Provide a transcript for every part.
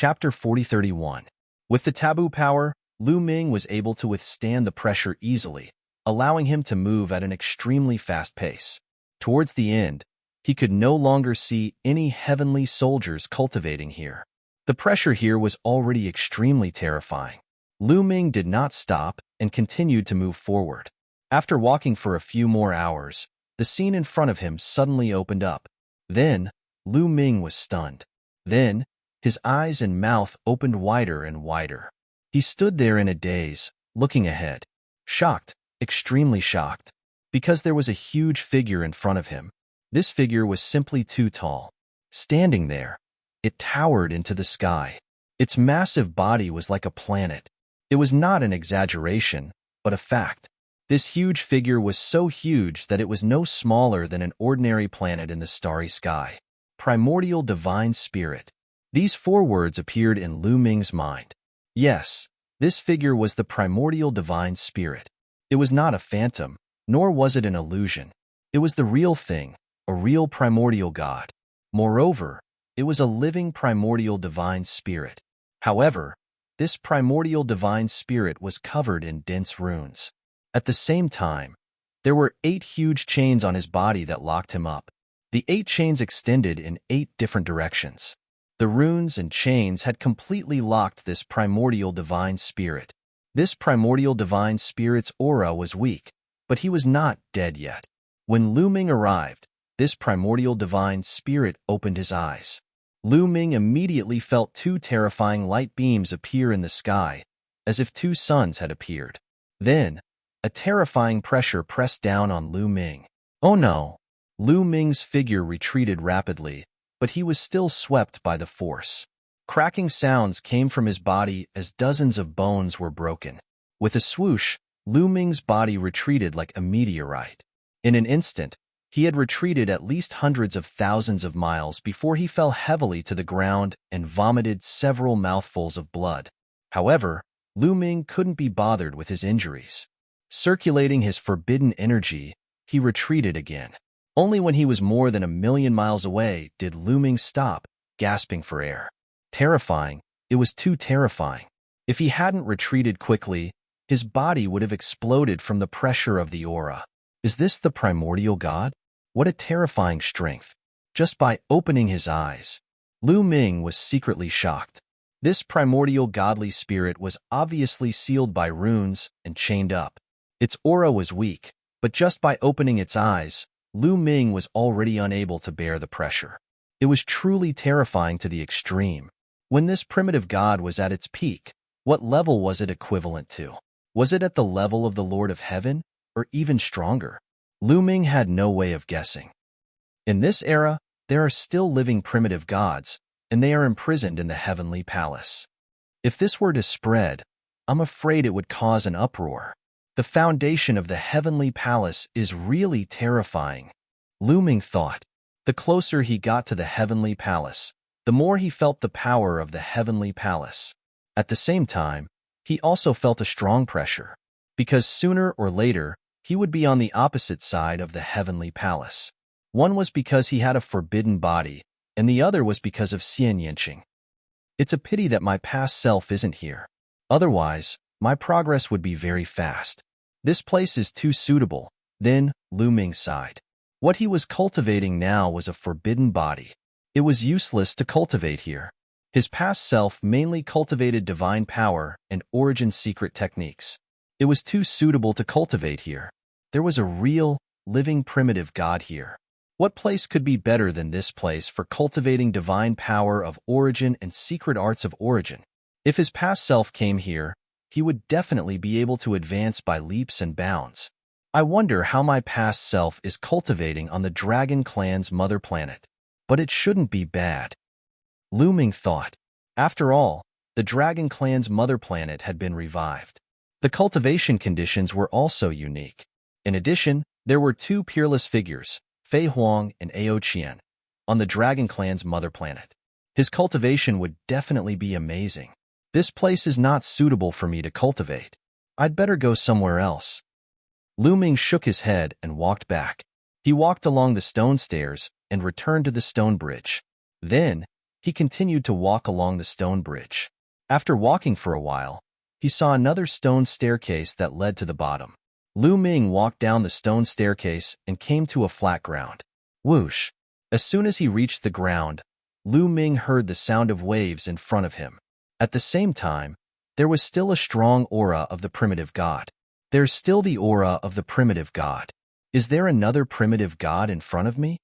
Chapter 4031. With the taboo power, Lu Ming was able to withstand the pressure easily, allowing him to move at an extremely fast pace. Towards the end, he could no longer see any heavenly soldiers cultivating here. The pressure here was already extremely terrifying. Lu Ming did not stop and continued to move forward. After walking for a few more hours, the scene in front of him suddenly opened up. Then, Lu Ming was stunned. Then, his eyes and mouth opened wider and wider. He stood there in a daze, looking ahead. Shocked, extremely shocked, because there was a huge figure in front of him. This figure was simply too tall. Standing there, it towered into the sky. Its massive body was like a planet. It was not an exaggeration, but a fact. This huge figure was so huge that it was no smaller than an ordinary planet in the starry sky. Primordial Divine Spirit. These 4 words appeared in Lu Ming's mind. Yes, this figure was the primordial divine spirit. It was not a phantom, nor was it an illusion. It was the real thing, a real primordial god. Moreover, it was a living primordial divine spirit. However, this primordial divine spirit was covered in dense runes. At the same time, there were 8 huge chains on his body that locked him up. The 8 chains extended in 8 different directions. The runes and chains had completely locked this primordial divine spirit. This primordial divine spirit's aura was weak, but he was not dead yet. When Lu Ming arrived, this primordial divine spirit opened his eyes. Lu Ming immediately felt 2 terrifying light beams appear in the sky, as if 2 suns had appeared. Then, a terrifying pressure pressed down on Lu Ming. Oh no! Lu Ming's figure retreated rapidly, but he was still swept by the force. Cracking sounds came from his body as dozens of bones were broken. With a swoosh, Lu Ming's body retreated like a meteorite. In an instant, he had retreated at least hundreds of thousands of miles before he fell heavily to the ground and vomited several mouthfuls of blood. However, Lu Ming couldn't be bothered with his injuries. Circulating his forbidden energy, he retreated again. Only when he was more than 1,000,000 miles away did Lu Ming stop, gasping for air. Terrifying, it was too terrifying. If he hadn't retreated quickly, his body would have exploded from the pressure of the aura. Is this the primordial god? What a terrifying strength. Just by opening his eyes, Lu Ming was secretly shocked. This primordial godly spirit was obviously sealed by runes and chained up. Its aura was weak, but just by opening its eyes, Lu Ming was already unable to bear the pressure. It was truly terrifying to the extreme. When this primitive god was at its peak, what level was it equivalent to? Was it at the level of the Lord of Heaven, or even stronger? Lu Ming had no way of guessing. In this era, there are still living primitive gods, and they are imprisoned in the heavenly palace. If this were to spread, I'm afraid it would cause an uproar. The foundation of the heavenly palace is really terrifying, Lu Ming thought. The closer he got to the heavenly palace, the more he felt the power of the heavenly palace. At the same time, he also felt a strong pressure, because sooner or later, he would be on the opposite side of the heavenly palace. One was because he had a forbidden body, and the other was because of Xian Yanqing. It's a pity that my past self isn't here. Otherwise, my progress would be very fast. This place is too suitable. Then, Lu Ming sighed. What he was cultivating now was a forbidden body. It was useless to cultivate here. His past self mainly cultivated divine power and origin secret techniques. It was too suitable to cultivate here. There was a real, living primitive god here. What place could be better than this place for cultivating divine power of origin and secret arts of origin? If his past self came here, he would definitely be able to advance by leaps and bounds. I wonder how my past self is cultivating on the Dragon Clan's mother planet. But it shouldn't be bad, Lu Ming thought. After all, the Dragon Clan's mother planet had been revived. The cultivation conditions were also unique. In addition, there were 2 peerless figures, Fei Huang and Ao Qian, on the Dragon Clan's mother planet. His cultivation would definitely be amazing. This place is not suitable for me to cultivate. I'd better go somewhere else. Lu Ming shook his head and walked back. He walked along the stone stairs and returned to the stone bridge. Then, He continued to walk along the stone bridge. After walking for a while, he saw another stone staircase that led to the bottom. Lu Ming walked down the stone staircase and came to a flat ground. Whoosh! As soon as he reached the ground, Lu Ming heard the sound of waves in front of him. At the same time, there was still a strong aura of the primitive god. There's still the aura of the primitive god. Is there another primitive god in front of me?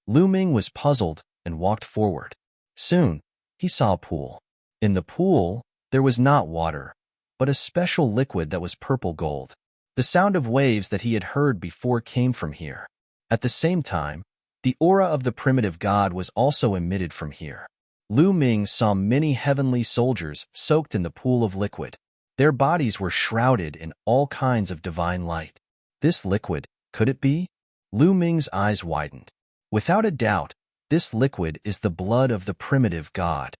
Lu Ming was puzzled and walked forward. Soon, he saw a pool. In the pool, there was not water, but a special liquid that was purple gold. The sound of waves that he had heard before came from here. At the same time, the aura of the primitive god was also emitted from here. Lu Ming saw many heavenly soldiers soaked in the pool of liquid. Their bodies were shrouded in all kinds of divine light. This liquid, could it be? Lu Ming's eyes widened. Without a doubt, this liquid is the blood of the primitive god.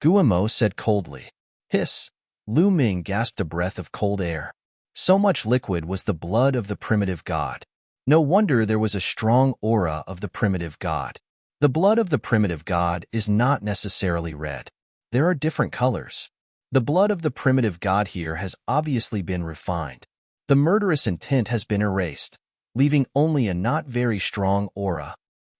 Guillemot said coldly. Hiss! Lu Ming gasped a breath of cold air. So much liquid was the blood of the primitive god. No wonder there was a strong aura of the primitive god. The blood of the primitive god is not necessarily red. There are different colors. The blood of the primitive god here has obviously been refined. The murderous intent has been erased, leaving only a not very strong aura.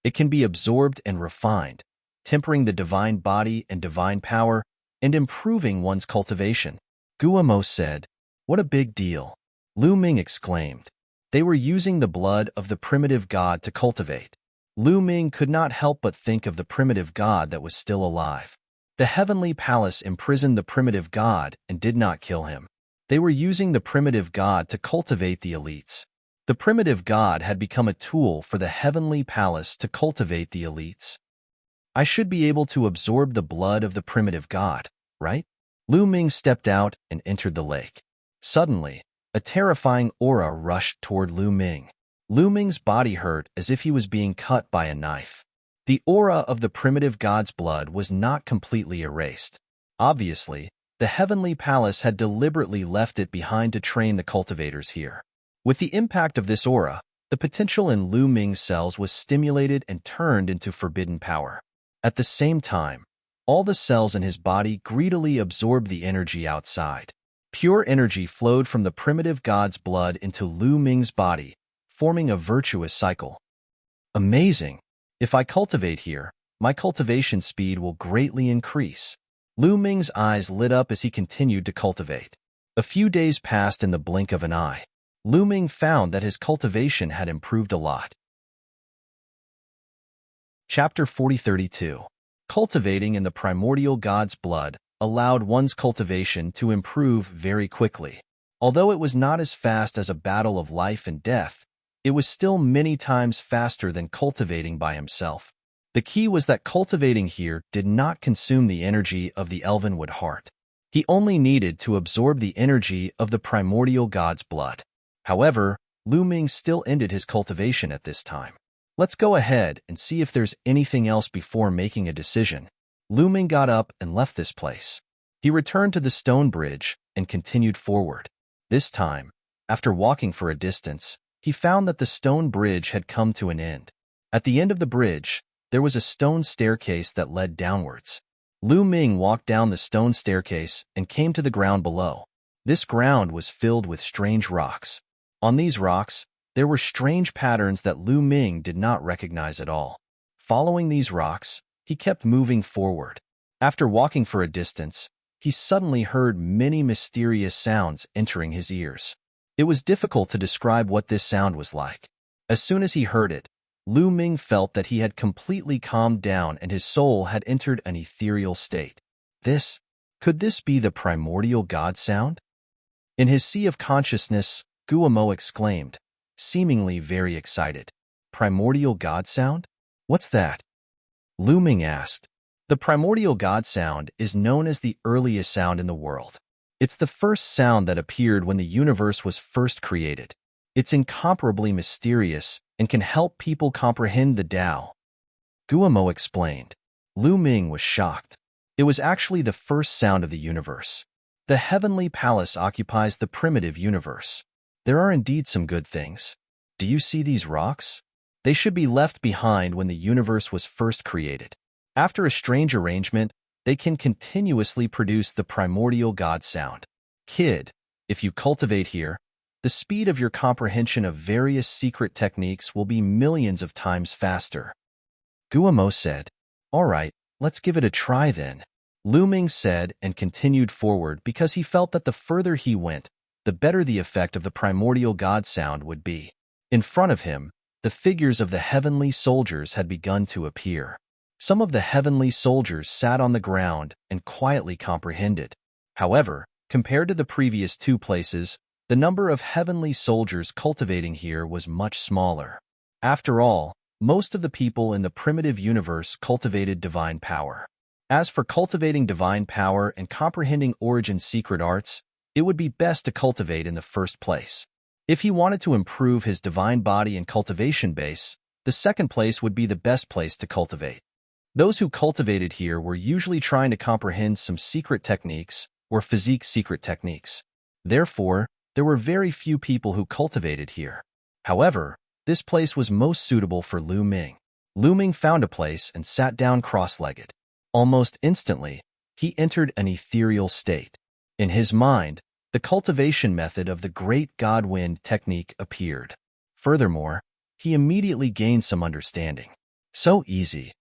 It can be absorbed and refined, tempering the divine body and divine power, and improving one's cultivation. Guillemot said, What a big deal. Lu Ming exclaimed. They were using the blood of the primitive god to cultivate. Lu Ming could not help but think of the primitive god that was still alive. The heavenly palace imprisoned the primitive god and did not kill him. They were using the primitive god to cultivate the elites. The primitive god had become a tool for the heavenly palace to cultivate the elites. I should be able to absorb the blood of the primitive god, right? Lu Ming stepped out and entered the lake. Suddenly, a terrifying aura rushed toward Lu Ming. Lu Ming's body hurt as if he was being cut by a knife. The aura of the primitive god's blood was not completely erased. Obviously, the heavenly palace had deliberately left it behind to train the cultivators here. With the impact of this aura, the potential in Lu Ming's cells was stimulated and turned into forbidden power. At the same time, all the cells in his body greedily absorbed the energy outside. Pure energy flowed from the primitive god's blood into Lu Ming's body, forming a virtuous cycle. Amazing! If I cultivate here, my cultivation speed will greatly increase. Lu Ming's eyes lit up as he continued to cultivate. A few days passed in the blink of an eye. Lu Ming found that his cultivation had improved a lot. Chapter 4032. Cultivating in the primordial god's blood allowed one's cultivation to improve very quickly. Although it was not as fast as a battle of life and death, it was still many times faster than cultivating by himself. The key was that cultivating here did not consume the energy of the elvenwood heart. He only needed to absorb the energy of the primordial god's blood. However, Lu Ming still ended his cultivation at this time. Let's go ahead and see if there's anything else before making a decision. Lu Ming got up and left this place. He returned to the stone bridge and continued forward. This time, after walking for a distance, he found that the stone bridge had come to an end. At the end of the bridge, there was a stone staircase that led downwards. Lu Ming walked down the stone staircase and came to the ground below. This ground was filled with strange rocks. On these rocks, there were strange patterns that Lu Ming did not recognize at all. Following these rocks, he kept moving forward. After walking for a distance, he suddenly heard many mysterious sounds entering his ears. It was difficult to describe what this sound was like. As soon as he heard it, Lu Ming felt that he had completely calmed down and his soul had entered an ethereal state. Could this be the primordial god sound? In his sea of consciousness, Guillemot exclaimed, seemingly very excited. Primordial god sound? What's that? Lu Ming asked. The primordial god sound is known as the earliest sound in the world. It's the first sound that appeared when the universe was first created. It's incomparably mysterious and can help people comprehend the Tao. Guillemot explained. Lu Ming was shocked. It was actually the first sound of the universe. The heavenly palace occupies the primitive universe. There are indeed some good things. Do you see these rocks? They should be left behind when the universe was first created. After a strange arrangement, they can continuously produce the primordial God sound. Kid, if you cultivate here, the speed of your comprehension of various secret techniques will be millions of times faster. Guamo said, "All right, let's give it a try then." Lu Ming said and continued forward because he felt that the further he went, the better the effect of the primordial God sound would be. In front of him, the figures of the heavenly soldiers had begun to appear. Some of the heavenly soldiers sat on the ground and quietly comprehended. However, compared to the previous two places, the number of heavenly soldiers cultivating here was much smaller. After all, most of the people in the primitive universe cultivated divine power. As for cultivating divine power and comprehending Origin's secret arts, it would be best to cultivate in the first place. If he wanted to improve his divine body and cultivation base, the second place would be the best place to cultivate. Those who cultivated here were usually trying to comprehend some secret techniques or physique secret techniques. Therefore, there were very few people who cultivated here. However, this place was most suitable for Lu Ming. Lu Ming found a place and sat down cross-legged. Almost instantly, he entered an ethereal state. In his mind, the cultivation method of the Great God Wind technique appeared. Furthermore, he immediately gained some understanding. So easy.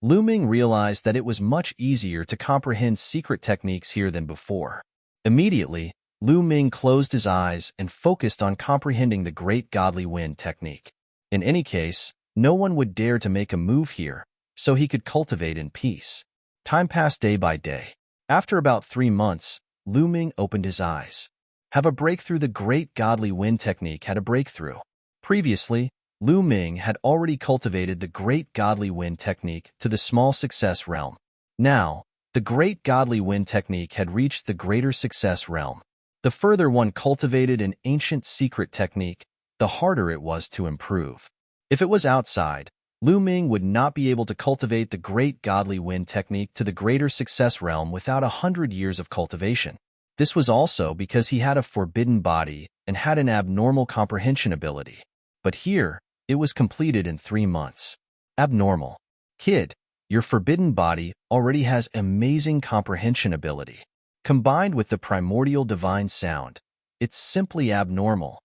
Lu Ming realized that it was much easier to comprehend secret techniques here than before. Immediately, Lu Ming closed his eyes and focused on comprehending the Great Godly Wind technique. In any case, no one would dare to make a move here, so he could cultivate in peace. Time passed day by day. After about 3 months, Lu Ming opened his eyes. Have a breakthrough. The Great Godly Wind technique had a breakthrough. Previously, Lu Ming had already cultivated the Great Godly Wind technique to the small success realm. Now, the Great Godly Wind technique had reached the greater success realm. The further one cultivated an ancient secret technique, the harder it was to improve. If it was outside, Lu Ming would not be able to cultivate the Great Godly Wind technique to the greater success realm without 100 years of cultivation. This was also because he had a forbidden body and had an abnormal comprehension ability. But here, it was completed in 3 months. Abnormal. Kid, your forbidden body already has amazing comprehension ability. Combined with the primordial divine sound, it's simply abnormal.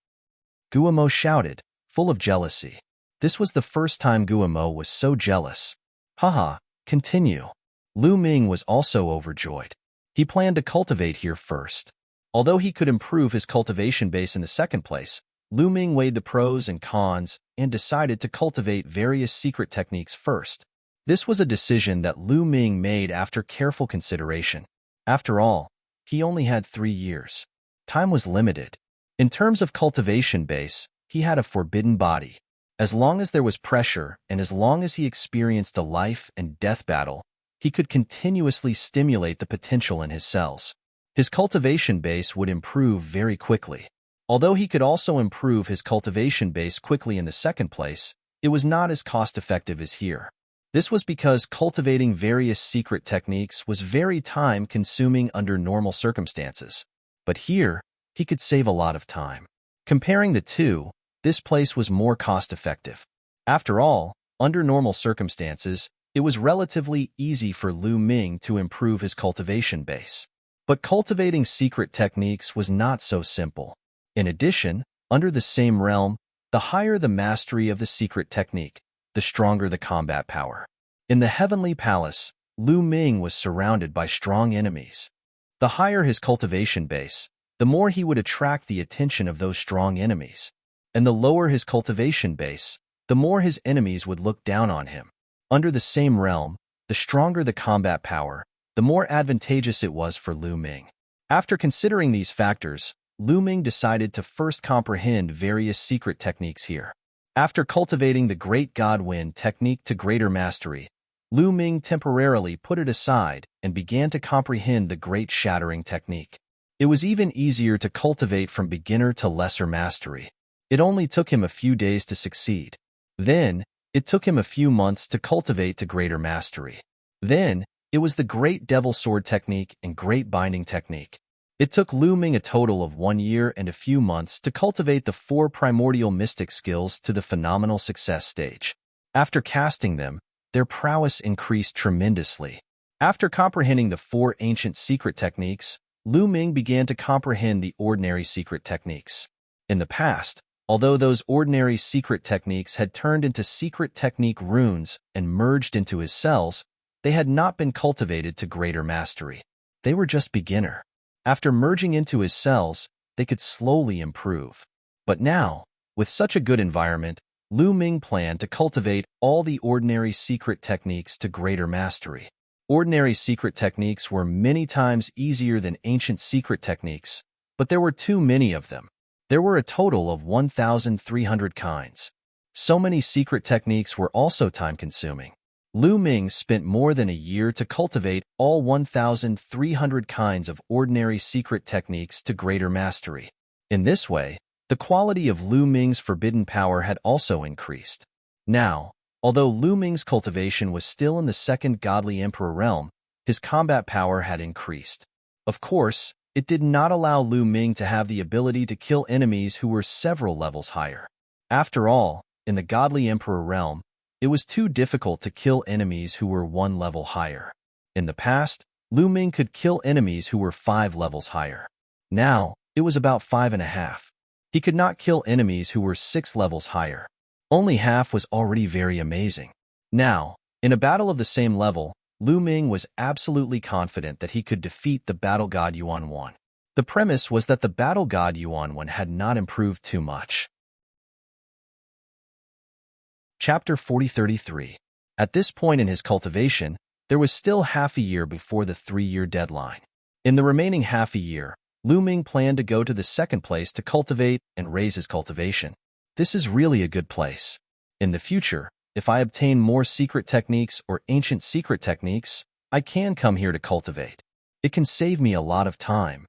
Guamo shouted, full of jealousy. This was the first time Guamo was so jealous. Haha, continue. Lu Ming was also overjoyed. He planned to cultivate here first. Although he could improve his cultivation base in the second place, Lu Ming weighed the pros and cons and decided to cultivate various secret techniques first. This was a decision that Lu Ming made after careful consideration. After all, he only had 3 years. Time was limited. In terms of cultivation base, he had a forbidden body. As long as there was pressure and as long as he experienced a life and death battle, he could continuously stimulate the potential in his cells. His cultivation base would improve very quickly. Although he could also improve his cultivation base quickly in the second place, it was not as cost-effective as here. This was because cultivating various secret techniques was very time-consuming under normal circumstances. But here, he could save a lot of time. Comparing the two, this place was more cost-effective. After all, under normal circumstances, it was relatively easy for Lu Ming to improve his cultivation base. But cultivating secret techniques was not so simple. In addition, under the same realm, the higher the mastery of the secret technique, the stronger the combat power. In the Heavenly Palace, Lu Ming was surrounded by strong enemies. The higher his cultivation base, the more he would attract the attention of those strong enemies. And the lower his cultivation base, the more his enemies would look down on him. Under the same realm, the stronger the combat power, the more advantageous it was for Lu Ming. After considering these factors, Lu Ming decided to first comprehend various secret techniques here. After cultivating the Great God Wind technique to greater mastery, Lu Ming temporarily put it aside and began to comprehend the Great Shattering technique. It was even easier to cultivate from beginner to lesser mastery. It only took him a few days to succeed. Then, it took him a few months to cultivate to greater mastery. Then, it was the Great Devil Sword technique and Great Binding technique. It took Lu Ming a total of 1 year and a few months to cultivate the 4 primordial mystic skills to the phenomenal success stage. After casting them, their prowess increased tremendously. After comprehending the 4 ancient secret techniques, Lu Ming began to comprehend the ordinary secret techniques. In the past, although those ordinary secret techniques had turned into secret technique runes and merged into his cells, they had not been cultivated to greater mastery. They were just beginner. After merging into his cells, they could slowly improve. But now, with such a good environment, Lu Ming planned to cultivate all the ordinary secret techniques to greater mastery. Ordinary secret techniques were many times easier than ancient secret techniques, but there were too many of them. There were a total of 1,300 kinds. So many secret techniques were also time-consuming. Lu Ming spent more than a year to cultivate all 1,300 kinds of ordinary secret techniques to greater mastery. In this way, the quality of Lu Ming's forbidden power had also increased. Now, although Lu Ming's cultivation was still in the second godly emperor realm, his combat power had increased. Of course, it did not allow Lu Ming to have the ability to kill enemies who were several levels higher. After all, in the godly emperor realm, it was too difficult to kill enemies who were 1 level higher. In the past, Lu Ming could kill enemies who were 5 levels higher. Now, it was about 5.5. He could not kill enemies who were 6 levels higher. Only half was already very amazing. Now, in a battle of the same level, Lu Ming was absolutely confident that he could defeat the battle god Yuan. The premise was that the battle god Yuan had not improved too much. Chapter 4033. At this point in his cultivation, there was still half a year before the 3-year deadline. In the remaining half a year, Lu Ming planned to go to the second place to cultivate and raise his cultivation. This is really a good place. In the future, if I obtain more secret techniques or ancient secret techniques, I can come here to cultivate. It can save me a lot of time.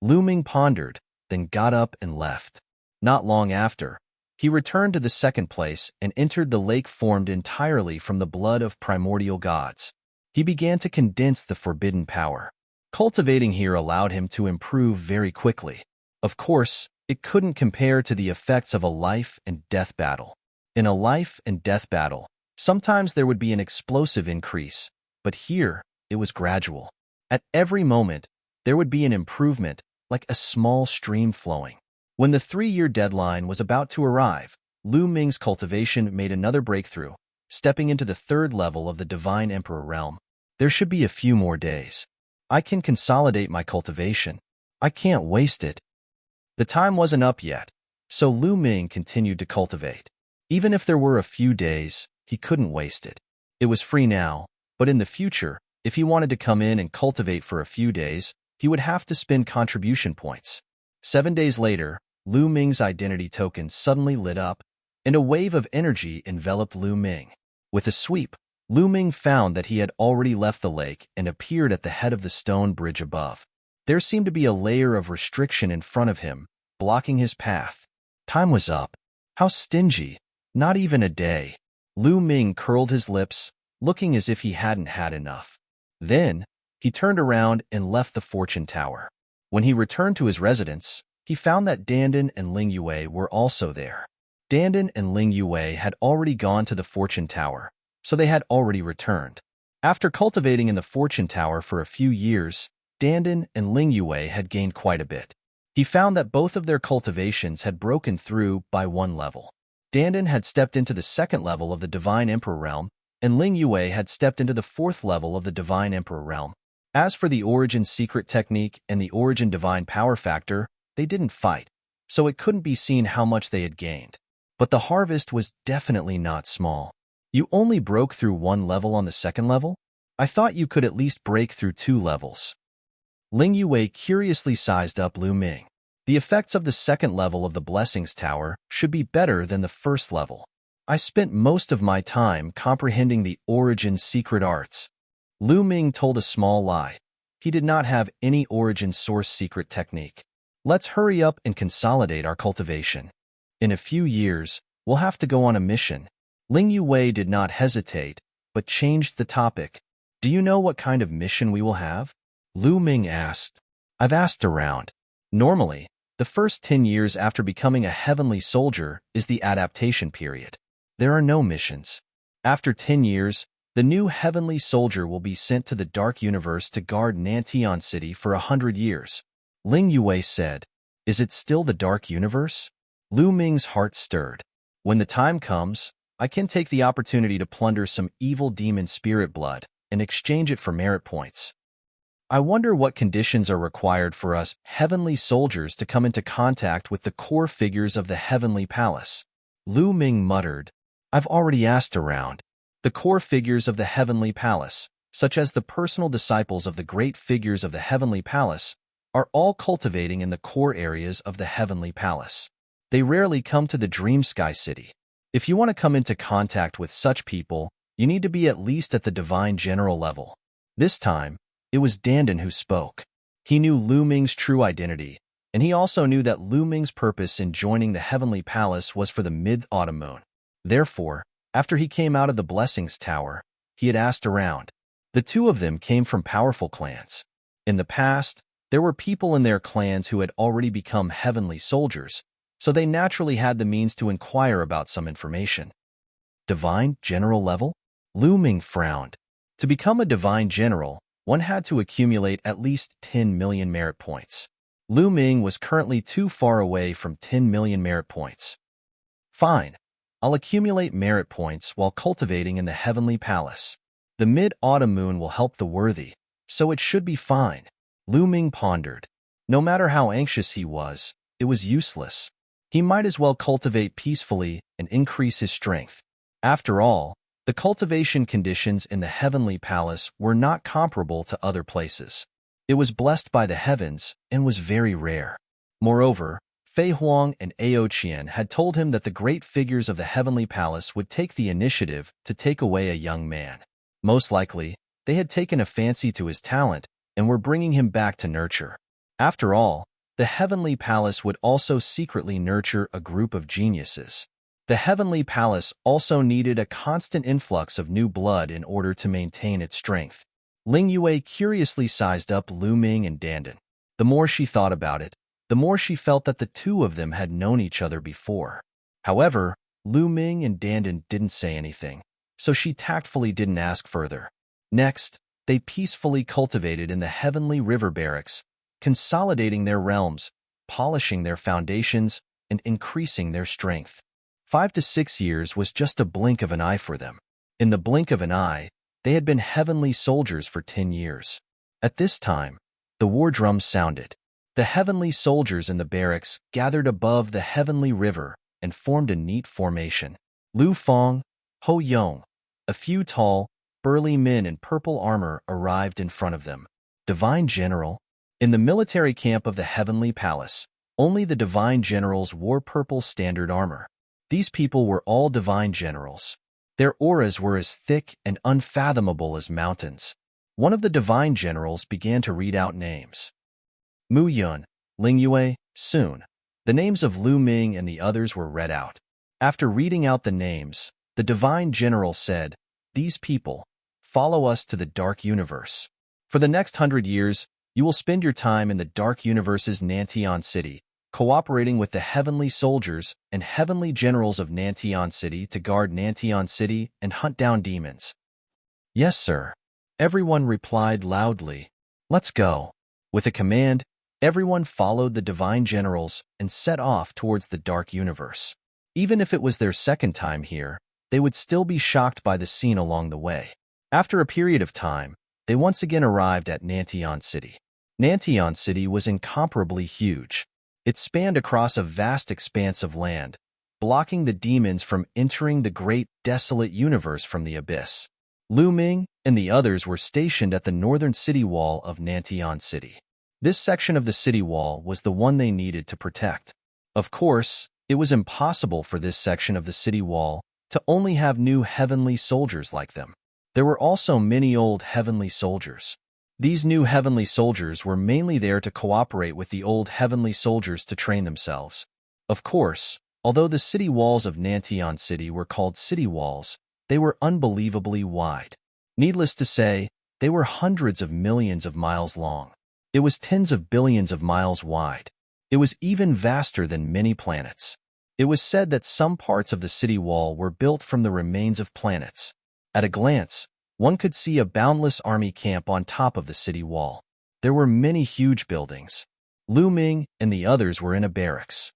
Lu Ming pondered, then got up and left. Not long after, he returned to the second place and entered the lake formed entirely from the blood of primordial gods. He began to condense the forbidden power. Cultivating here allowed him to improve very quickly. Of course, it couldn't compare to the effects of a life and death battle. In a life and death battle, sometimes there would be an explosive increase, but here, it was gradual. At every moment, there would be an improvement, like a small stream flowing. When the 3-year deadline was about to arrive, Lu Ming's cultivation made another breakthrough, stepping into the 3rd level of the Divine Emperor realm. There should be a few more days. I can consolidate my cultivation. I can't waste it. The time wasn't up yet, so Lu Ming continued to cultivate. Even if there were a few days, he couldn't waste it. It was free now, but in the future, if he wanted to come in and cultivate for a few days, he would have to spend contribution points. 7 days later, Lu Ming's identity token suddenly lit up, and a wave of energy enveloped Lu Ming. With a sweep, Lu Ming found that he had already left the lake and appeared at the head of the stone bridge above. There seemed to be a layer of restriction in front of him, blocking his path. Time was up. How stingy. Not even a day. Lu Ming curled his lips, looking as if he hadn't had enough. Then, he turned around and left the fortune tower. When he returned to his residence, he found that Dandan and Ling Yue were also there. Dandan and Ling Yue had already gone to the fortune tower, so they had already returned. After cultivating in the fortune tower for a few years, Dandan and Ling Yue had gained quite a bit. He found that both of their cultivations had broken through by 1 level. Dandan had stepped into the 2nd level of the Divine Emperor realm, and Ling Yue had stepped into the 4th level of the Divine Emperor realm. As for the Origin Secret Technique and the Origin Divine Power Factor, they didn't fight, so it couldn't be seen how much they had gained. But the harvest was definitely not small. You only broke through 1 level on the 2nd level? I thought you could at least break through 2 levels. Ling Yue curiously sized up Lu Ming. The effects of the 2nd level of the Blessings Tower should be better than the 1st level. I spent most of my time comprehending the Origin Secret Arts. Lu Ming told a small lie. He did not have any Origin Source Secret Technique. Let's hurry up and consolidate our cultivation. In a few years, we'll have to go on a mission. Ling Yue did not hesitate, but changed the topic. Do you know what kind of mission we will have? Lu Ming asked. I've asked around. Normally, the first 10 years after becoming a heavenly soldier is the adaptation period. There are no missions. After 10 years, the new heavenly soldier will be sent to the dark universe to guard Nantian City for 100 years. Ling Yue said, "Is it still the dark universe?" Lu Ming's heart stirred. "When the time comes, I can take the opportunity to plunder some evil demon spirit blood and exchange it for merit points. I wonder what conditions are required for us heavenly soldiers to come into contact with the core figures of the heavenly palace." Lu Ming muttered, "I've already asked around. The core figures of the heavenly palace, such as the personal disciples of the great figures of the heavenly palace, are all cultivating in the core areas of the heavenly palace. They rarely come to the dream sky city. If you want to come into contact with such people, you need to be at least at the divine general level." This time, it was Dandan who spoke. He knew Lu Ming's true identity, and he also knew that Lu Ming's purpose in joining the heavenly palace was for the mid-autumn moon. Therefore, after he came out of the Blessings Tower, he had asked around. The two of them came from powerful clans. In the past, there were people in their clans who had already become heavenly soldiers, so they naturally had the means to inquire about some information. Divine general level? Lu Ming frowned. To become a divine general, one had to accumulate at least 10 million merit points. Lu Ming was currently too far away from 10 million merit points. Fine. I'll accumulate merit points while cultivating in the heavenly palace. The mid-autumn moon will help the worthy, so it should be fine. Lu Ming pondered. No matter how anxious he was, it was useless. He might as well cultivate peacefully and increase his strength. After all, the cultivation conditions in the heavenly palace were not comparable to other places. It was blessed by the heavens and was very rare. Moreover, Fei Huang and Ao Qian had told him that the great figures of the heavenly palace would take the initiative to take away a young man. Most likely, they had taken a fancy to his talent and were bringing him back to nurture. After all, the heavenly palace would also secretly nurture a group of geniuses. The heavenly palace also needed a constant influx of new blood in order to maintain its strength. Ling Yue curiously sized up Lu Ming and Dandan. The more she thought about it, the more she felt that the two of them had known each other before. However, Lu Ming and Dandan didn't say anything, so she tactfully didn't ask further. Next, they peacefully cultivated in the heavenly river barracks, consolidating their realms, polishing their foundations, and increasing their strength. 5 to 6 years was just a blink of an eye for them. In the blink of an eye, they had been heavenly soldiers for 10 years. At this time, the war drums sounded. The heavenly soldiers in the barracks gathered above the heavenly river and formed a neat formation. Lu Feng, Ho Yong, a few tall, burly men in purple armor arrived in front of them. Divine General? In the military camp of the heavenly palace, only the divine generals wore purple standard armor. These people were all divine generals. Their auras were as thick and unfathomable as mountains. One of the divine generals began to read out names. Mu Yun, Ling Yue, Sun. The names of Lu Ming and the others were read out. After reading out the names, the divine general said, "These people, follow us to the dark universe. For the next 100 years, you will spend your time in the dark universe's Nantian City, cooperating with the heavenly soldiers and heavenly generals of Nantian City to guard Nantian City and hunt down demons." "Yes, sir." Everyone replied loudly. "Let's go." With a command, everyone followed the divine generals and set off towards the dark universe. Even if it was their second time here, they would still be shocked by the scene along the way. After a period of time, they once again arrived at Nantian City. Nantian City was incomparably huge. It spanned across a vast expanse of land, blocking the demons from entering the great desolate universe from the abyss. Lu Ming and the others were stationed at the northern city wall of Nantian City. This section of the city wall was the one they needed to protect. Of course, it was impossible for this section of the city wall to only have new heavenly soldiers like them. There were also many old heavenly soldiers. These new heavenly soldiers were mainly there to cooperate with the old heavenly soldiers to train themselves. Of course, although the city walls of Nantian City were called city walls, they were unbelievably wide. Needless to say, they were hundreds of millions of miles long. It was tens of billions of miles wide. It was even vaster than many planets. It was said that some parts of the city wall were built from the remains of planets. At a glance, one could see a boundless army camp on top of the city wall. There were many huge buildings. Lu Ming and the others were in a barracks.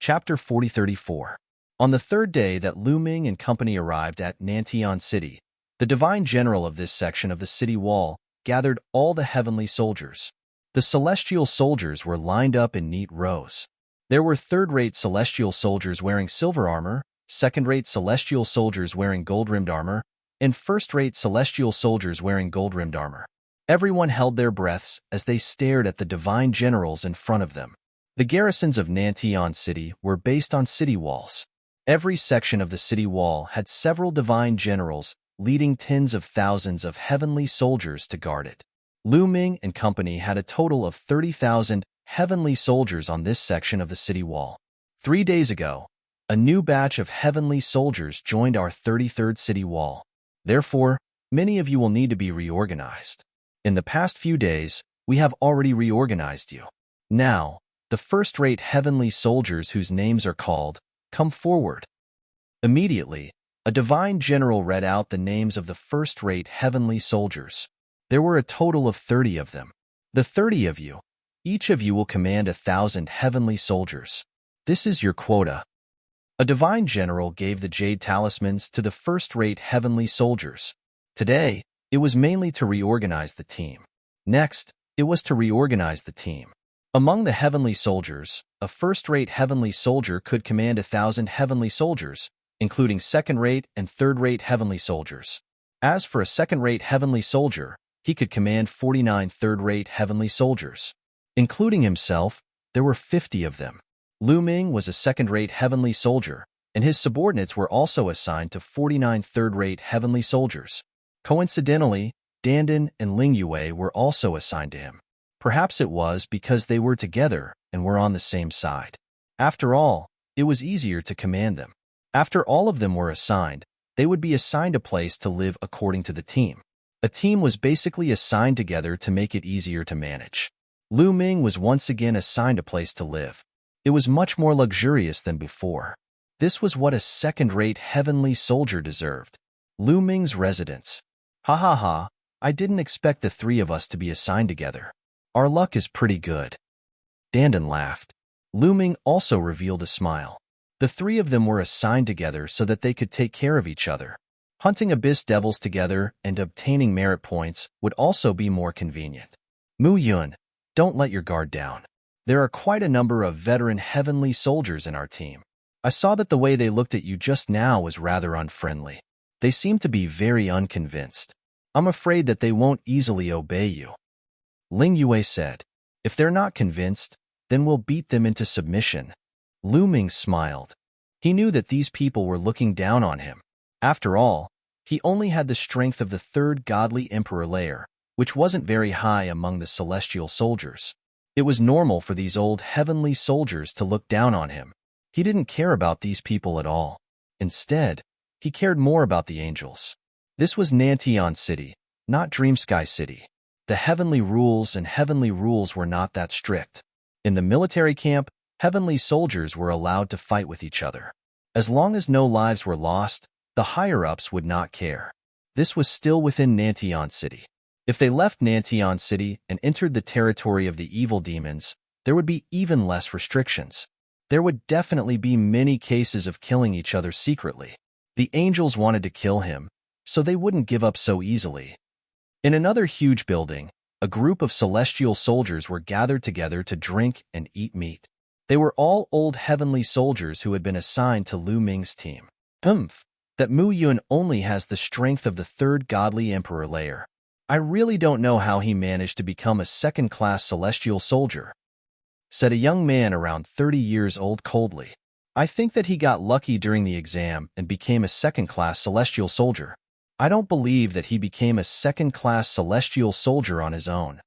Chapter 4034. On the third day that Lu Ming and company arrived at Nantian City, the divine general of this section of the city wall gathered all the heavenly soldiers. The celestial soldiers were lined up in neat rows. There were third-rate celestial soldiers wearing silver armor, second-rate celestial soldiers wearing gold-rimmed armor, and first-rate celestial soldiers wearing gold-rimmed armor. Everyone held their breaths as they stared at the divine generals in front of them. The garrisons of Nantian City were based on city walls. Every section of the city wall had several divine generals leading tens of thousands of heavenly soldiers to guard it. Lu Ming and company had a total of 30,000 heavenly soldiers on this section of the city wall. 3 days ago, a new batch of heavenly soldiers joined our 33rd city wall. Therefore, many of you will need to be reorganized. In the past few days, we have already reorganized you. Now, the first-rate heavenly soldiers whose names are called, come forward. Immediately, a divine general read out the names of the first-rate heavenly soldiers. There were a total of 30 of them. The 30 of you, each of you will command 1,000 heavenly soldiers. This is your quota. A divine general gave the jade talismans to the first-rate heavenly soldiers. Today, it was mainly to reorganize the team. Next, it was to reorganize the team. Among the heavenly soldiers, a first-rate heavenly soldier could command 1,000 heavenly soldiers, including second-rate and third-rate heavenly soldiers. As for a second-rate heavenly soldier, he could command 49 third-rate heavenly soldiers. Including himself, there were 50 of them. Lu Ming was a second-rate heavenly soldier, and his subordinates were also assigned to 49 third-rate heavenly soldiers. Coincidentally, Dandan and Ling Yue were also assigned to him. Perhaps it was because they were together and were on the same side. After all, it was easier to command them. After all of them were assigned, they would be assigned a place to live according to the team. A team was basically assigned together to make it easier to manage. Lu Ming was once again assigned a place to live. It was much more luxurious than before. This was what a second-rate heavenly soldier deserved. Lu Ming's residence. Ha ha ha, I didn't expect the 3 of us to be assigned together. Our luck is pretty good. Dandan laughed. Lu Ming also revealed a smile. The 3 of them were assigned together so that they could take care of each other. Hunting abyss devils together and obtaining merit points would also be more convenient. Mu Yun, don't let your guard down. There are quite a number of veteran heavenly soldiers in our team. I saw that the way they looked at you just now was rather unfriendly. They seem to be very unconvinced. I'm afraid that they won't easily obey you. Ling Yue said, if they're not convinced, then we'll beat them into submission. Lu Ming smiled. He knew that these people were looking down on him. After all, he only had the strength of the 3rd godly emperor layer, which wasn't very high among the celestial soldiers. It was normal for these old heavenly soldiers to look down on him. He didn't care about these people at all. Instead, he cared more about the angels. This was Nantian City, not Dreamsky City. The heavenly rules were not that strict. In the military camp, heavenly soldiers were allowed to fight with each other. As long as no lives were lost, the higher-ups would not care. This was still within Nantian City. If they left Nantian City and entered the territory of the evil demons, there would be even less restrictions. There would definitely be many cases of killing each other secretly. The angels wanted to kill him, so they wouldn't give up so easily. In another huge building, a group of celestial soldiers were gathered together to drink and eat meat. They were all old heavenly soldiers who had been assigned to Lu Ming's team. That Mu Yun only has the strength of the 3rd godly emperor layer. I really don't know how he managed to become a second-class celestial soldier, said a young man around 30 years old coldly. I think that he got lucky during the exam and became a second-class celestial soldier. I don't believe that he became a second-class celestial soldier on his own.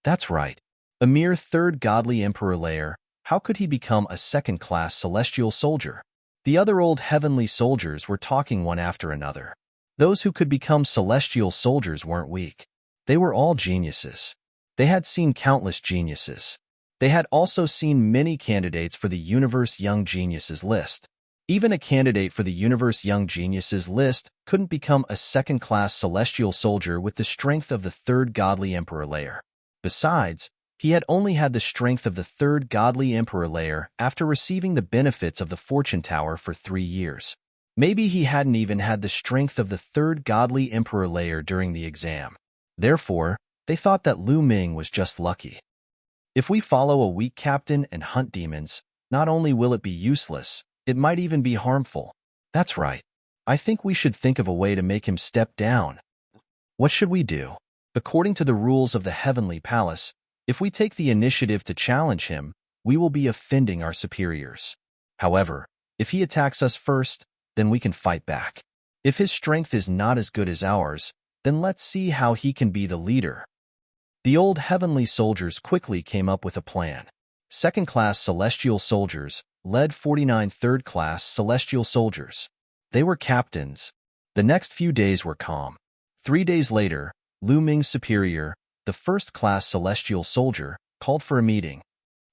That's right. A mere 3rd godly emperor layer, how could he become a second-class celestial soldier? The other old heavenly soldiers were talking one after another. Those who could become celestial soldiers weren't weak. They were all geniuses. They had seen countless geniuses. They had also seen many candidates for the Universe Young Geniuses list. Even a candidate for the Universe Young Geniuses list couldn't become a second-class celestial soldier with the strength of the third godly emperor layer. Besides, he had only had the strength of the third godly emperor layer after receiving the benefits of the Fortune Tower for 3 years. Maybe he hadn't even had the strength of the third godly emperor layer during the exam. Therefore, they thought that Lu Ming was just lucky. If we follow a weak captain and hunt demons, not only will it be useless, it might even be harmful. That's right. I think we should think of a way to make him step down. What should we do? According to the rules of the Heavenly Palace, if we take the initiative to challenge him, we will be offending our superiors. However, if he attacks us first, then we can fight back. If his strength is not as good as ours, then let's see how he can be the leader. The old heavenly soldiers quickly came up with a plan. Second-class celestial soldiers led 49 third-class celestial soldiers. They were captains. The next few days were calm. 3 days later, Lu Ming's superior, the first-class celestial soldier, called for a meeting.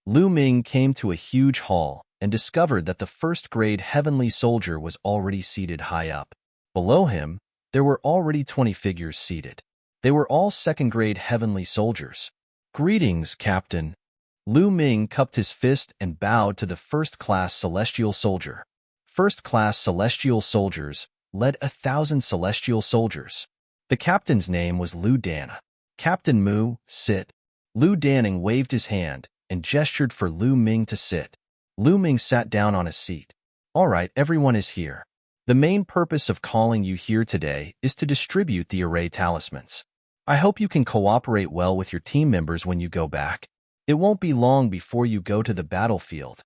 Lu Ming came to a huge hall and discovered that the first-grade heavenly soldier was already seated high up. Below him, there were already 20 figures seated. They were all second-grade heavenly soldiers. "Greetings, Captain." Lu Ming cupped his fist and bowed to the first-class celestial soldier. First-class celestial soldiers led 1,000 celestial soldiers. The captain's name was Lu Dana. "Captain Mu, sit." Lu Danning waved his hand and gestured for Lu Ming to sit. Lu Ming sat down on a seat. "All right, everyone is here. The main purpose of calling you here today is to distribute the array talismans. I hope you can cooperate well with your team members when you go back. It won't be long before you go to the battlefield."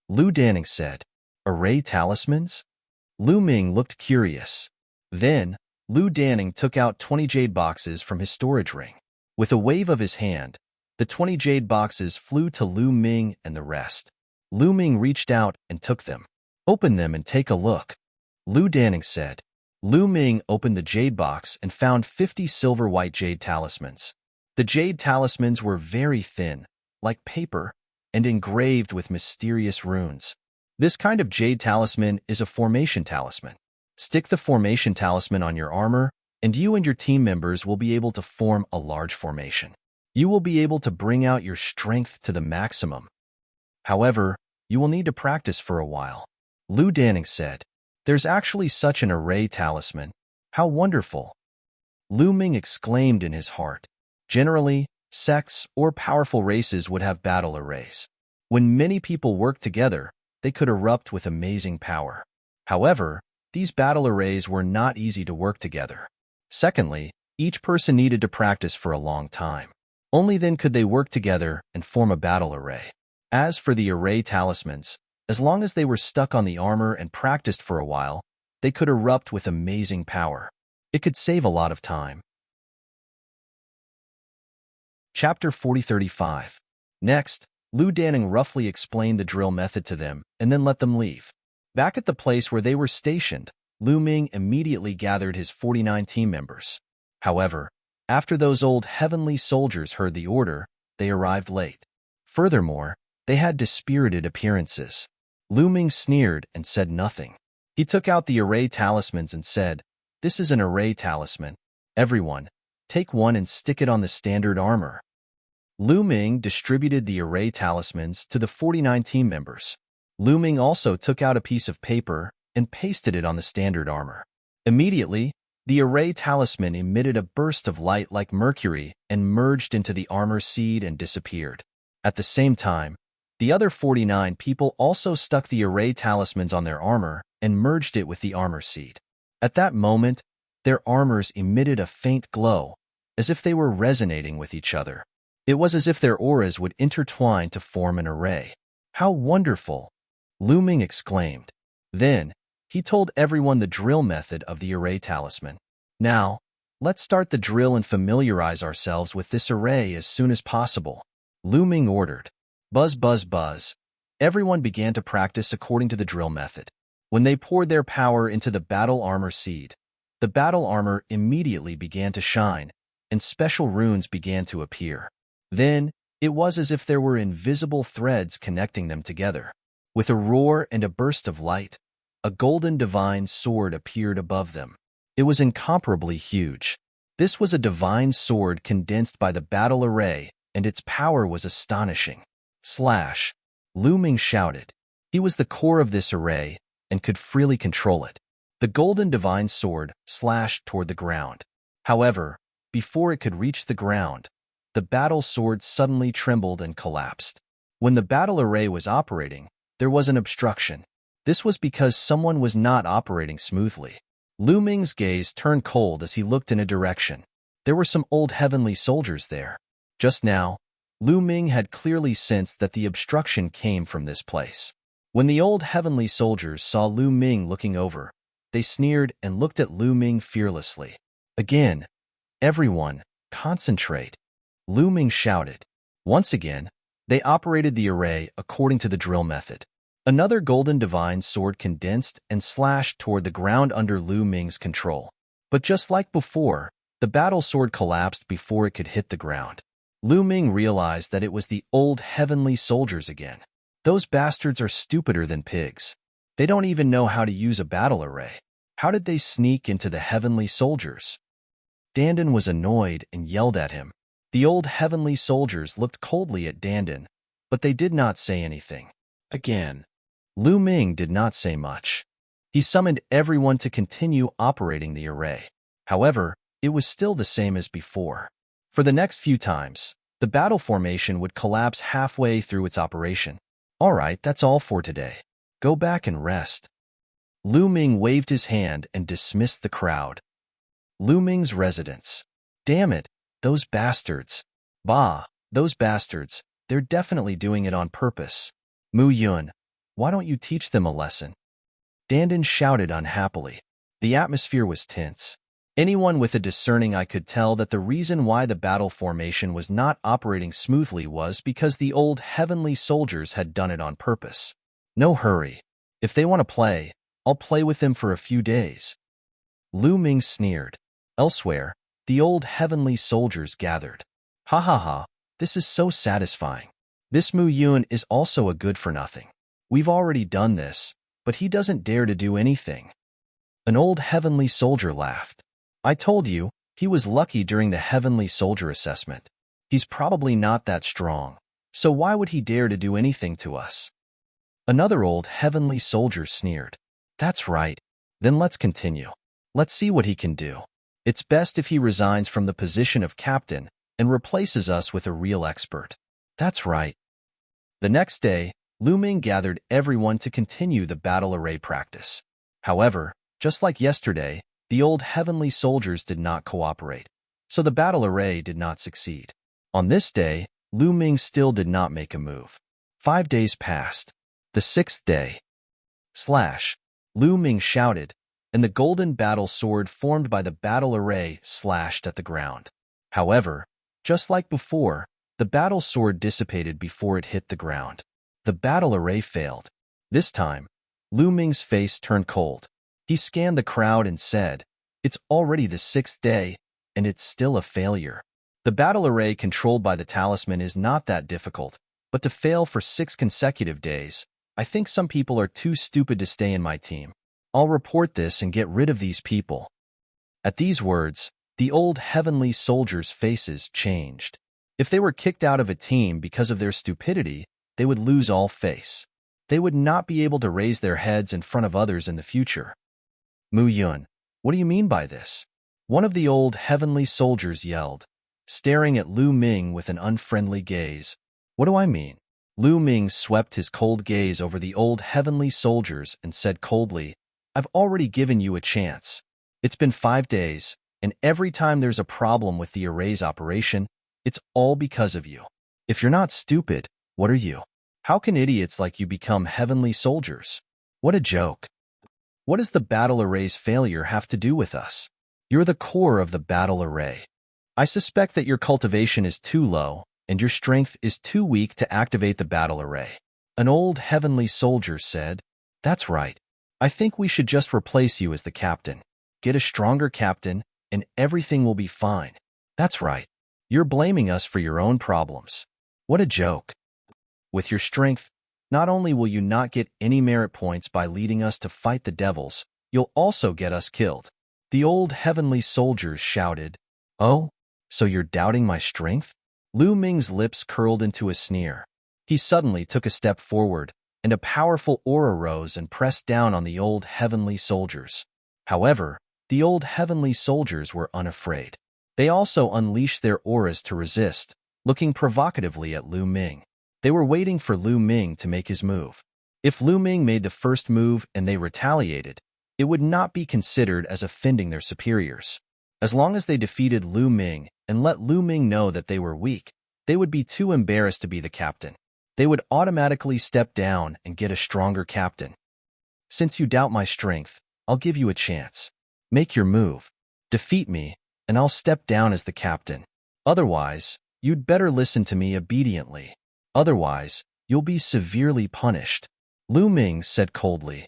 Lu Danning said, "Array talismans?" Lu Ming looked curious. Then, Lu Danning took out 20 jade boxes from his storage ring. With a wave of his hand, the 20 jade boxes flew to Lu Ming and the rest. Lu Ming reached out and took them. "Open them and take a look," Lu Danning said. Lu Ming opened the jade box and found 50 silver-white jade talismans. The jade talismans were very thin, like paper, and engraved with mysterious runes. This kind of jade talisman is a formation talisman. Stick the formation talisman on your armor, and you and your team members will be able to form a large formation. You will be able to bring out your strength to the maximum. However, you will need to practice for a while. Lu Danning said, "There's actually such an array talisman. How wonderful!" Lu Ming exclaimed in his heart. Generally, sects or powerful races would have battle arrays. When many people worked together, they could erupt with amazing power. However, these battle arrays were not easy to work together. Secondly, each person needed to practice for a long time. Only then could they work together and form a battle array. As for the array talismans, as long as they were stuck on the armor and practiced for a while, they could erupt with amazing power. It could save a lot of time. Chapter 4035. Next, Lu Danning roughly explained the drill method to them and then let them leave. Back at the place where they were stationed, Lu Ming immediately gathered his 49 team members. However, after those old heavenly soldiers heard the order, they arrived late. Furthermore, they had dispirited appearances. Lu Ming sneered and said nothing. He took out the array talismans and said, "This is an array talisman. Everyone, take one and stick it on the standard armor." Lu Ming distributed the array talismans to the 49 team members. Lu Ming also took out a piece of paper and pasted it on the standard armor. Immediately, the array talisman emitted a burst of light like mercury and merged into the armor seed and disappeared. At the same time, the other 49 people also stuck the array talismans on their armor and merged it with the armor seed. At that moment, their armors emitted a faint glow, as if they were resonating with each other. It was as if their auras would intertwine to form an array. "How wonderful!" Lu Ming exclaimed. Then, he told everyone the drill method of the array talisman. "Now, let's start the drill and familiarize ourselves with this array as soon as possible," Lu Ming ordered. Buzz, buzz, buzz. Everyone began to practice according to the drill method. When they poured their power into the battle armor seed, the battle armor immediately began to shine, and special runes began to appear. Then, It was as if there were invisible threads connecting them together. With a roar and a burst of light, a golden divine sword appeared above them. It was incomparably huge. This was a divine sword condensed by the battle array, and its power was astonishing. Slash! Lu Ming shouted. He was the core of this array and could freely control it. The golden divine sword slashed toward the ground. However, before it could reach the ground, the battle sword suddenly trembled and collapsed. When the battle array was operating, there was an obstruction. This was because someone was not operating smoothly. Lu Ming's gaze turned cold as he looked in a direction. There were some old heavenly soldiers there. Just now, Lu Ming had clearly sensed that the obstruction came from this place. When the old heavenly soldiers saw Lu Ming looking over, they sneered and looked at Lu Ming fearlessly. Again, everyone, concentrate, Lu Ming shouted. Once again, they operated the array according to the drill method. Another golden divine sword condensed and slashed toward the ground under Lu Ming's control. But just like before, the battle sword collapsed before it could hit the ground. Lu Ming realized that it was the old heavenly soldiers again. Those bastards are stupider than pigs. They don't even know how to use a battle array. How did they sneak into the heavenly soldiers? Dandan was annoyed and yelled at him. The old heavenly soldiers looked coldly at Dandan, but they did not say anything. Again, Lu Ming did not say much. He summoned everyone to continue operating the array. However, it was still the same as before. For the next few times, the battle formation would collapse halfway through its operation. All right, that's all for today. Go back and rest. Lu Ming waved his hand and dismissed the crowd. Lu Ming's residence. Damn it, those bastards. Bah, those bastards, they're definitely doing it on purpose. Mu Yun, why don't you teach them a lesson? Dandan shouted unhappily. The atmosphere was tense. Anyone with a discerning eye could tell that the reason why the battle formation was not operating smoothly was because the old heavenly soldiers had done it on purpose. No hurry. If they want to play, I'll play with them for a few days. Lu Ming sneered. Elsewhere, the old heavenly soldiers gathered. Ha ha ha, this is so satisfying. This Mu Yun is also a good-for-nothing. We've already done this, but he doesn't dare to do anything. An old heavenly soldier laughed. I told you, he was lucky during the heavenly soldier assessment. He's probably not that strong, so why would he dare to do anything to us? Another old heavenly soldier sneered. That's right. Then let's continue. Let's see what he can do. It's best if he resigns from the position of captain and replaces us with a real expert. That's right. The next day, Lu Ming gathered everyone to continue the battle array practice. However, just like yesterday, the old heavenly soldiers did not cooperate, so the battle array did not succeed. On this day, Lu Ming still did not make a move. 5 days passed. The 6th day. Slash! Lu Ming shouted, and the golden battle sword formed by the battle array slashed at the ground. However, just like before, the battle sword dissipated before it hit the ground. The battle array failed. This time, Lu Ming's face turned cold. He scanned the crowd and said, "It's already the 6th day, and it's still a failure." The battle array controlled by the talisman is not that difficult, but to fail for 6 consecutive days, I think some people are too stupid to stay in my team. I'll report this and get rid of these people. At these words, the old heavenly soldiers' faces changed. If they were kicked out of a team because of their stupidity, they would lose all face. They would not be able to raise their heads in front of others in the future. Mu Yun, what do you mean by this? One of the old heavenly soldiers yelled, staring at Lu Ming with an unfriendly gaze. What do I mean? Lu Ming swept his cold gaze over the old heavenly soldiers and said coldly, I've already given you a chance. It's been 5 days, and every time there's a problem with the array's operation, it's all because of you. If you're not stupid, what are you? How can idiots like you become heavenly soldiers? What a joke. What does the battle array's failure have to do with us? You're the core of the battle array. I suspect that your cultivation is too low, and your strength is too weak to activate the battle array. An old heavenly soldier said, That's right. I think we should just replace you as the captain. Get a stronger captain, and everything will be fine. That's right. You're blaming us for your own problems. What a joke. With your strength, not only will you not get any merit points by leading us to fight the devils, you'll also get us killed. The old heavenly soldiers shouted. Oh, so you're doubting my strength? Lu Ming's lips curled into a sneer. He suddenly took a step forward, and a powerful aura rose and pressed down on the old heavenly soldiers. However, the old heavenly soldiers were unafraid. They also unleashed their auras to resist, looking provocatively at Lu Ming. They were waiting for Lu Ming to make his move. If Lu Ming made the first move and they retaliated, it would not be considered as offending their superiors. As long as they defeated Lu Ming and let Lu Ming know that they were weak, they would be too embarrassed to be the captain. They would automatically step down and get a stronger captain. Since you doubt my strength, I'll give you a chance. Make your move. Defeat me, and I'll step down as the captain. Otherwise, you'd better listen to me obediently. Otherwise, you'll be severely punished, Lu Ming said coldly.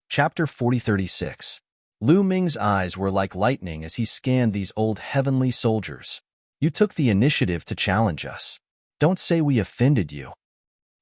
Chapter 4036. Lu Ming's eyes were like lightning as he scanned these old heavenly soldiers. You took the initiative to challenge us. Don't say we offended you,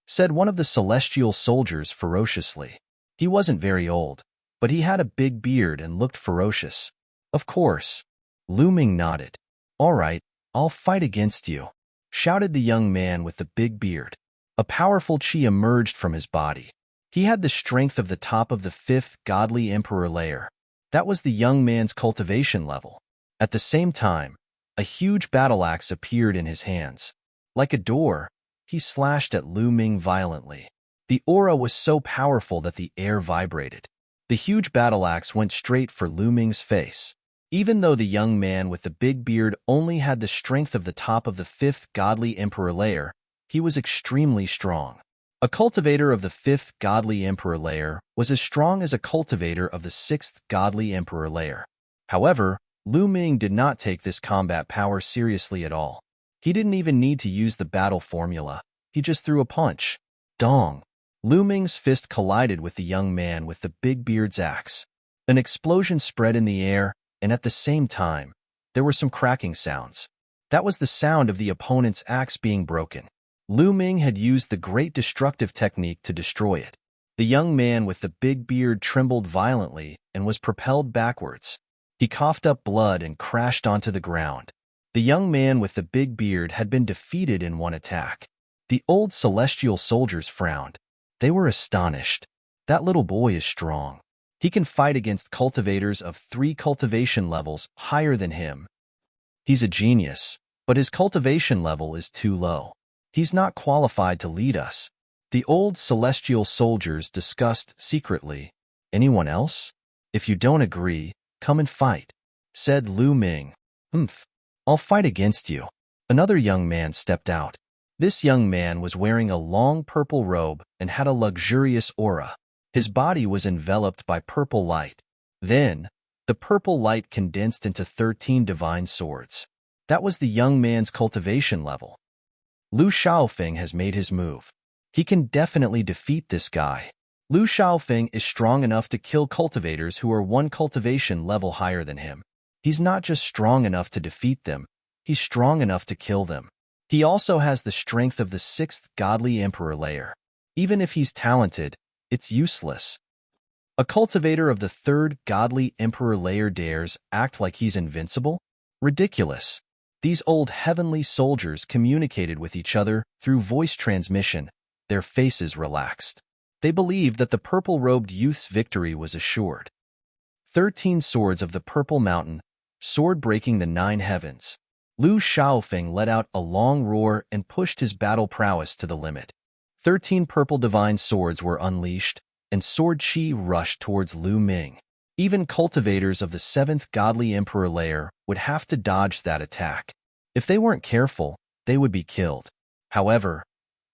said one of the celestial soldiers ferociously. He wasn't very old, but he had a big beard and looked ferocious. Of course. Lu Ming nodded. All right, I'll fight against you, shouted the young man with the big beard. A powerful chi emerged from his body. He had the strength of the top of the 5th godly emperor layer. That was the young man's cultivation level. At the same time, a huge battle axe appeared in his hands. Like a door, he slashed at Lu Ming violently. The aura was so powerful that the air vibrated. The huge battle axe went straight for Lu Ming's face. Even though the young man with the big beard only had the strength of the top of the 5th godly emperor layer, he was extremely strong. A cultivator of the 5th godly emperor layer was as strong as a cultivator of the 6th godly emperor layer. However, Lu Ming did not take this combat power seriously at all. He didn't even need to use the battle formula. He just threw a punch. Dong! Lu Ming's fist collided with the young man with the big beard's axe. An explosion spread in the air, and at the same time, there were some cracking sounds. That was the sound of the opponent's axe being broken. Lu Ming had used the great destructive technique to destroy it. The young man with the big beard trembled violently and was propelled backwards. He coughed up blood and crashed onto the ground. The young man with the big beard had been defeated in one attack. The old celestial soldiers frowned. They were astonished. That little boy is strong. He can fight against cultivators of 3 cultivation levels higher than him. He's a genius, but his cultivation level is too low. He's not qualified to lead us. The old celestial soldiers discussed secretly. Anyone else? If you don't agree, come and fight, said Lu Ming. I'll fight against you. Another young man stepped out. This young man was wearing a long purple robe and had a luxurious aura. His body was enveloped by purple light. Then, the purple light condensed into 13 divine swords. That was the young man's cultivation level. Lu Shaofeng has made his move. He can definitely defeat this guy. Lu Shaofeng is strong enough to kill cultivators who are 1 cultivation level higher than him. He's not just strong enough to defeat them, he's strong enough to kill them. He also has the strength of the 6th godly emperor layer. Even if he's talented, it's useless. A cultivator of the 3rd godly emperor layer dares act like he's invincible? Ridiculous. These old heavenly soldiers communicated with each other through voice transmission. Their faces relaxed. They believed that the purple-robed youth's victory was assured. 13 swords of the Purple Mountain, sword breaking the 9 heavens. Lu Shaofeng let out a long roar and pushed his battle prowess to the limit. 13 purple divine swords were unleashed, and sword chi rushed towards Lu Ming. Even cultivators of the 7th godly emperor layer would have to dodge that attack. If they weren't careful, they would be killed. However,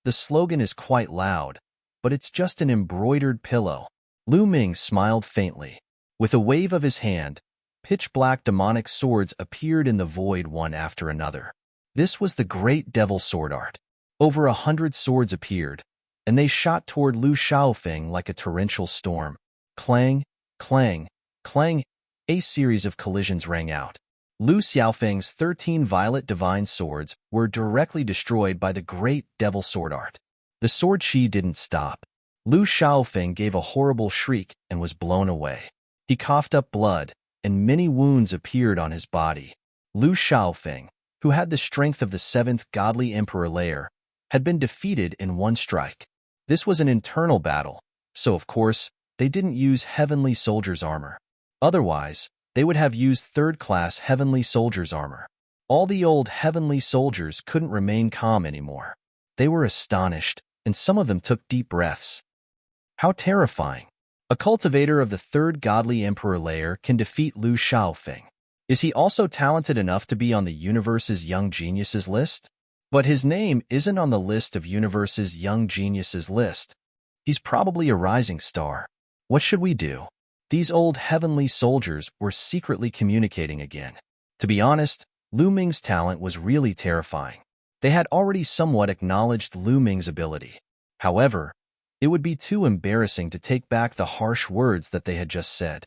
the slogan is quite loud, but it's just an embroidered pillow. Lu Ming smiled faintly. With a wave of his hand, pitch-black demonic swords appeared in the void one after another. This was the great devil sword art. Over 100 swords appeared, and they shot toward Lu Shaofeng like a torrential storm. Clang, clang, clang, a series of collisions rang out. Lu Xiaofeng's 13 violet divine swords were directly destroyed by the great devil sword art. The sword chi didn't stop. Lu Xiaofeng gave a horrible shriek and was blown away. He coughed up blood, and many wounds appeared on his body. Lu Xiaofeng, who had the strength of the 7th godly emperor layer, had been defeated in one strike. This was an internal battle, so of course, they didn't use heavenly soldier's armor. Otherwise, they would have used third-class heavenly soldier's armor. All the old heavenly soldiers couldn't remain calm anymore. They were astonished, and some of them took deep breaths. How terrifying! A cultivator of the 3rd godly emperor layer can defeat Lu Xiaofeng. Is he also talented enough to be on the universe's young geniuses list? But his name isn't on the list of universe's young geniuses list. He's probably a rising star. What should we do? These old heavenly soldiers were secretly communicating again. To be honest, Lu Ming's talent was really terrifying. They had already somewhat acknowledged Lu Ming's ability. However, it would be too embarrassing to take back the harsh words that they had just said.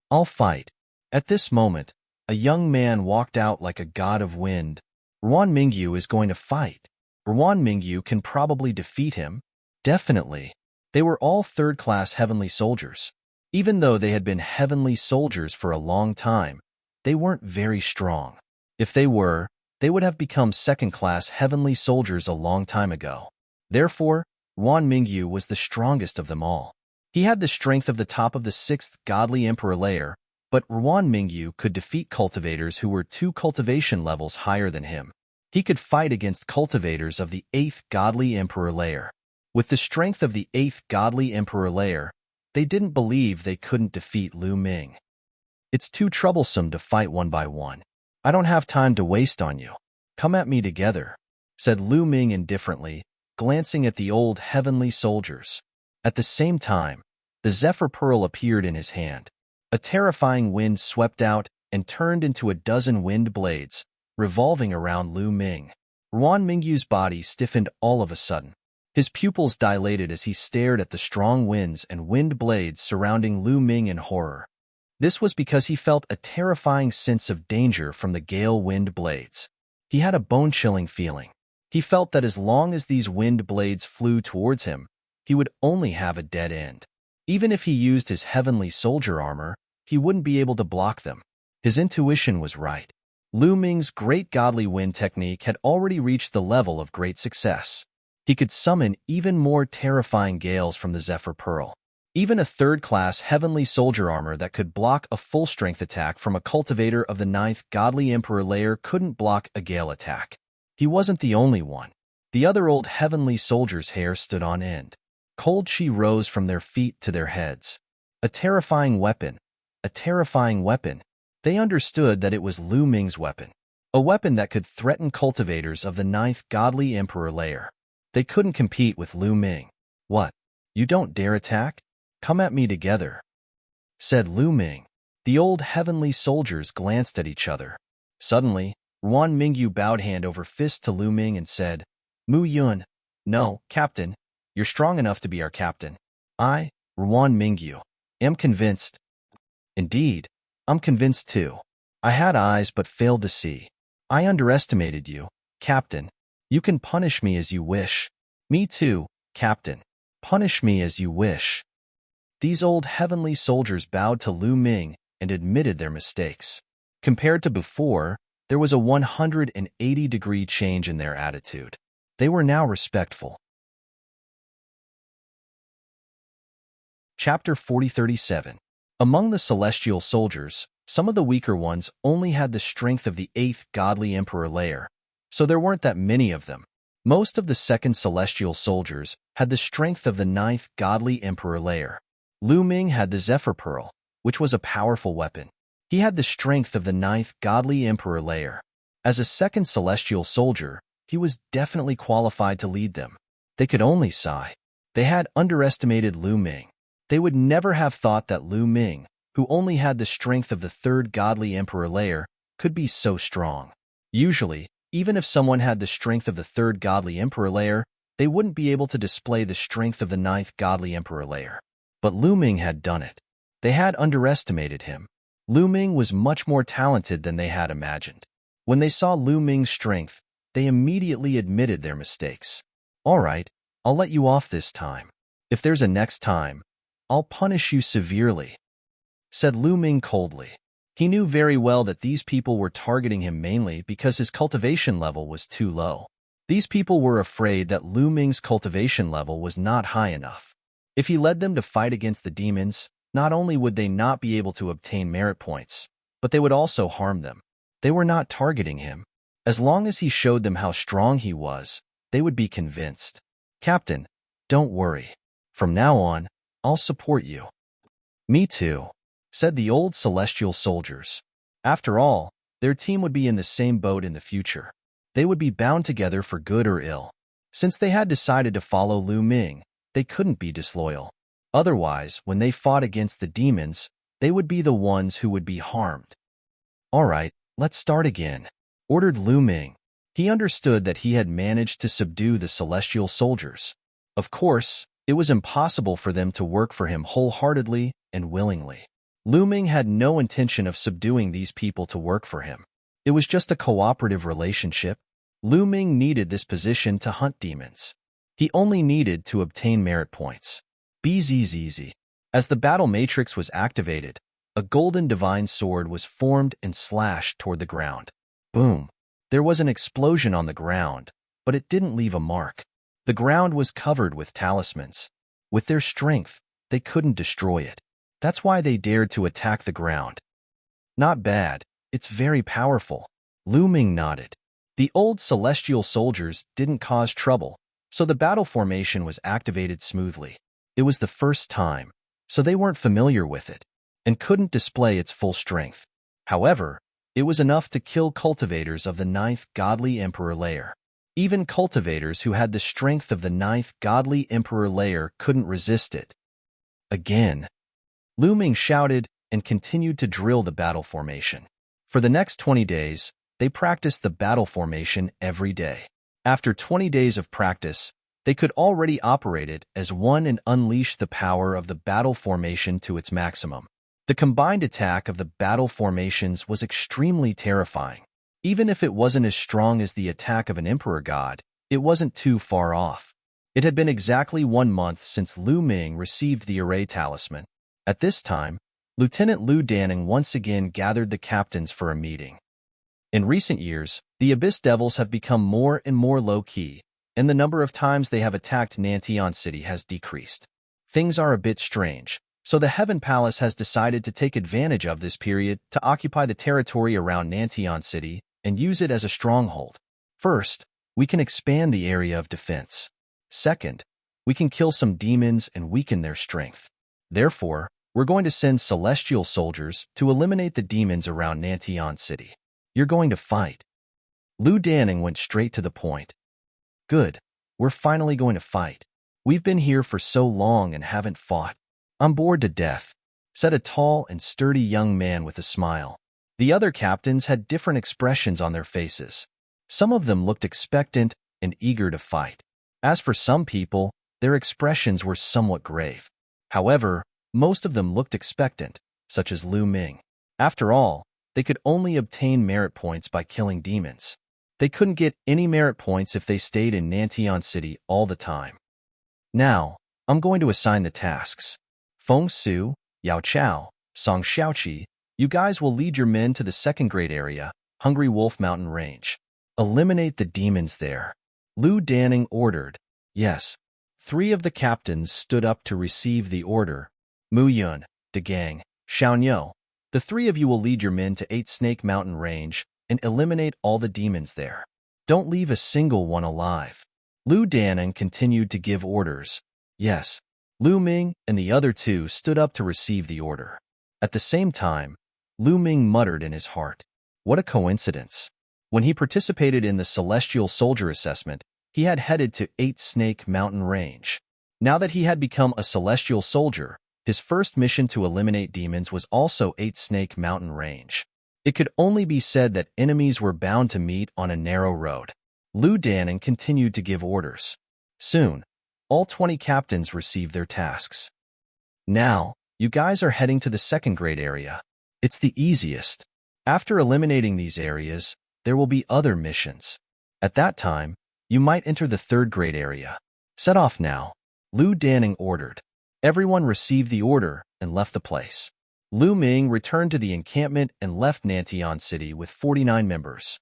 I'll fight. At this moment, a young man walked out like a god of wind. Ruan Mingyu is going to fight. Ruan Mingyu can probably defeat him. Definitely. They were all 3rd-class heavenly soldiers. Even though they had been heavenly soldiers for a long time, they weren't very strong. If they were, they would have become 2nd-class heavenly soldiers a long time ago. Therefore, Ruan Mingyu was the strongest of them all. He had the strength of the top of the 6th godly emperor layer, but Ruan Mingyu could defeat cultivators who were 2 cultivation levels higher than him. He could fight against cultivators of the 8th godly emperor layer. With the strength of the 8th godly emperor layer, they didn't believe they couldn't defeat Lu Ming. It's too troublesome to fight one by one. I don't have time to waste on you. Come at me together, said Lu Ming indifferently, glancing at the old heavenly soldiers. At the same time, the Zephyr Pearl appeared in his hand. A terrifying wind swept out and turned into a dozen wind blades, revolving around Lu Ming. Ruan Mingyu's body stiffened all of a sudden. His pupils dilated as he stared at the strong winds and wind blades surrounding Lu Ming in horror. This was because he felt a terrifying sense of danger from the gale wind blades. He had a bone-chilling feeling. He felt that as long as these wind blades flew towards him, he would only have a dead end. Even if he used his heavenly soldier armor, he wouldn't be able to block them. His intuition was right. Lu Ming's great godly wind technique had already reached the level of great success. He could summon even more terrifying gales from the Zephyr Pearl. Even a 3rd-class heavenly soldier armor that could block a full-strength attack from a cultivator of the 9th godly emperor layer couldn't block a gale attack. He wasn't the only one. The other old heavenly soldiers' hair stood on end. Cold chi rose from their feet to their heads. A terrifying weapon. A terrifying weapon. They understood that it was Lu Ming's weapon. A weapon that could threaten cultivators of the 9th godly emperor layer. They couldn't compete with Lu Ming. What? You don't dare attack? Come at me together, said Lu Ming. The old heavenly soldiers glanced at each other. Suddenly, Ruan Mingyu bowed hand over fist to Lu Ming and said, Mu Yun, no, Captain, you're strong enough to be our captain. I, Ruan Mingyu, am convinced. Indeed, I'm convinced too. I had eyes but failed to see. I underestimated you, Captain. You can punish me as you wish. Me too, Captain. Punish me as you wish. These old heavenly soldiers bowed to Lu Ming and admitted their mistakes. Compared to before, there was a 180-degree change in their attitude. They were now respectful. Chapter 4037. Among the celestial soldiers, some of the weaker ones only had the strength of the 8th godly emperor layer, so there weren't that many of them. Most of the 2nd celestial soldiers had the strength of the 9th godly emperor layer. Lu Ming had the Zephyr Pearl, which was a powerful weapon. He had the strength of the 9th godly emperor layer. As a 2nd celestial soldier, he was definitely qualified to lead them. They could only sigh. They had underestimated Lu Ming. They would never have thought that Lu Ming, who only had the strength of the 3rd godly emperor layer, could be so strong. Usually, even if someone had the strength of the 3rd godly emperor layer, they wouldn't be able to display the strength of the 9th godly emperor layer. But Lu Ming had done it. They had underestimated him. Lu Ming was much more talented than they had imagined. When they saw Lu Ming's strength, they immediately admitted their mistakes. All right, I'll let you off this time. If there's a next time, I'll punish you severely, said Lu Ming coldly. He knew very well that these people were targeting him mainly because his cultivation level was too low. These people were afraid that Lu Ming's cultivation level was not high enough. If he led them to fight against the demons, not only would they not be able to obtain merit points, but they would also harm them. They were not targeting him. As long as he showed them how strong he was, they would be convinced. Captain, don't worry. From now on, I'll support you. Me too, said the old celestial soldiers. After all, their team would be in the same boat in the future. They would be bound together for good or ill. Since they had decided to follow Lu Ming, they couldn't be disloyal. Otherwise, when they fought against the demons, they would be the ones who would be harmed. All right, let's start again, ordered Lu Ming. He understood that he had managed to subdue the celestial soldiers. Of course, it was impossible for them to work for him wholeheartedly and willingly. Lu Ming had no intention of subduing these people to work for him. It was just a cooperative relationship. Lu Ming needed this position to hunt demons. He only needed to obtain merit points. Bzzz. As the battle matrix was activated, a golden divine sword was formed and slashed toward the ground. Boom. There was an explosion on the ground, but it didn't leave a mark. The ground was covered with talismans. With their strength, they couldn't destroy it. That's why they dared to attack the ground. Not bad. It's very powerful. Lu Ming nodded. The old celestial soldiers didn't cause trouble, so the battle formation was activated smoothly. It was the first time, so they weren't familiar with it, and couldn't display its full strength. However, it was enough to kill cultivators of the 9th Godly Emperor layer. Even cultivators who had the strength of the 9th Godly Emperor layer couldn't resist it. Again, Lu Ming shouted and continued to drill the battle formation. For the next 20 days, they practiced the battle formation every day. After 20 days of practice, they could already operate it as one and unleash the power of the battle formation to its maximum. The combined attack of the battle formations was extremely terrifying. Even if it wasn't as strong as the attack of an emperor god, it wasn't too far off. It had been exactly 1 month since Lu Ming received the array talisman. At this time, Lieutenant Lu Danning once again gathered the captains for a meeting. In recent years, the Abyss Devils have become more and more low-key, and the number of times they have attacked Nantian City has decreased. Things are a bit strange, so the Heaven Palace has decided to take advantage of this period to occupy the territory around Nantian City and use it as a stronghold. First, we can expand the area of defense. Second, we can kill some demons and weaken their strength. Therefore, we're going to send celestial soldiers to eliminate the demons around Nantian City. You're going to fight. Lu Danning went straight to the point. Good. We're finally going to fight. We've been here for so long and haven't fought. I'm bored to death, said a tall and sturdy young man with a smile. The other captains had different expressions on their faces. Some of them looked expectant and eager to fight. As for some people, their expressions were somewhat grave. However, most of them looked expectant, such as Lu Ming. After all, they could only obtain merit points by killing demons. They couldn't get any merit points if they stayed in Nantian City all the time. Now, I'm going to assign the tasks. Feng Su, Yao Chao, Song Xiaoqi, you guys will lead your men to the second-grade area, Hungry Wolf Mountain Range. Eliminate the demons there. Lu Danning ordered. Yes. 3 of the captains stood up to receive the order. Mu Yun, De Gang, Xiaoniu. The 3 of you will lead your men to 8 Snake Mountain Range and eliminate all the demons there. Don't leave a single one alive. Lu Danning continued to give orders. Yes. Lu Ming and the other 2 stood up to receive the order. At the same time, Lu Ming muttered in his heart. What a coincidence. When he participated in the Celestial Soldier Assessment, he had headed to 8 Snake Mountain Range. Now that he had become a Celestial Soldier, his first mission to eliminate demons was also 8 Snake Mountain Range. It could only be said that enemies were bound to meet on a narrow road. Lu Danning continued to give orders. Soon, all 20 captains received their tasks. Now, you guys are heading to the second-grade area. It's the easiest. After eliminating these areas, there will be other missions. At that time, you might enter the third grade area. Set off now, Lu Danning ordered. Everyone received the order and left the place. Lu Ming returned to the encampment and left Nantian City with 49 members.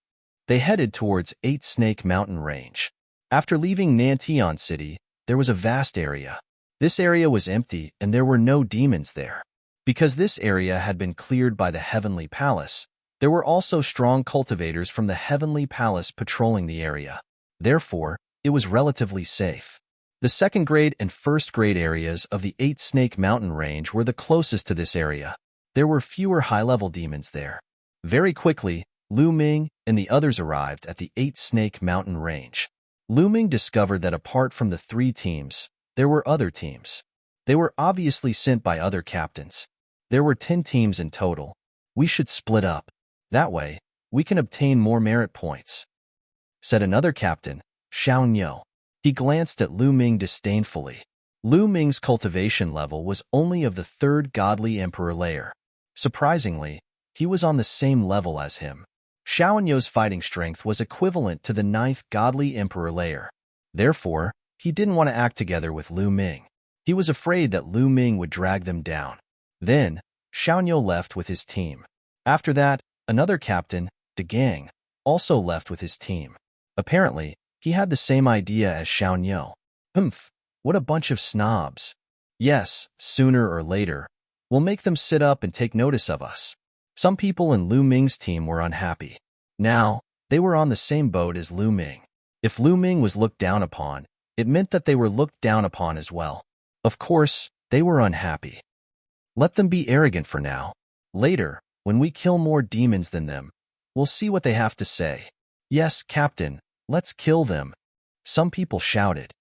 They headed towards Eight Snake Mountain Range. After leaving Nantian City, there was a vast area. This area was empty and there were no demons there. Because this area had been cleared by the Heavenly Palace, there were also strong cultivators from the Heavenly Palace patrolling the area. Therefore, it was relatively safe. The second grade and first grade areas of the Eight Snake Mountain Range were the closest to this area. There were fewer high-level demons there. Very quickly, Lu Ming and the others arrived at the Eight Snake Mountain Range. Lu Ming discovered that apart from the 3 teams, there were other teams. They were obviously sent by other captains. There were 10 teams in total. We should split up. That way, we can obtain more merit points, said another captain, Xiaonyo. He glanced at Lu Ming disdainfully. Lu Ming's cultivation level was only of the 3rd godly emperor layer. Surprisingly, he was on the same level as him. Xiaonyo's fighting strength was equivalent to the 9th godly emperor layer. Therefore, he didn't want to act together with Lu Ming. He was afraid that Lu Ming would drag them down. Then, Xiaonyo left with his team. After that, another captain, De Gang, also left with his team. Apparently, he had the same idea as Xiaonyo. Humph, what a bunch of snobs. Yes, sooner or later, we'll make them sit up and take notice of us. Some people in Lu Ming's team were unhappy. Now, they were on the same boat as Lu Ming. If Lu Ming was looked down upon, it meant that they were looked down upon as well. Of course, they were unhappy. Let them be arrogant for now. Later, when we kill more demons than them, we'll see what they have to say. Yes, Captain, let's kill them, some people shouted.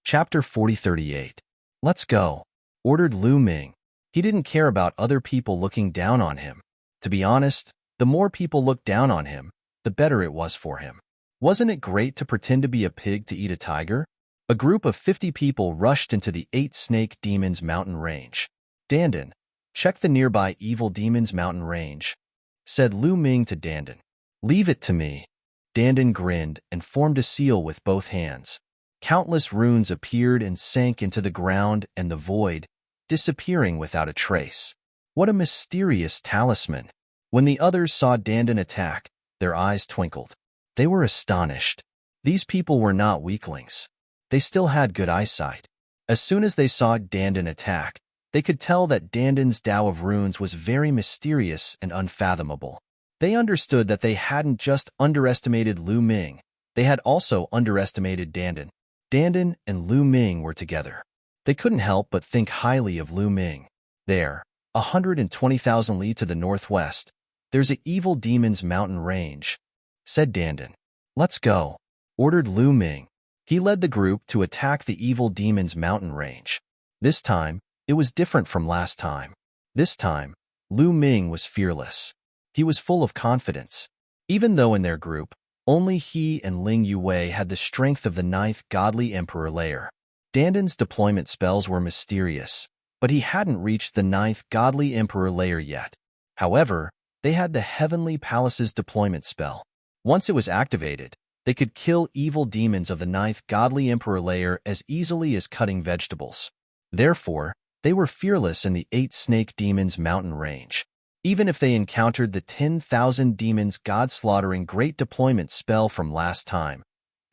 Chapter 4038. Let's go, ordered Lu Ming. He didn't care about other people looking down on him. To be honest, the more people looked down on him, the better it was for him. Wasn't it great to pretend to be a pig to eat a tiger? A group of 50 people rushed into the Eight Snake Demons Mountain Range. Dandan, check the nearby Evil Demons Mountain Range, said Lu Ming to Dandan. Leave it to me. Dandan grinned and formed a seal with both hands. Countless runes appeared and sank into the ground and the void, disappearing without a trace. What a mysterious talisman! When the others saw Dandan attack, their eyes twinkled. They were astonished. These people were not weaklings. They still had good eyesight. As soon as they saw Dandan attack, they could tell that Dandan's Tao of Runes was very mysterious and unfathomable. They understood that they hadn't just underestimated Lu Ming, they had also underestimated Dandan. Dandan and Lu Ming were together. They couldn't help but think highly of Lu Ming. There, 120,000 li to the northwest, there's a Evil Demons Mountain Range, said Dandan. Let's go, ordered Lu Ming. He led the group to attack the Evil Demons Mountain Range. This time, it was different from last time. This time, Lu Ming was fearless. He was full of confidence. Even though in their group, only he and Ling Yue had the strength of the 9th Godly Emperor layer. Dandan's deployment spells were mysterious, but he hadn't reached the 9th Godly Emperor layer yet. However, they had the Heavenly Palace's deployment spell. Once it was activated, they could kill evil demons of the 9th Godly Emperor layer as easily as cutting vegetables. Therefore, they were fearless in the 8 Snake Demons Mountain Range. Even if they encountered the 10,000 demons god-slaughtering great deployment spell from last time,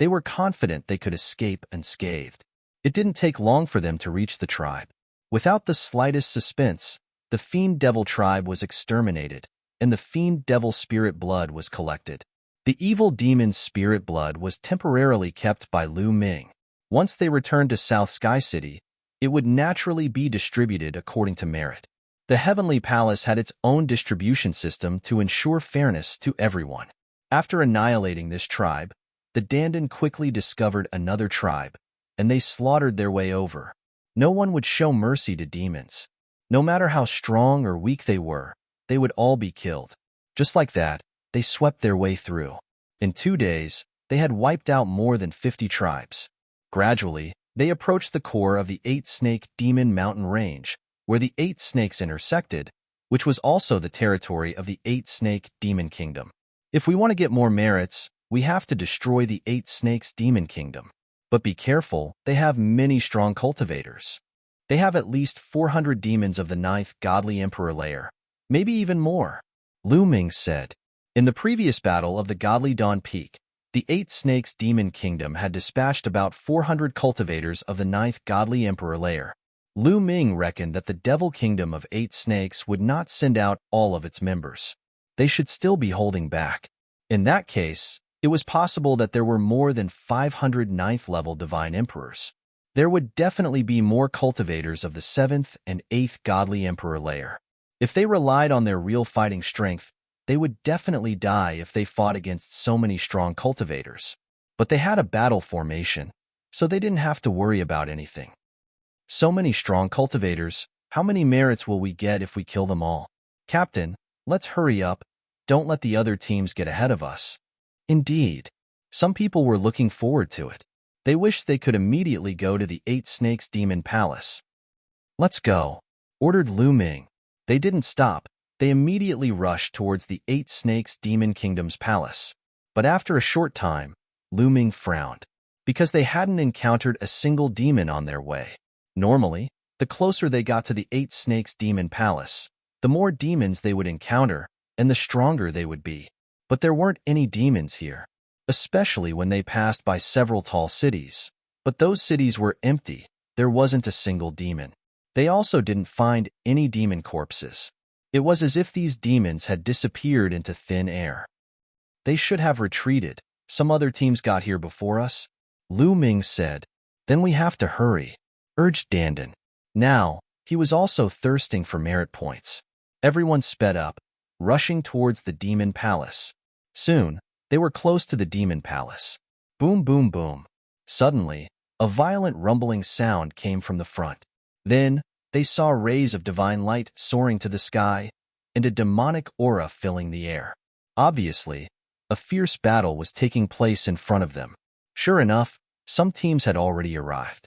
they were confident they could escape unscathed. It didn't take long for them to reach the tribe. Without the slightest suspense, the Fiend Devil tribe was exterminated, and the Fiend Devil spirit blood was collected. The evil demon's spirit blood was temporarily kept by Lu Ming. Once they returned to South Sky City, it would naturally be distributed according to merit. The Heavenly Palace had its own distribution system to ensure fairness to everyone. After annihilating this tribe, the Dandan quickly discovered another tribe, and they slaughtered their way over. No one would show mercy to demons. No matter how strong or weak they would all be killed. Just like that, they swept their way through. In 2 days, they had wiped out more than 50 tribes. Gradually, they approached the core of the 8 Snake Demon Mountain Range, where the 8 snakes intersected, which was also the territory of the 8-snake demon kingdom. If we want to get more merits, we have to destroy the 8 snakes demon kingdom. But be careful, they have many strong cultivators. They have at least 400 demons of the 9th godly emperor layer, maybe even more. Lu Ming said. In the previous battle of the Godly Dawn Peak, the 8 snakes demon kingdom had dispatched about 400 cultivators of the 9th godly emperor layer. Lu Ming reckoned that the devil kingdom of 8 snakes would not send out all of its members. They should still be holding back. In that case, it was possible that there were more than 500 9th-level divine emperors. There would definitely be more cultivators of the 7th and 8th godly emperor layer. If they relied on their real fighting strength, they would definitely die if they fought against so many strong cultivators. But they had a battle formation, so they didn't have to worry about anything. So many strong cultivators, how many merits will we get if we kill them all? Captain, let's hurry up. Don't let the other teams get ahead of us. Indeed, some people were looking forward to it. They wished they could immediately go to the 8 Snakes Demon Palace. Let's go, ordered Lu Ming. They didn't stop. They immediately rushed towards the 8 Snakes Demon Kingdom's palace. But after a short time, Lu Ming frowned, because they hadn't encountered a single demon on their way. Normally, the closer they got to the 8 Snakes Demon Palace, the more demons they would encounter and the stronger they would be. But there weren't any demons here, especially when they passed by several tall cities. But those cities were empty. There wasn't a single demon. They also didn't find any demon corpses. It was as if these demons had disappeared into thin air. They should have retreated. Some other teams got here before us, Lu Ming said. Then we have to hurry, urged Dandan. Now, he was also thirsting for merit points. Everyone sped up, rushing towards the demon palace. Soon, they were close to the demon palace. Boom, boom, boom. Suddenly, a violent rumbling sound came from the front. Then, they saw rays of divine light soaring to the sky and a demonic aura filling the air. Obviously, a fierce battle was taking place in front of them. Sure enough, some teams had already arrived.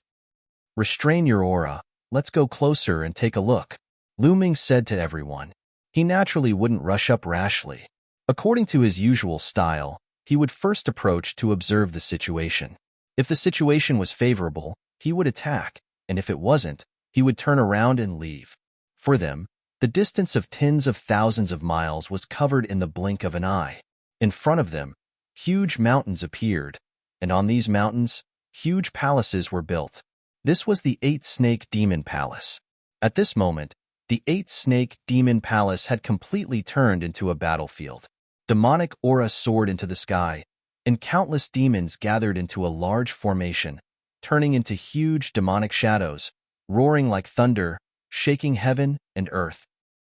Restrain your aura. Let's go closer and take a look, Lu Ming said to everyone. He naturally wouldn't rush up rashly. According to his usual style, he would first approach to observe the situation. If the situation was favorable, he would attack, and if it wasn't, he would turn around and leave. For them, the distance of tens of thousands of miles was covered in the blink of an eye. In front of them, huge mountains appeared, and on these mountains, huge palaces were built. This was the 8 Snake Demon Palace. At this moment, the 8 Snake Demon Palace had completely turned into a battlefield. Demonic aura soared into the sky, and countless demons gathered into a large formation, turning into huge demonic shadows, roaring like thunder, shaking heaven and earth.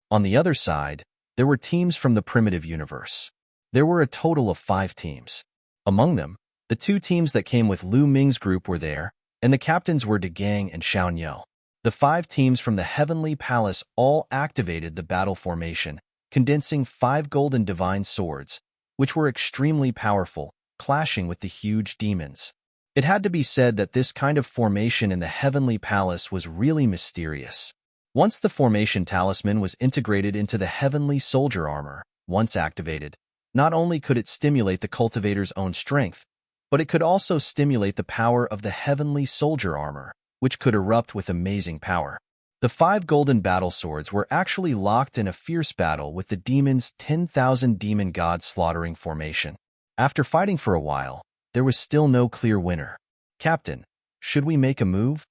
On the other side, there were teams from the primitive universe. There were a total of 5 teams. Among them, the 2 teams that came with Lu Ming's group were there, and the captains were De Gang and Xiaonyou. The 5 teams from the Heavenly Palace all activated the battle formation, condensing 5 golden divine swords, which were extremely powerful, clashing with the huge demons. It had to be said that this kind of formation in the Heavenly Palace was really mysterious. Once the formation talisman was integrated into the Heavenly Soldier armor, once activated, not only could it stimulate the cultivator's own strength, but it could also stimulate the power of the Heavenly Soldier armor, which could erupt with amazing power. The 5 golden battle swords were actually locked in a fierce battle with the demon's 10,000 demon god slaughtering formation. After fighting for a while, there was still no clear winner. Captain, should we make a move?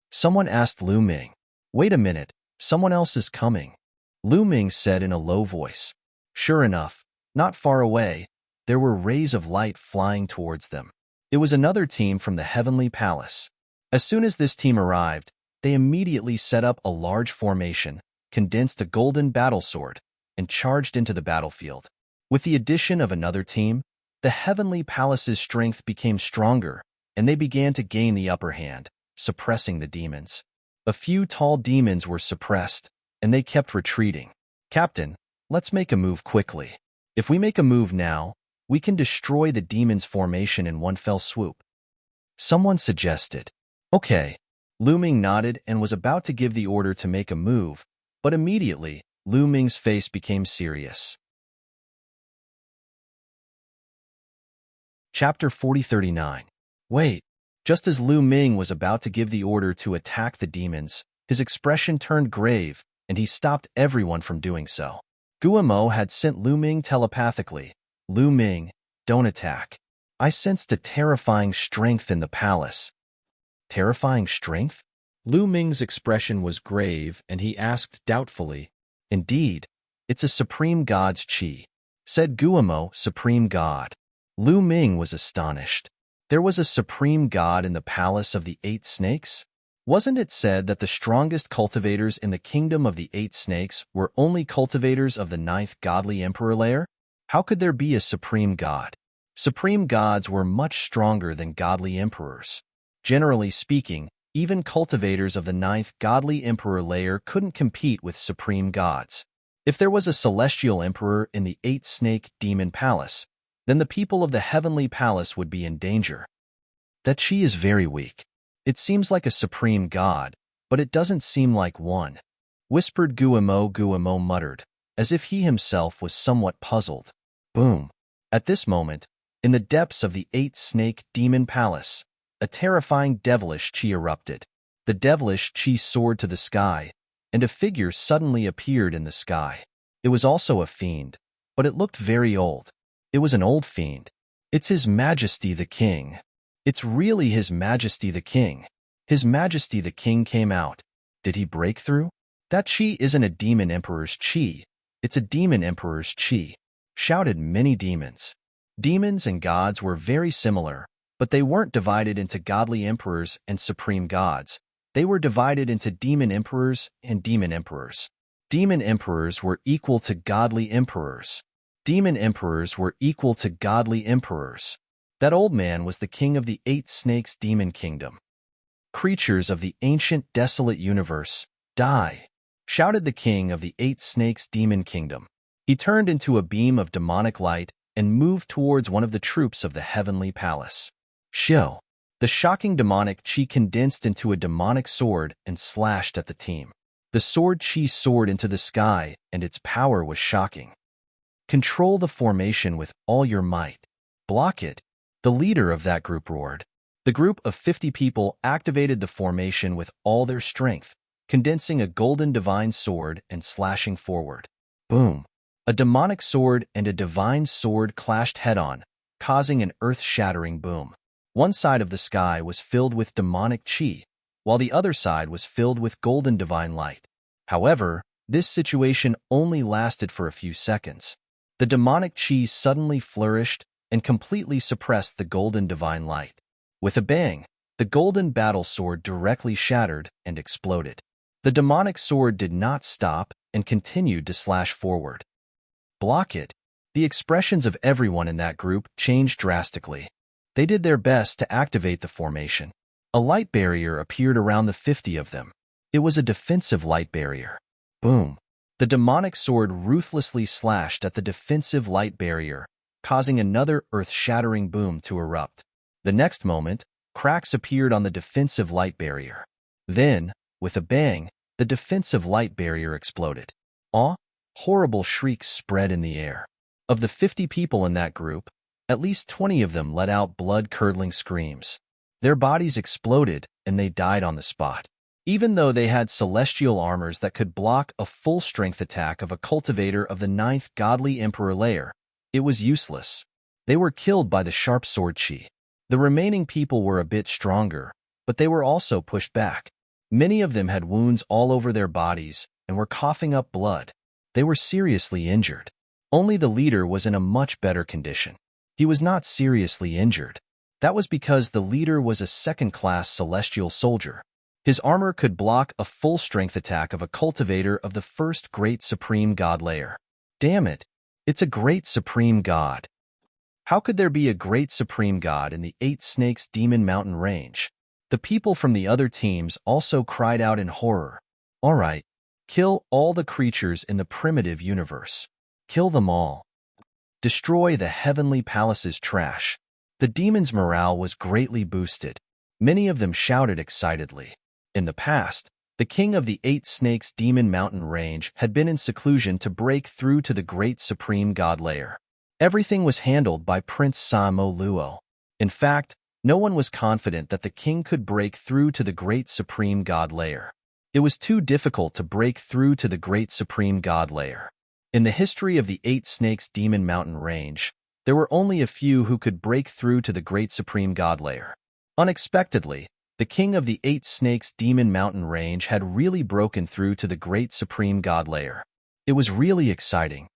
Someone asked Lu Ming. Wait a minute, someone else is coming, Lu Ming said in a low voice. Sure enough, not far away, there were rays of light flying towards them. It was another team from the Heavenly Palace. As soon as this team arrived, they immediately set up a large formation, condensed a golden battle sword, and charged into the battlefield. With the addition of another team, the Heavenly Palace's strength became stronger, and they began to gain the upper hand, suppressing the demons. A few tall demons were suppressed, and they kept retreating. Captain, let's make a move quickly. If we make a move now, we can destroy the demon's formation in one fell swoop. Someone suggested. Okay, Lu Ming nodded and was about to give the order to make a move, but immediately, Lu Ming's face became serious. Chapter 4039. Wait. Just as Lu Ming was about to give the order to attack the demons, his expression turned grave, and he stopped everyone from doing so. Guamo had sent Lu Ming telepathically. Lu Ming, don't attack. I sensed a terrifying strength in the palace. Terrifying strength? Lu Ming's expression was grave, and he asked doubtfully. Indeed, it's a supreme god's chi. Said Guamo, supreme god. Lu Ming was astonished. There was a supreme god in the palace of the 8 snakes? Wasn't it said that the strongest cultivators in the kingdom of the 8 snakes were only cultivators of the 9th godly emperor layer? How could there be a supreme god? Supreme gods were much stronger than godly emperors. Generally speaking, even cultivators of the 9th godly emperor layer couldn't compete with supreme gods. If there was a celestial emperor in the 8 snake demon palace, then the people of the heavenly palace would be in danger. That chi is very weak. It seems like a supreme god, but it doesn't seem like one, whispered Guamo. Guamo muttered, as if he himself was somewhat puzzled. Boom. At this moment, in the depths of the 8 snake demon palace, a terrifying devilish chi erupted. The devilish chi soared to the sky, and a figure suddenly appeared in the sky. It was also a fiend, but it looked very old. It was an old fiend. It's His Majesty the King. It's really His Majesty the King. His Majesty the King came out. Did he break through? That chi isn't a demon emperor's chi. It's a demon emperor's chi, shouted many demons. Demons and gods were very similar, but they weren't divided into godly emperors and supreme gods. They were divided into demon emperors and demon emperors. Demon emperors were equal to godly emperors. Demon emperors were equal to godly emperors. That old man was the king of the 8 snakes demon kingdom. Creatures of the ancient desolate universe, die, shouted the king of the 8 snakes demon kingdom. He turned into a beam of demonic light and moved towards one of the troops of the heavenly palace. Shio. The shocking demonic chi condensed into a demonic sword and slashed at the team. The sword chi soared into the sky, and its power was shocking. Control the formation with all your might. Block it. The leader of that group roared. The group of 50 people activated the formation with all their strength, condensing a golden divine sword and slashing forward. Boom. A demonic sword and a divine sword clashed head-on, causing an earth-shattering boom. One side of the sky was filled with demonic chi, while the other side was filled with golden divine light. However, this situation only lasted for a few seconds. The demonic chi suddenly flourished and completely suppressed the golden divine light. With a bang, the golden battle sword directly shattered and exploded. The demonic sword did not stop and continued to slash forward. Block it. The expressions of everyone in that group changed drastically. They did their best to activate the formation. A light barrier appeared around the 50 of them. It was a defensive light barrier. Boom. The demonic sword ruthlessly slashed at the defensive light barrier, causing another earth-shattering boom to erupt. The next moment, cracks appeared on the defensive light barrier. Then, with a bang, the defensive light barrier exploded. Horrible shrieks spread in the air. Of the 50 people in that group, at least 20 of them let out blood-curdling screams. Their bodies exploded, and they died on the spot. Even though they had celestial armors that could block a full-strength attack of a cultivator of the 9th godly emperor layer, it was useless. They were killed by the sharp sword chi. The remaining people were a bit stronger, but they were also pushed back. Many of them had wounds all over their bodies and were coughing up blood. They were seriously injured. Only the leader was in a much better condition. He was not seriously injured. That was because the leader was a second-class celestial soldier. His armor could block a full-strength attack of a cultivator of the first great supreme god layer. Damn it! It's a great supreme god. How could there be a great supreme god in the 8 Snakes Demon Mountain range? The people from the other teams also cried out in horror. All right, kill all the creatures in the primitive universe. Kill them all. Destroy the heavenly palace's trash. The demons' morale was greatly boosted. Many of them shouted excitedly. In the past, the king of the Eight Snakes Demon Mountain Range had been in seclusion to break through to the great supreme god lair. Everything was handled by Prince Samo Luo. In fact, no one was confident that the king could break through to the great supreme god lair. It was too difficult to break through to the great supreme god lair. In the history of the Eight Snakes Demon Mountain Range, there were only a few who could break through to the great supreme god lair. Unexpectedly, the king of the Eight Snakes Demon Mountain Range had really broken through to the great supreme god lair. It was really exciting.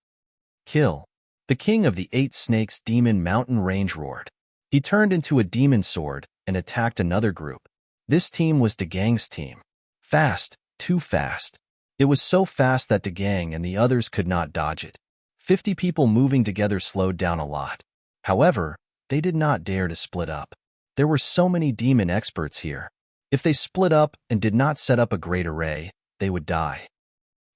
Kill. The king of the Eight Snakes Demon Mountain Range roared. He turned into a demon sword and attacked another group. This team was Degang's team. Fast, too fast. It was so fast that Degang and the others could not dodge it. 50 people moving together slowed down a lot. However, they did not dare to split up. There were so many demon experts here. If they split up and did not set up a great array, they would die.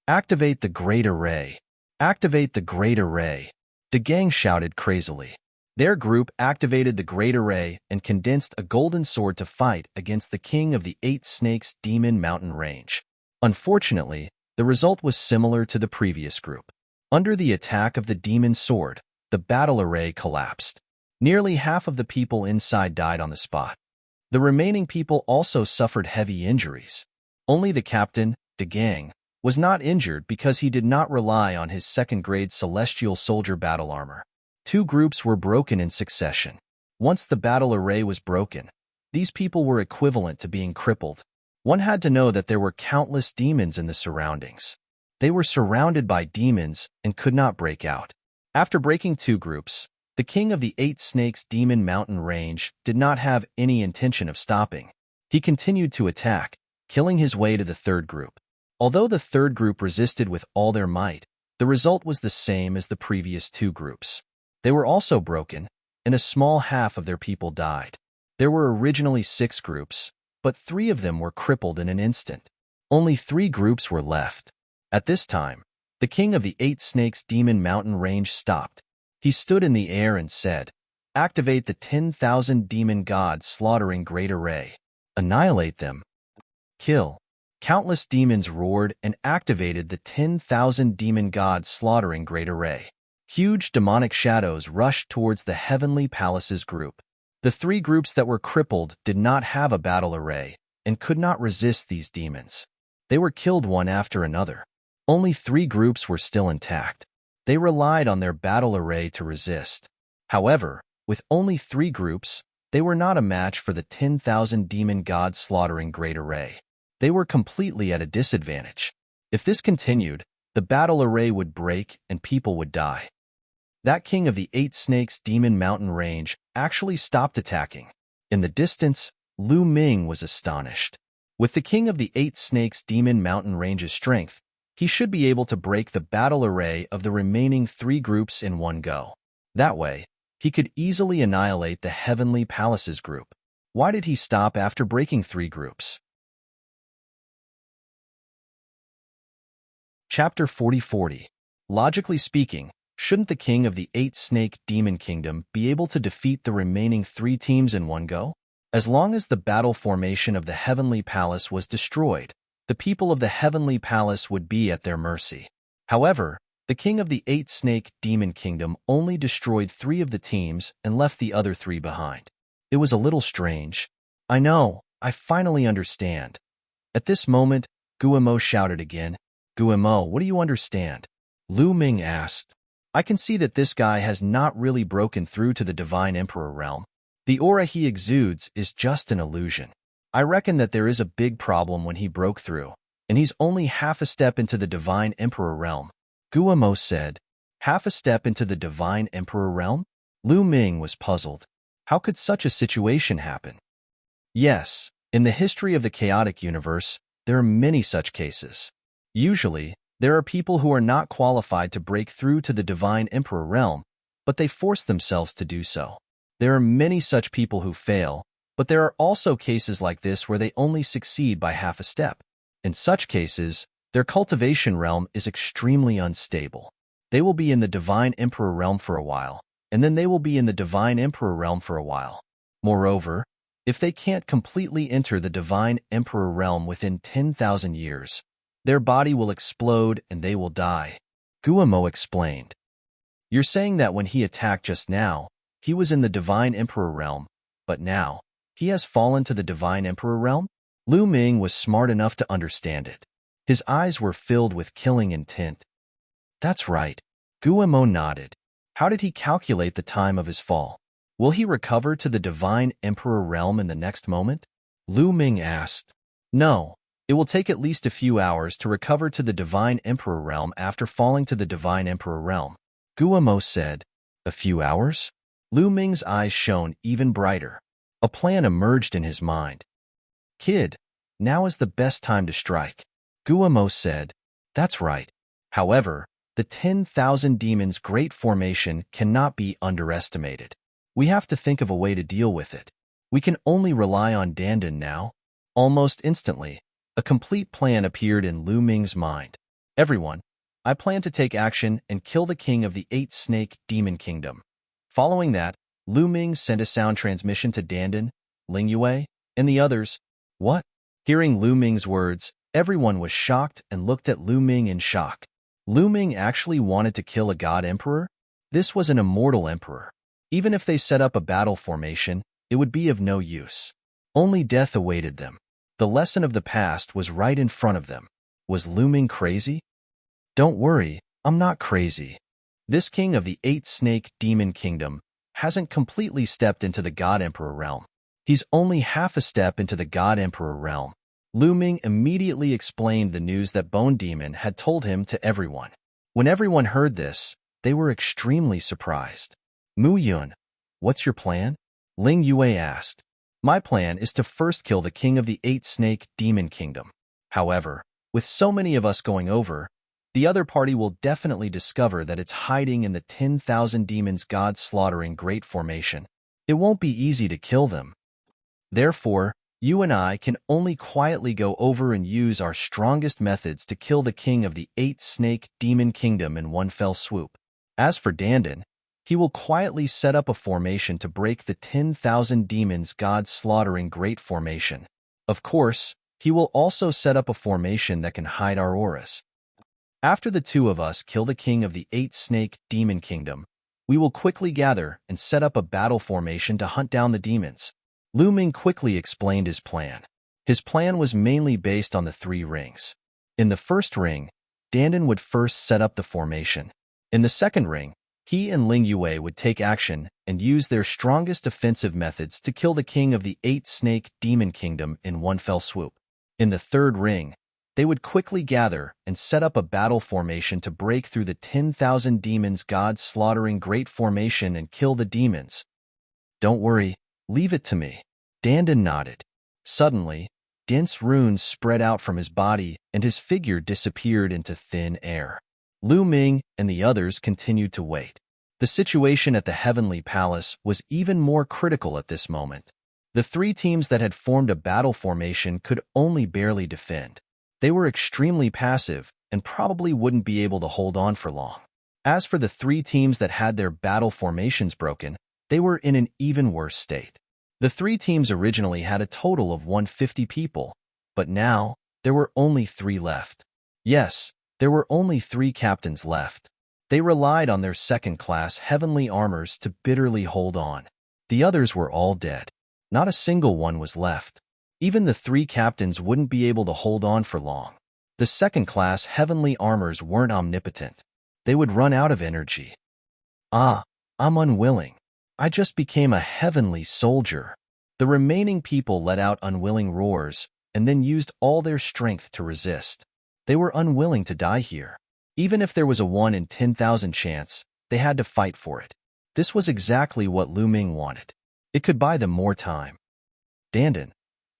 Activate the great array. Activate the great array. Degang shouted crazily. Their group activated the great array and condensed a golden sword to fight against the king of the Eight Snakes Demon Mountain Range. Unfortunately, the result was similar to the previous group. Under the attack of the demon sword, the battle array collapsed. Nearly half of the people inside died on the spot. The remaining people also suffered heavy injuries. Only the captain, Degang, was not injured because he did not rely on his second-grade celestial soldier battle armor. Two groups were broken in succession. Once the battle array was broken, these people were equivalent to being crippled. One had to know that there were countless demons in the surroundings. They were surrounded by demons and could not break out. After breaking two groups, the king of the Eight Snakes Demon Mountain Range did not have any intention of stopping. He continued to attack, killing his way to the third group. Although the third group resisted with all their might, the result was the same as the previous two groups. They were also broken, and a small half of their people died. There were originally 6 groups, but 3 of them were crippled in an instant. Only 3 groups were left. At this time, the king of the Eight Snakes Demon Mountain Range stopped. He stood in the air and said, "Activate the 10,000 demon gods slaughtering great array. Annihilate them. Kill." Countless demons roared and activated the 10,000 demon gods slaughtering great array. Huge demonic shadows rushed towards the Heavenly Palace's group. The 3 groups that were crippled did not have a battle array and could not resist these demons. They were killed one after another. Only 3 groups were still intact. They relied on their battle array to resist. However, with only 3 groups, they were not a match for the 10,000 demon gods slaughtering great array. They were completely at a disadvantage. If this continued, the battle array would break and people would die. That king of the Eight Snakes Demon Mountain Range actually stopped attacking. In the distance, Lu Ming was astonished. With the king of the Eight Snakes Demon Mountain Range's strength, he should be able to break the battle array of the remaining 3 groups in one go. That way, he could easily annihilate the Heavenly Palace's group. Why did he stop after breaking 3 groups? Chapter 40. Logically speaking, shouldn't the king of the Eight Snake Demon Kingdom be able to defeat the remaining 3 teams in one go? As long as the battle formation of the Heavenly Palace was destroyed, the people of the Heavenly Palace would be at their mercy. However, the king of the Eight Snake Demon Kingdom only destroyed 3 of the teams and left the other 3 behind. It was a little strange. I know, I finally understand. At this moment, Guillemot shouted again. Guillemot, what do you understand? Lu Ming asked. I can see that this guy has not really broken through to the Divine Emperor realm. The aura he exudes is just an illusion. I reckon that there is a big problem when he broke through, and he's only half a step into the Divine Emperor realm. Guillemot said, half a step into the Divine Emperor realm? Lu Ming was puzzled. How could such a situation happen? Yes, in the history of the chaotic universe, there are many such cases. Usually, there are people who are not qualified to break through to the Divine Emperor realm, but they force themselves to do so. There are many such people who fail, but there are also cases like this where they only succeed by half a step. In such cases, their cultivation realm is extremely unstable. They will be in the Divine Emperor realm for a while, and then they will be in the Divine Emperor realm for a while. Moreover, If they can't completely enter the Divine Emperor realm within 10,000 years, their body will explode and they will die. Guillermo explained. You're saying that when he attacked just now, he was in the Divine Emperor realm, but now, he has fallen to the Divine Emperor realm? Lu Ming was smart enough to understand it. His eyes were filled with killing intent. That's right. Guillermo nodded. How did he calculate the time of his fall? Will he recover to the Divine Emperor realm in the next moment? Lu Ming asked. No, it will take at least a few hours to recover to the Divine Emperor realm after falling to the Divine Emperor realm. Guillermo said. A few hours? Lu Ming's eyes shone even brighter. A plan emerged in his mind. Kid, now is the best time to strike. Guillermo said. That's right. However, the 10,000 demons' great formation cannot be underestimated. We have to think of a way to deal with it. We can only rely on Dandan now. Almost instantly, a complete plan appeared in Lu Ming's mind. Everyone, I plan to take action and kill the king of the 8-snake demon kingdom. Following that, Lu Ming sent a sound transmission to Dandan, Ling Yue, and the others. What? Hearing Lu Ming's words, everyone was shocked and looked at Lu Ming in shock. Lu Ming actually wanted to kill a god emperor? This was an immortal emperor. Even if they set up a battle formation, it would be of no use. Only death awaited them. The lesson of the past was right in front of them. Was Lu Ming crazy? Don't worry, I'm not crazy. This king of the 8-snake demon kingdom hasn't completely stepped into the god emperor realm. He's only half a step into the god emperor realm. Lu Ming immediately explained the news that Bone Demon had told him to everyone. When everyone heard this, they were extremely surprised. Mu Yun, what's your plan? Ling Yue asked. My plan is to first kill the king of the 8-snake demon kingdom. However, with so many of us going over, the other party will definitely discover that it's hiding in the 10,000 demons god slaughtering great formation. It won't be easy to kill them. Therefore, you and I can only quietly go over and use our strongest methods to kill the king of the 8-snake demon kingdom in one fell swoop. As for Dandan, he will quietly set up a formation to break the 10,000 demons god slaughtering great formation. Of course, he will also set up a formation that can hide our auras. After the two of us kill the king of the 8-snake demon kingdom, we will quickly gather and set up a battle formation to hunt down the demons. Lu Ming quickly explained his plan. His plan was mainly based on the 3 rings. In the first ring, Dandan would first set up the formation. In the second ring, he and Ling Yue would take action and use their strongest offensive methods to kill the king of the 8-snake demon kingdom in one fell swoop. In the third ring, they would quickly gather and set up a battle formation to break through the 10,000 demons god slaughtering great formation and kill the demons. Don't worry, leave it to me. Dandan nodded. Suddenly, dense runes spread out from his body and his figure disappeared into thin air. Lu Ming and the others continued to wait. The situation at the Heavenly Palace was even more critical at this moment. The 3 teams that had formed a battle formation could only barely defend. They were extremely passive and probably wouldn't be able to hold on for long. As for the 3 teams that had their battle formations broken, they were in an even worse state. The 3 teams originally had a total of 150 people, but now there were only 3 left. Yes, there were only 3 captains left. They relied on their second-class heavenly armors to bitterly hold on. The others were all dead. Not a single one was left. Even the 3 captains wouldn't be able to hold on for long. The second-class heavenly armors weren't omnipotent. They would run out of energy. I'm unwilling. I just became a heavenly soldier. The remaining people let out unwilling roars and then used all their strength to resist. They were unwilling to die here. Even if there was a 1 in 10,000 chance, they had to fight for it. This was exactly what Lu Ming wanted. It could buy them more time. Dandan,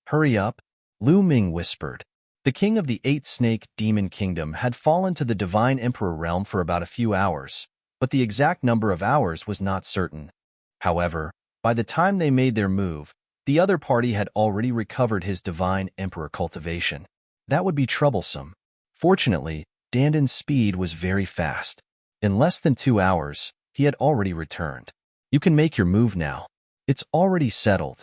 hurry up, Lu Ming whispered. The king of the 8-snake demon kingdom had fallen to the divine emperor realm for about a few hours, but the exact number of hours was not certain. However, by the time they made their move, the other party had already recovered his divine emperor cultivation. That would be troublesome. Fortunately, Dandan's speed was very fast. In less than 2 hours, he had already returned. You can make your move now. It's already settled.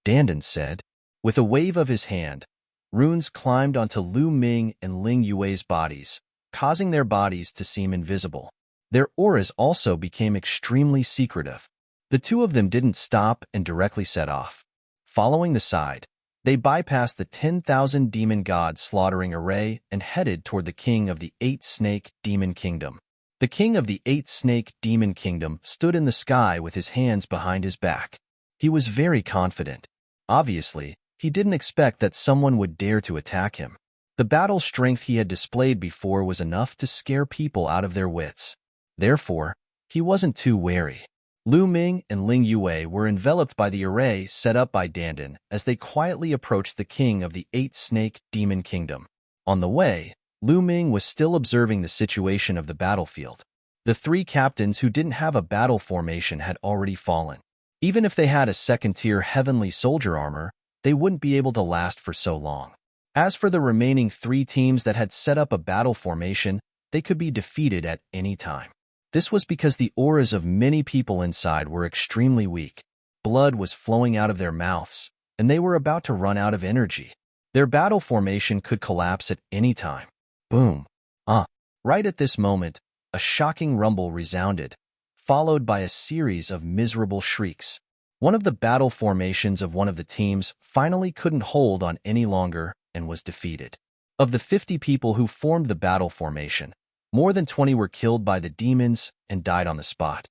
Dandan said. With a wave of his hand, runes climbed onto Lu Ming and Ling Yue's bodies, causing their bodies to seem invisible. Their auras also became extremely secretive. The two of them didn't stop and directly set off. Following the side, they bypassed the 10,000 demon god slaughtering array and headed toward the king of the Eight-Snake Demon Kingdom. The king of the Eight-Snake Demon Kingdom stood in the sky with his hands behind his back. He was very confident. Obviously, he didn't expect that someone would dare to attack him. The battle strength he had displayed before was enough to scare people out of their wits. Therefore, he wasn't too wary. Lu Ming and Ling Yue were enveloped by the array set up by Dandan as they quietly approached the king of the Eight-Snake Demon Kingdom. On the way, Lu Ming was still observing the situation of the battlefield. The three captains who didn't have a battle formation had already fallen. Even if they had a second-tier heavenly soldier armor, they wouldn't be able to last for so long. As for the remaining three teams that had set up a battle formation, they could be defeated at any time. This was because the auras of many people inside were extremely weak. Blood was flowing out of their mouths, and they were about to run out of energy. Their battle formation could collapse at any time. Boom. Right at this moment, a shocking rumble resounded, followed by a series of miserable shrieks. One of the battle formations of one of the teams finally couldn't hold on any longer and was defeated. Of the 50 people who formed the battle formation, more than 20 were killed by the demons and died on the spot.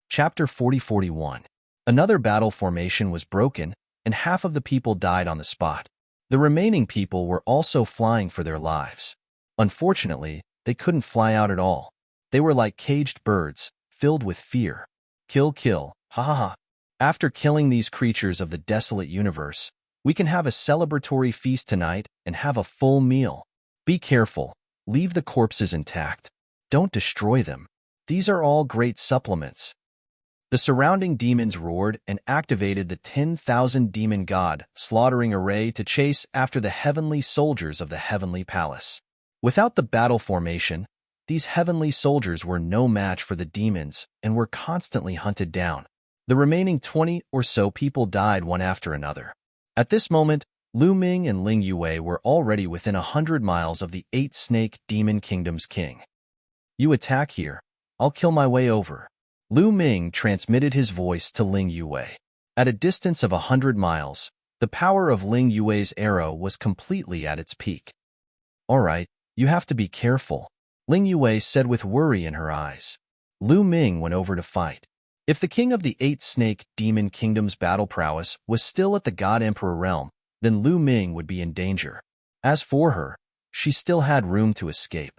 Chapter 40-41. Another battle formation was broken, and half of the people died on the spot. The remaining people were also flying for their lives. Unfortunately, they couldn't fly out at all. They were like caged birds, filled with fear. Kill, kill, ha ha ha. After killing these creatures of the desolate universe, we can have a celebratory feast tonight and have a full meal. Be careful. Leave the corpses intact. Don't destroy them. These are all great supplements. The surrounding demons roared and activated the 10,000 demon god slaughtering array to chase after the heavenly soldiers of the heavenly palace. Without the battle formation, these heavenly soldiers were no match for the demons and were constantly hunted down. The remaining 20 or so people died one after another. At this moment, Lu Ming and Ling Yue were already within 100 miles of the Eight-Snake Demon Kingdom's king. You attack here. I'll kill my way over. Lu Ming transmitted his voice to Ling Yue. At a distance of 100 miles, the power of Ling Yue's arrow was completely at its peak. All right, you have to be careful, Ling Yue said with worry in her eyes. Lu Ming went over to fight. If the king of the Eight-Snake Demon Kingdom's battle prowess was still at the God Emperor realm, then Lu Ming would be in danger. As for her, she still had room to escape.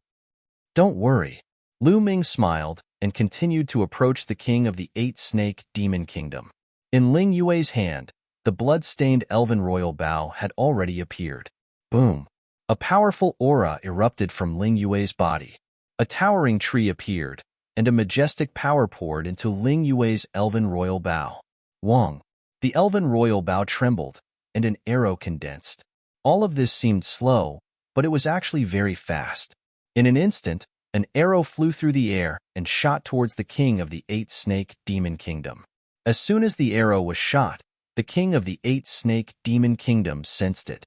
Don't worry. Lu Ming smiled and continued to approach the king of the Eight-Snake Demon Kingdom. In Ling Yue's hand, the blood-stained elven royal bow had already appeared. Boom! A powerful aura erupted from Ling Yue's body. A towering tree appeared, and a majestic power poured into Ling Yue's elven royal bow. Wong! The elven royal bow trembled, and an arrow condensed. All of this seemed slow, but it was actually very fast. In an instant, an arrow flew through the air and shot towards the king of the Eight-Snake Demon Kingdom. As soon as the arrow was shot, the king of the Eight-Snake Demon Kingdom sensed it.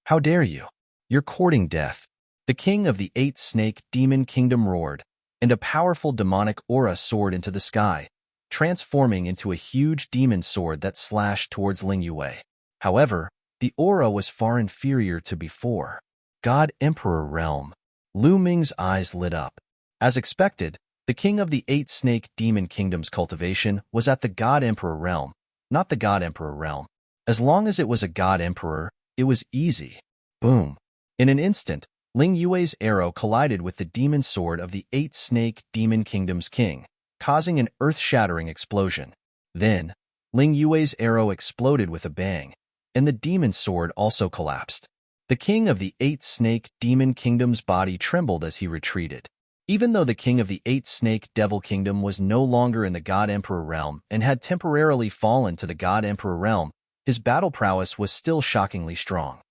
How dare you? You're courting death. The king of the Eight-Snake Demon Kingdom roared, and a powerful demonic aura soared into the sky, transforming into a huge demon sword that slashed towards Ling Yue. However, the aura was far inferior to before. God Emperor Realm. Lu Ming's eyes lit up. As expected, the king of the Eight-Snake Demon Kingdom's cultivation was at the God Emperor Realm, not the God Emperor Realm. As long as it was a God Emperor, it was easy. Boom! In an instant, Ling Yue's arrow collided with the demon sword of the Eight-Snake Demon Kingdom's king, causing an earth-shattering explosion. Then, Ling Yue's arrow exploded with a bang, and the demon sword also collapsed. The king of the Eight-Snake Demon Kingdom's body trembled as he retreated. Even though the king of the Eight-Snake Devil Kingdom was no longer in the God Emperor Realm and had temporarily fallen to the God Emperor Realm, his battle prowess was still shockingly strong.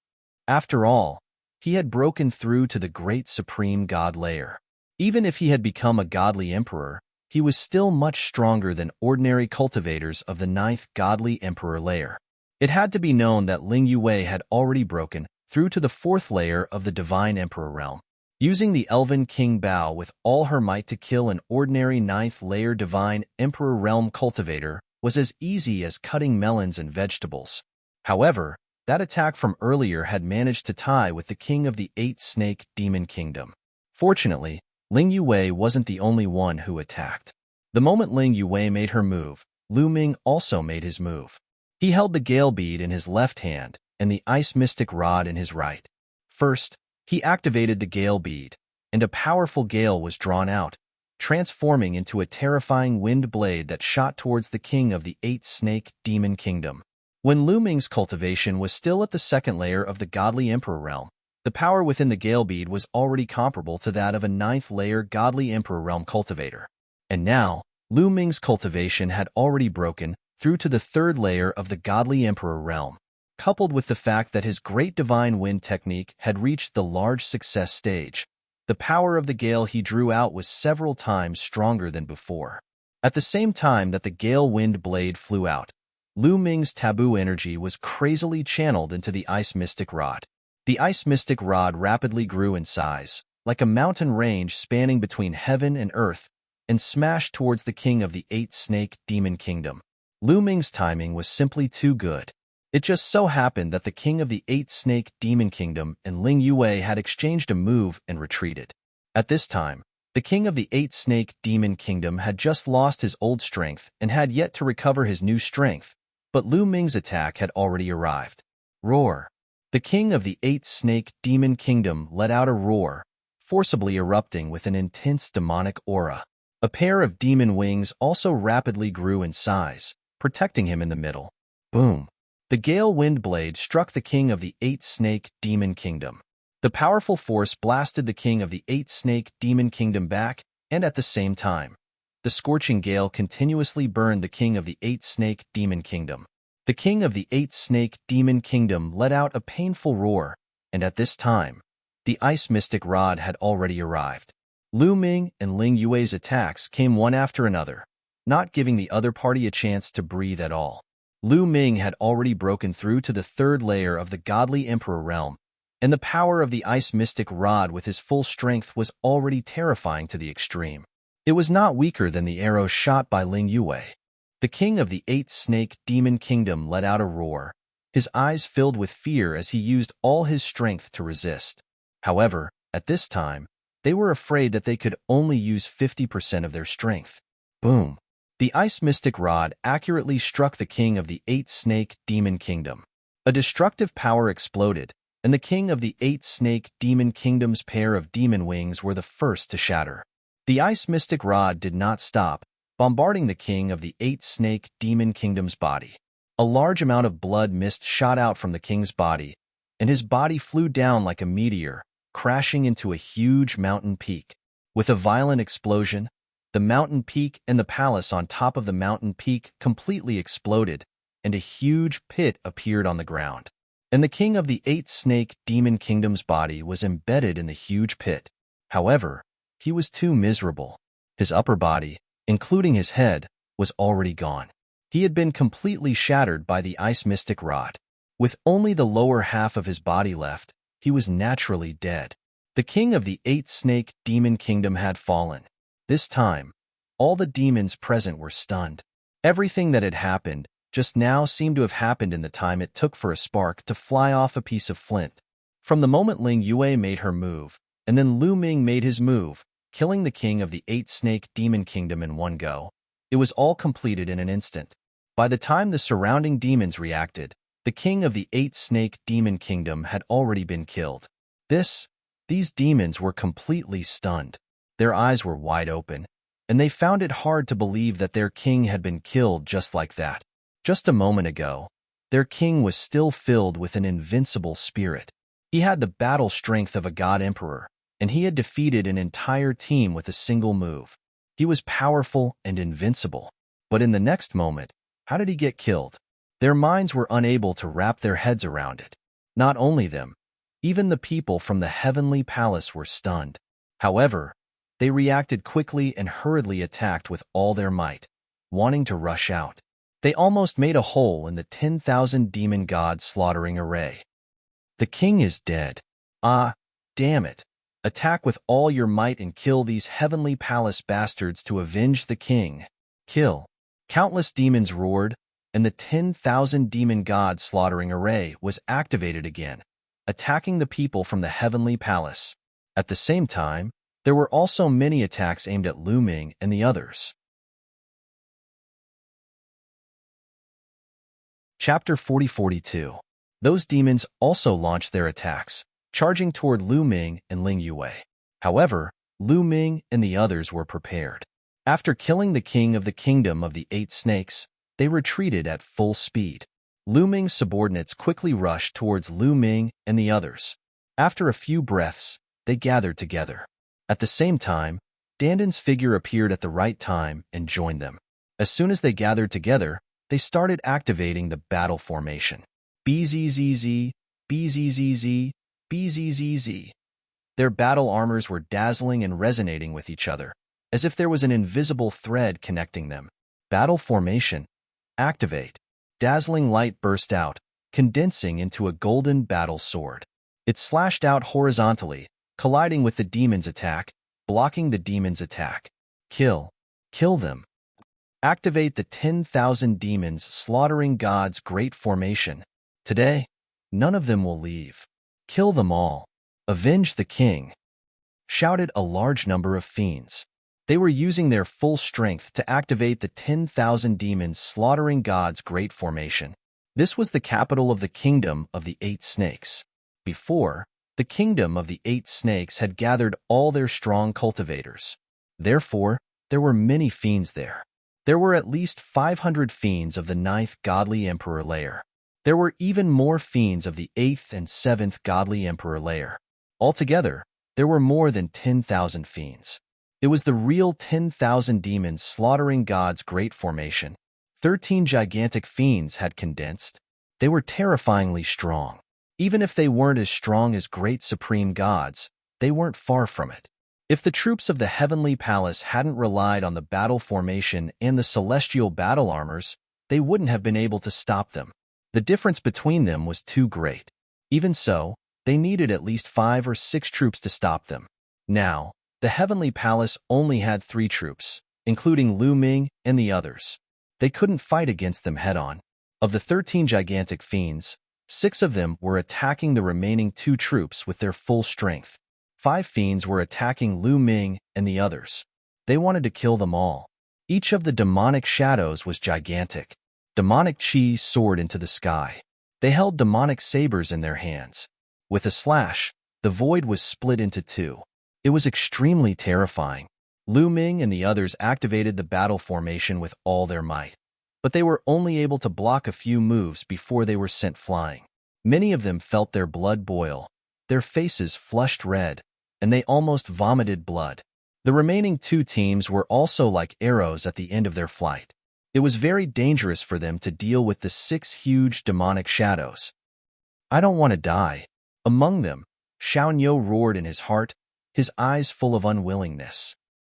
After all, he had broken through to the great supreme god layer. Even if he had become a godly emperor, he was still much stronger than ordinary cultivators of the ninth godly emperor layer. It had to be known that Ling Yue had already broken through to the fourth layer of the divine emperor realm, using the elven king Bao with all her might to kill an ordinary ninth layer divine emperor realm cultivator was as easy as cutting melons and vegetables. However, that attack from earlier had managed to tie with the king of the eight snake demon kingdom. Fortunately, Ling Yue wasn't the only one who attacked. The moment Ling Yue made her move, Lu Ming also made his move. He held the gale bead in his left hand and the ice mystic rod in his right. First, he activated the gale bead, and a powerful gale was drawn out, transforming into a terrifying wind blade that shot towards the king of the eight snake demon kingdom. When Lu Ming's cultivation was still at the second layer of the godly emperor realm, the power within the gale bead was already comparable to that of a ninth layer godly emperor realm cultivator. And now, Lu Ming's cultivation had already broken through to the third layer of the godly emperor realm, coupled with the fact that his great divine wind technique had reached the large success stage. The power of the gale he drew out was several times stronger than before. At the same time that the gale wind blade flew out, Lu Ming's taboo energy was crazily channeled into the ice mystic rod. The ice mystic rod rapidly grew in size, like a mountain range spanning between heaven and earth, and smashed towards the king of the eight snake demon kingdom. Lu Ming's timing was simply too good. It just so happened that the king of the eight snake demon kingdom and Ling Yue had exchanged a move and retreated. At this time, the king of the eight snake demon kingdom had just lost his old strength and had yet to recover his new strength, but Lu Ming's attack had already arrived. Roar! The king of the eight snake demon kingdom let out a roar, forcibly erupting with an intense demonic aura. A pair of demon wings also rapidly grew in size, protecting him in the middle. Boom! The gale wind blade struck the king of the eight snake demon kingdom. The powerful force blasted the king of the eight snake demon kingdom back, and at the same time, the scorching gale continuously burned the king of the eight snake demon kingdom. The king of the eight snake demon kingdom let out a painful roar, and at this time, the ice mystic rod had already arrived. Lu Ming and Ling Yue's attacks came one after another, not giving the other party a chance to breathe at all. Lu Ming had already broken through to the third layer of the godly emperor realm, and the power of the ice mystic rod with his full strength was already terrifying to the extreme. It was not weaker than the arrow shot by Ling Yue. The king of the eight snake demon kingdom let out a roar, his eyes filled with fear as he used all his strength to resist. However, at this time, they were afraid that they could only use 50% of their strength. Boom! The ice mystic rod accurately struck the king of the eight snake demon kingdom. A destructive power exploded, and the king of the eight snake demon kingdom's pair of demon wings were the first to shatter. The ice mystic rod did not stop, bombarding the king of the eight snake demon kingdom's body. A large amount of blood mist shot out from the king's body, and his body flew down like a meteor, crashing into a huge mountain peak. With a violent explosion, the mountain peak and the palace on top of the mountain peak completely exploded, and a huge pit appeared on the ground. And the king of the eight snake demon kingdom's body was embedded in the huge pit. However, he was too miserable. His upper body, including his head, was already gone. He had been completely shattered by the ice mystic rod. With only the lower half of his body left, he was naturally dead. The king of the eight snake demon kingdom had fallen. This time, all the demons present were stunned. Everything that had happened just now seemed to have happened in the time it took for a spark to fly off a piece of flint. From the moment Ling Yue made her move, and then Lu Ming made his move, killing the king of the eight snake demon kingdom in one go, it was all completed in an instant. By the time the surrounding demons reacted, the king of the eight snake demon kingdom had already been killed. These demons were completely stunned. Their eyes were wide open, and they found it hard to believe that their king had been killed just like that. Just a moment ago, their king was still filled with an invincible spirit. He had the battle strength of a god emperor, and he had defeated an entire team with a single move. He was powerful and invincible. But in the next moment, how did he get killed? Their minds were unable to wrap their heads around it. Not only them, even the people from the heavenly palace were stunned. However, They reacted quickly and hurriedly attacked with all their might, wanting to rush out. They almost made a hole in the 10,000 demon god slaughtering array. The king is dead. Ah, damn it. Attack with all your might and kill these heavenly palace bastards to avenge the king. Kill. Countless demons roared, and the 10,000 demon god slaughtering array was activated again, attacking the people from the heavenly palace. At the same time, there were also many attacks aimed at Lu Ming and the others. Chapter 40-42. Those demons also launched their attacks, charging toward Lu Ming and Ling Yue. However, Lu Ming and the others were prepared. After killing the king of the kingdom of the 8 snakes, they retreated at full speed. Lu Ming's subordinates quickly rushed towards Lu Ming and the others. After a few breaths, they gathered together. At the same time, Danden's figure appeared at the right time and joined them. As soon as they gathered together, they started activating the battle formation. BZZZ, BZZZ, BZZZ. Their battle armors were dazzling and resonating with each other, as if there was an invisible thread connecting them. Battle formation. Activate. Dazzling light burst out, condensing into a golden battle sword. It slashed out horizontally, colliding with the demon's attack, blocking the demon's attack. Kill. Kill them. Activate the 10,000 demons slaughtering God's great formation. Today, none of them will leave. Kill them all. Avenge the king. Shouted a large number of fiends. They were using their full strength to activate the 10,000 demons slaughtering God's great formation. This was the capital of the kingdom of the 8 snakes. Before, the kingdom of the 8 snakes had gathered all their strong cultivators. Therefore, there were many fiends there. There were at least 500 fiends of the 9th godly emperor layer. There were even more fiends of the 8th and 7th godly emperor layer. Altogether, there were more than 10,000 fiends. It was the real 10,000 demons slaughtering God's great formation. 13 gigantic fiends had condensed. They were terrifyingly strong. Even if they weren't as strong as great supreme gods, they weren't far from it. If the troops of the heavenly palace hadn't relied on the battle formation and the celestial battle armors, they wouldn't have been able to stop them. The difference between them was too great. Even so, they needed at least 5 or 6 troops to stop them. Now, the heavenly palace only had 3 troops, including Lu Ming and the others. They couldn't fight against them head-on. Of the 13 gigantic fiends, 6 of them were attacking the remaining 2 troops with their full strength. 5 fiends were attacking Lu Ming and the others. They wanted to kill them all. Each of the demonic shadows was gigantic. Demonic chi soared into the sky. They held demonic sabers in their hands. With a slash, the void was split into 2. It was extremely terrifying. Lu Ming and the others activated the battle formation with all their might, but they were only able to block a few moves before they were sent flying. Many of them felt their blood boil. Their faces flushed red, and they almost vomited blood. The remaining 2 teams were also like arrows at the end of their flight. It was very dangerous for them to deal with the 6 huge demonic shadows. I don't want to die. Among them, Xiaonyo roared in his heart, his eyes full of unwillingness.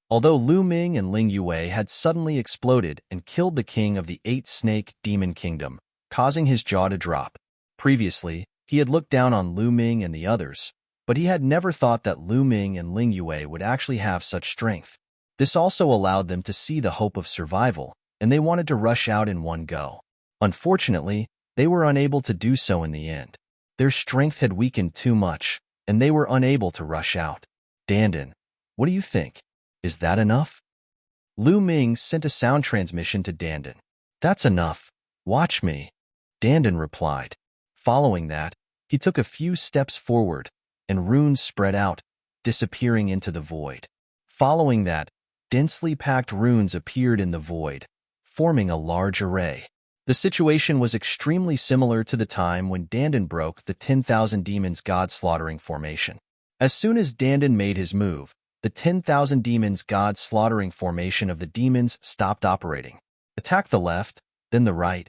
Although Lu Ming and Ling Yue had suddenly exploded and killed the king of the 8-snake demon kingdom, causing his jaw to drop. Previously, he had looked down on Lu Ming and the others, but he had never thought that Lu Ming and Ling Yue would actually have such strength. This also allowed them to see the hope of survival, and they wanted to rush out in one go. Unfortunately, they were unable to do so in the end. Their strength had weakened too much, and they were unable to rush out. Danden, what do you think? Is that enough? Lu Ming sent a sound transmission to Danden. That's enough. Watch me. Danden replied. Following that, he took a few steps forward, and runes spread out, disappearing into the void. Following that, densely packed runes appeared in the void, forming a large array. The situation was extremely similar to the time when Danden broke the 10,000 demons god-slaughtering formation. As soon as Danden made his move, the 10,000 demons god-slaughtering formation of the demons stopped operating. Attack the left, then the right.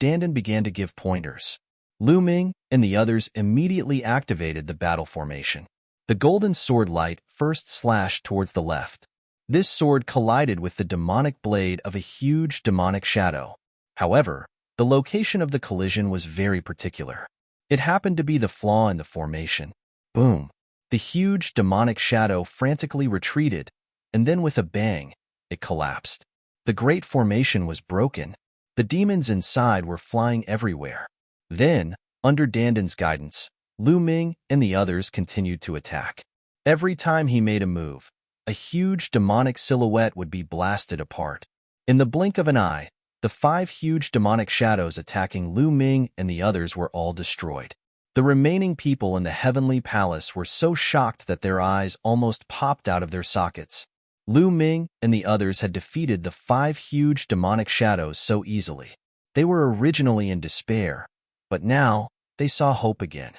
Danden began to give pointers. Lu Ming and the others immediately activated the battle formation. The golden sword light first slashed towards the left. This sword collided with the demonic blade of a huge demonic shadow. However, the location of the collision was very particular. It happened to be the flaw in the formation. Boom! The huge demonic shadow frantically retreated, and then with a bang, it collapsed. The great formation was broken. The demons inside were flying everywhere. Then, under Dandan's guidance, Lu Ming and the others continued to attack. Every time he made a move, a huge demonic silhouette would be blasted apart. In the blink of an eye, the 5 huge demonic shadows attacking Lu Ming and the others were all destroyed. The remaining people in the heavenly palace were so shocked that their eyes almost popped out of their sockets. Lu Ming and the others had defeated the 5 huge demonic shadows so easily. They were originally in despair, but now they saw hope again.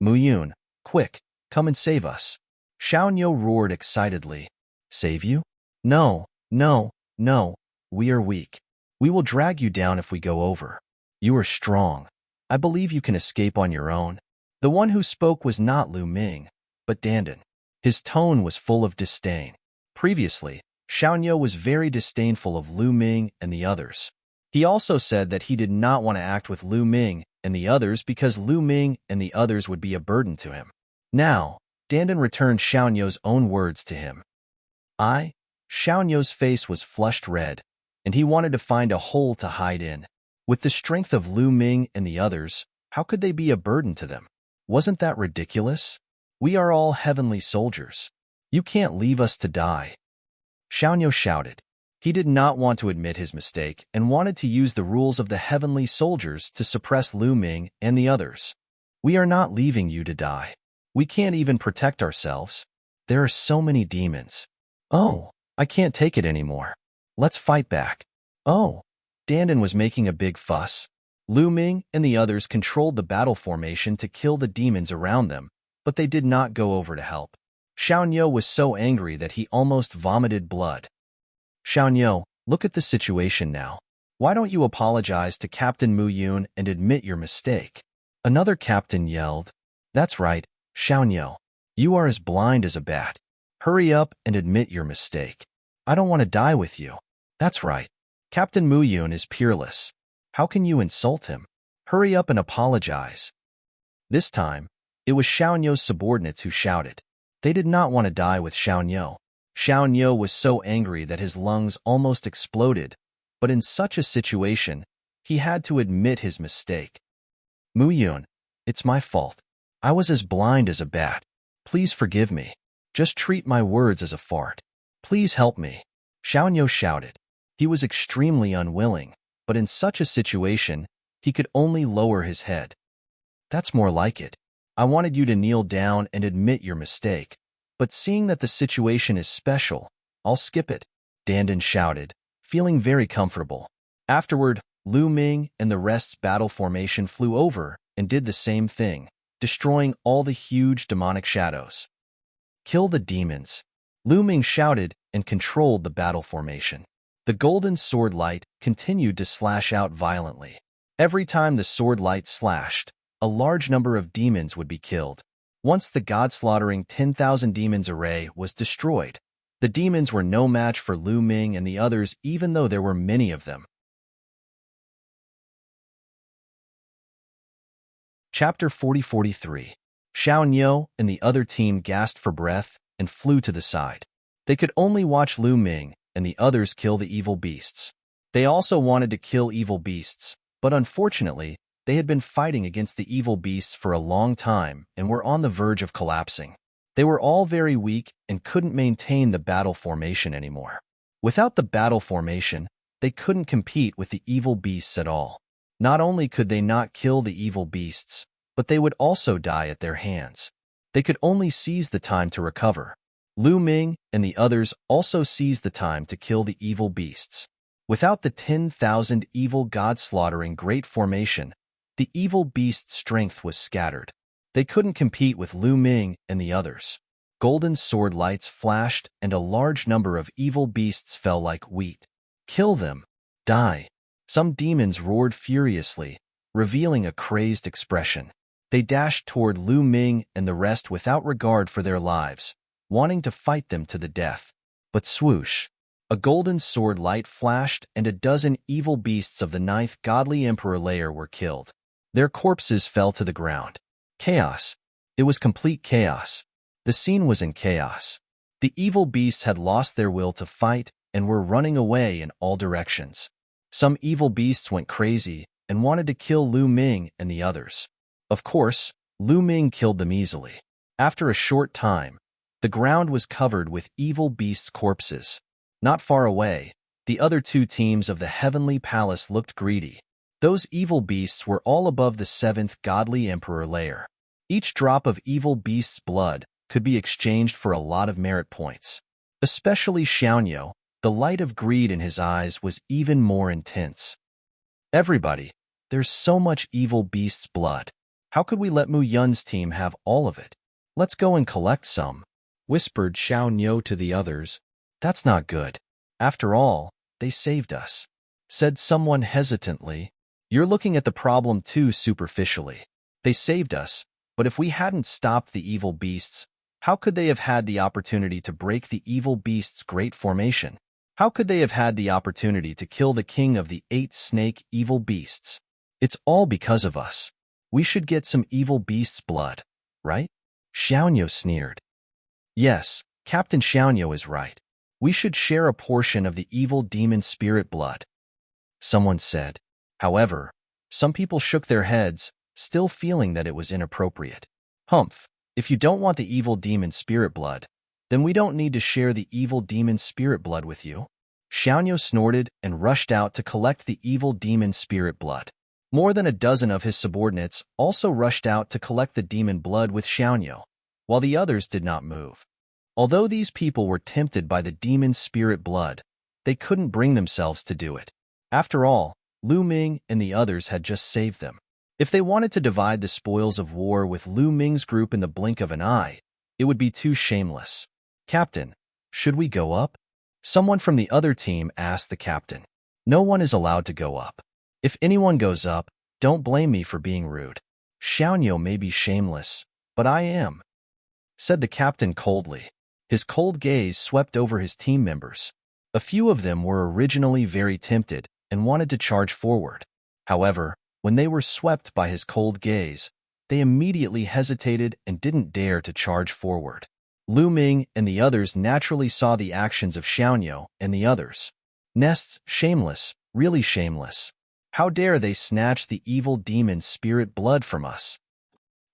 Mu Yun, quick, come and save us. Xiao Niu roared excitedly. Save you? No, no, no, we are weak. We will drag you down if we go over. You are strong. I believe you can escape on your own. The one who spoke was not Lu Ming, but Dandan. His tone was full of disdain. Previously, Xiao Niu was very disdainful of Lu Ming and the others. He also said that he did not want to act with Lu Ming and the others because Lu Ming and the others would be a burden to him. Now, Dandan returned Xiao Niu's own words to him. Xiao Niu's face was flushed red, and he wanted to find a hole to hide in. With the strength of Lu Ming and the others, how could they be a burden to them? Wasn't that ridiculous? We are all heavenly soldiers. You can't leave us to die. Xiao Niu shouted. He did not want to admit his mistake and wanted to use the rules of the heavenly soldiers to suppress Lu Ming and the others. We are not leaving you to die. We can't even protect ourselves. There are so many demons. Oh, I can't take it anymore. Let's fight back. Oh, Dandan was making a big fuss. Lu Ming and the others controlled the battle formation to kill the demons around them, but they did not go over to help. Xiao Niu was so angry that he almost vomited blood. Xiao Niu, look at the situation now. Why don't you apologize to Captain Mu Yun and admit your mistake? Another captain yelled. That's right, Xiao Niu. You are as blind as a bat. Hurry up and admit your mistake. I don't want to die with you. That's right. Captain Mu Yun is peerless. How can you insult him? Hurry up and apologize. This time, it was Xiao Niu's subordinates who shouted. They did not want to die with Xiao Niu. Xiao Niu was so angry that his lungs almost exploded, but in such a situation, he had to admit his mistake. Mu Yun, it's my fault. I was as blind as a bat. Please forgive me. Just treat my words as a fart. Please help me. Xiao Niu shouted. He was extremely unwilling, but in such a situation, he could only lower his head. That's more like it. I wanted you to kneel down and admit your mistake, but seeing that the situation is special, I'll skip it, Dandan shouted, feeling very comfortable. Afterward, Lu Ming and the rest's battle formation flew over and did the same thing, destroying all the huge demonic shadows. Kill the demons. Lu Ming shouted and controlled the battle formation. The golden sword light continued to slash out violently. Every time the sword light slashed, a large number of demons would be killed. Once the god-slaughtering 10,000 demons array was destroyed, the demons were no match for Lu Ming and the others even though there were many of them. Chapter 40-43. Xiao Niu and the other team gasped for breath and flew to the side. They could only watch Lu Ming and the others kill the evil beasts. They also wanted to kill evil beasts, but unfortunately, they had been fighting against the evil beasts for a long time and were on the verge of collapsing. They were all very weak and couldn't maintain the battle formation anymore. Without the battle formation, they couldn't compete with the evil beasts at all. Not only could they not kill the evil beasts, but they would also die at their hands. They could only seize the time to recover. Lu Ming and the others also seized the time to kill the evil beasts. Without the 10,000 evil god-slaughtering great formation, the evil beast's strength was scattered. They couldn't compete with Lu Ming and the others. Golden sword lights flashed and a large number of evil beasts fell like wheat. Kill them! Die! Some demons roared furiously, revealing a crazed expression. They dashed toward Lu Ming and the rest without regard for their lives, wanting to fight them to the death. But swoosh! A golden sword light flashed, and a dozen evil beasts of the ninth godly emperor layer were killed. Their corpses fell to the ground. Chaos. It was complete chaos. The scene was in chaos. The evil beasts had lost their will to fight and were running away in all directions. Some evil beasts went crazy and wanted to kill Lu Ming and the others. Of course, Lu Ming killed them easily. After a short time, the ground was covered with evil beasts' corpses. Not far away, the other two teams of the Heavenly Palace looked greedy. Those evil beasts were all above the seventh godly emperor layer. Each drop of evil beast's blood could be exchanged for a lot of merit points. Especially Xiaoyo, the light of greed in his eyes was even more intense. Everybody, there's so much evil beast's blood. How could we let Mu Yun's team have all of it? Let's go and collect some, whispered Xiaoyo to the others. That's not good. After all, they saved us, said someone hesitantly. You're looking at the problem too superficially. They saved us, but if we hadn't stopped the evil beasts, how could they have had the opportunity to break the evil beast's great formation? How could they have had the opportunity to kill the king of the 8 snake evil beasts? It's all because of us. We should get some evil beast's blood, right? Xiaoyo sneered. Yes, Captain Xiaoyo is right. We should share a portion of the evil demon spirit blood, someone said. However, some people shook their heads, still feeling that it was inappropriate. Humph, if you don't want the evil demon spirit blood, then we don't need to share the evil demon spirit blood with you. Xiaoyo snorted and rushed out to collect the evil demon spirit blood. More than a dozen of his subordinates also rushed out to collect the demon blood with Xiaoyo, while the others did not move. Although these people were tempted by the demon spirit blood, they couldn't bring themselves to do it. After all, Lu Ming and the others had just saved them. If they wanted to divide the spoils of war with Lu Ming's group in the blink of an eye, it would be too shameless. Captain, should we go up? Someone from the other team asked the captain. No one is allowed to go up. If anyone goes up, don't blame me for being rude. Xiaoyo may be shameless, but I am, said the captain coldly. His cold gaze swept over his team members. A few of them were originally very tempted and wanted to charge forward. However, when they were swept by his cold gaze, they immediately hesitated and didn't dare to charge forward. Lu Ming and the others naturally saw the actions of Xiaoyo and the others. Nests, shameless, really shameless. How dare they snatch the evil demon's spirit blood from us?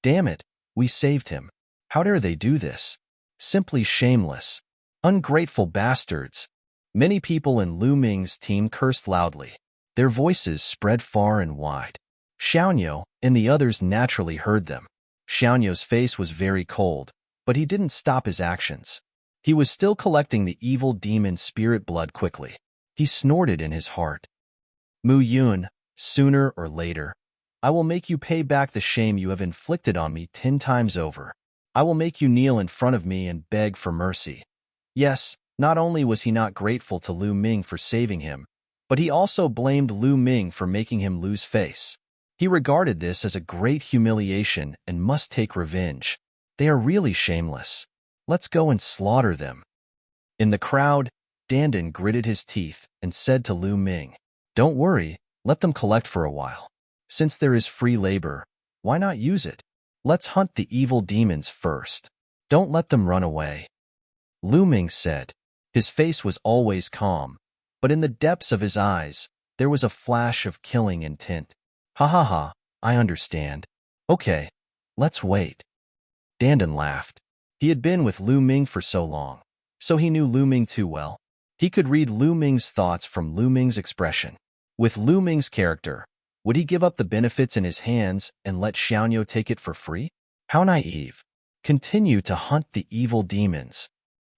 Damn it, we saved him. How dare they do this? Simply shameless. Ungrateful bastards. Many people in Lu Ming's team cursed loudly. Their voices spread far and wide. Xiaoyo and the others naturally heard them. Xiaoyo's face was very cold, but he didn't stop his actions. He was still collecting the evil demon's spirit blood quickly. He snorted in his heart. Mu Yun, sooner or later, I will make you pay back the shame you have inflicted on me 10 times over. I will make you kneel in front of me and beg for mercy. Yes, not only was he not grateful to Lu Ming for saving him, but he also blamed Lu Ming for making him lose face. He regarded this as a great humiliation and must take revenge. They are really shameless. Let's go and slaughter them. In the crowd, Dandan gritted his teeth and said to Lu Ming, Don't worry, let them collect for a while. Since there is free labor, why not use it? Let's hunt the evil demons first. Don't let them run away. Lu Ming said. His face was always calm, but in the depths of his eyes, there was a flash of killing intent. Ha ha ha, I understand. Okay, let's wait. Dandan laughed. He had been with Lu Ming for so long, so he knew Lu Ming too well. He could read Lu Ming's thoughts from Lu Ming's expression. With Lu Ming's character, would he give up the benefits in his hands and let Xiaoyo take it for free? How naive. Continue to hunt the evil demons.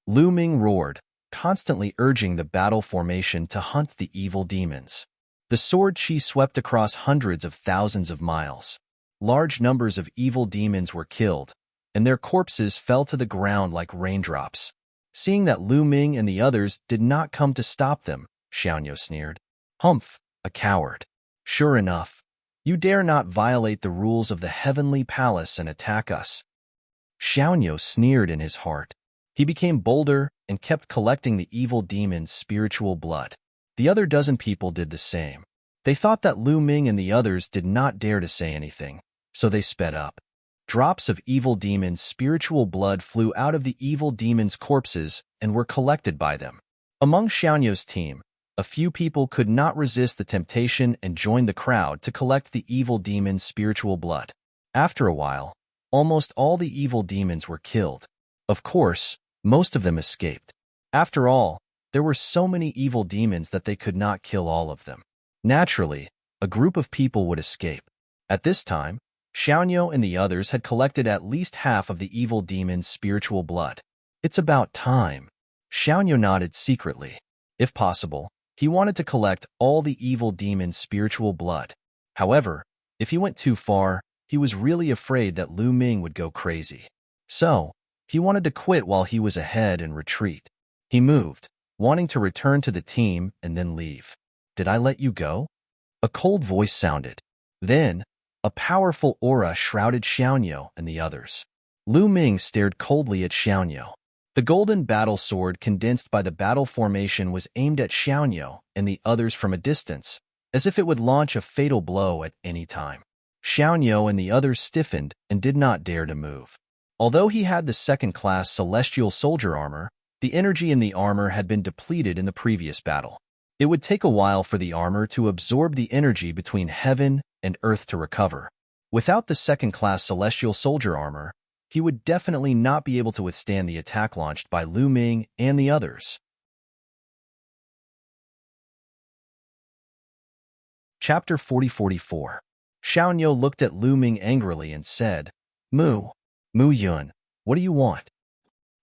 Lu Ming roared, constantly urging the battle formation to hunt the evil demons. The sword chi swept across hundreds of thousands of miles. Large numbers of evil demons were killed, and their corpses fell to the ground like raindrops. Seeing that Lu Ming and the others did not come to stop them, Xiaoyo sneered. Humph, a coward. Sure enough, You dare not violate the rules of the heavenly palace and attack us." Xiaonyo sneered in his heart. He became bolder and kept collecting the evil demon's spiritual blood. The other dozen people did the same. They thought that Lu Ming and the others did not dare to say anything, so they sped up. Drops of evil demon's spiritual blood flew out of the evil demon's corpses and were collected by them. Among Xiaonyo's team, a few people could not resist the temptation and joined the crowd to collect the evil demon's spiritual blood. After a while, almost all the evil demons were killed. Of course, most of them escaped. After all, there were so many evil demons that they could not kill all of them. Naturally, a group of people would escape. At this time, Xiaonyo and the others had collected at least half of the evil demon's spiritual blood. "It's about time." Xiaonyo nodded secretly. If possible, he wanted to collect all the evil demon's spiritual blood. However, if he went too far, he was really afraid that Lu Ming would go crazy. So, he wanted to quit while he was ahead and retreat. He moved, wanting to return to the team and then leave. "Did I let you go?" A cold voice sounded. Then, a powerful aura shrouded Xiaonyo and the others. Lu Ming stared coldly at Xiaonyo. The golden battle sword condensed by the battle formation was aimed at Xiaonyo and the others from a distance, as if it would launch a fatal blow at any time. Xiaonyo and the others stiffened and did not dare to move. Although he had the second-class celestial soldier armor, the energy in the armor had been depleted in the previous battle. It would take a while for the armor to absorb the energy between heaven and earth to recover. Without the second-class celestial soldier armor, he would definitely not be able to withstand the attack launched by Lu Ming and the others. Chapter 40-44. Xiaonyo looked at Lu Ming angrily and said, Mu Yun, what do you want?"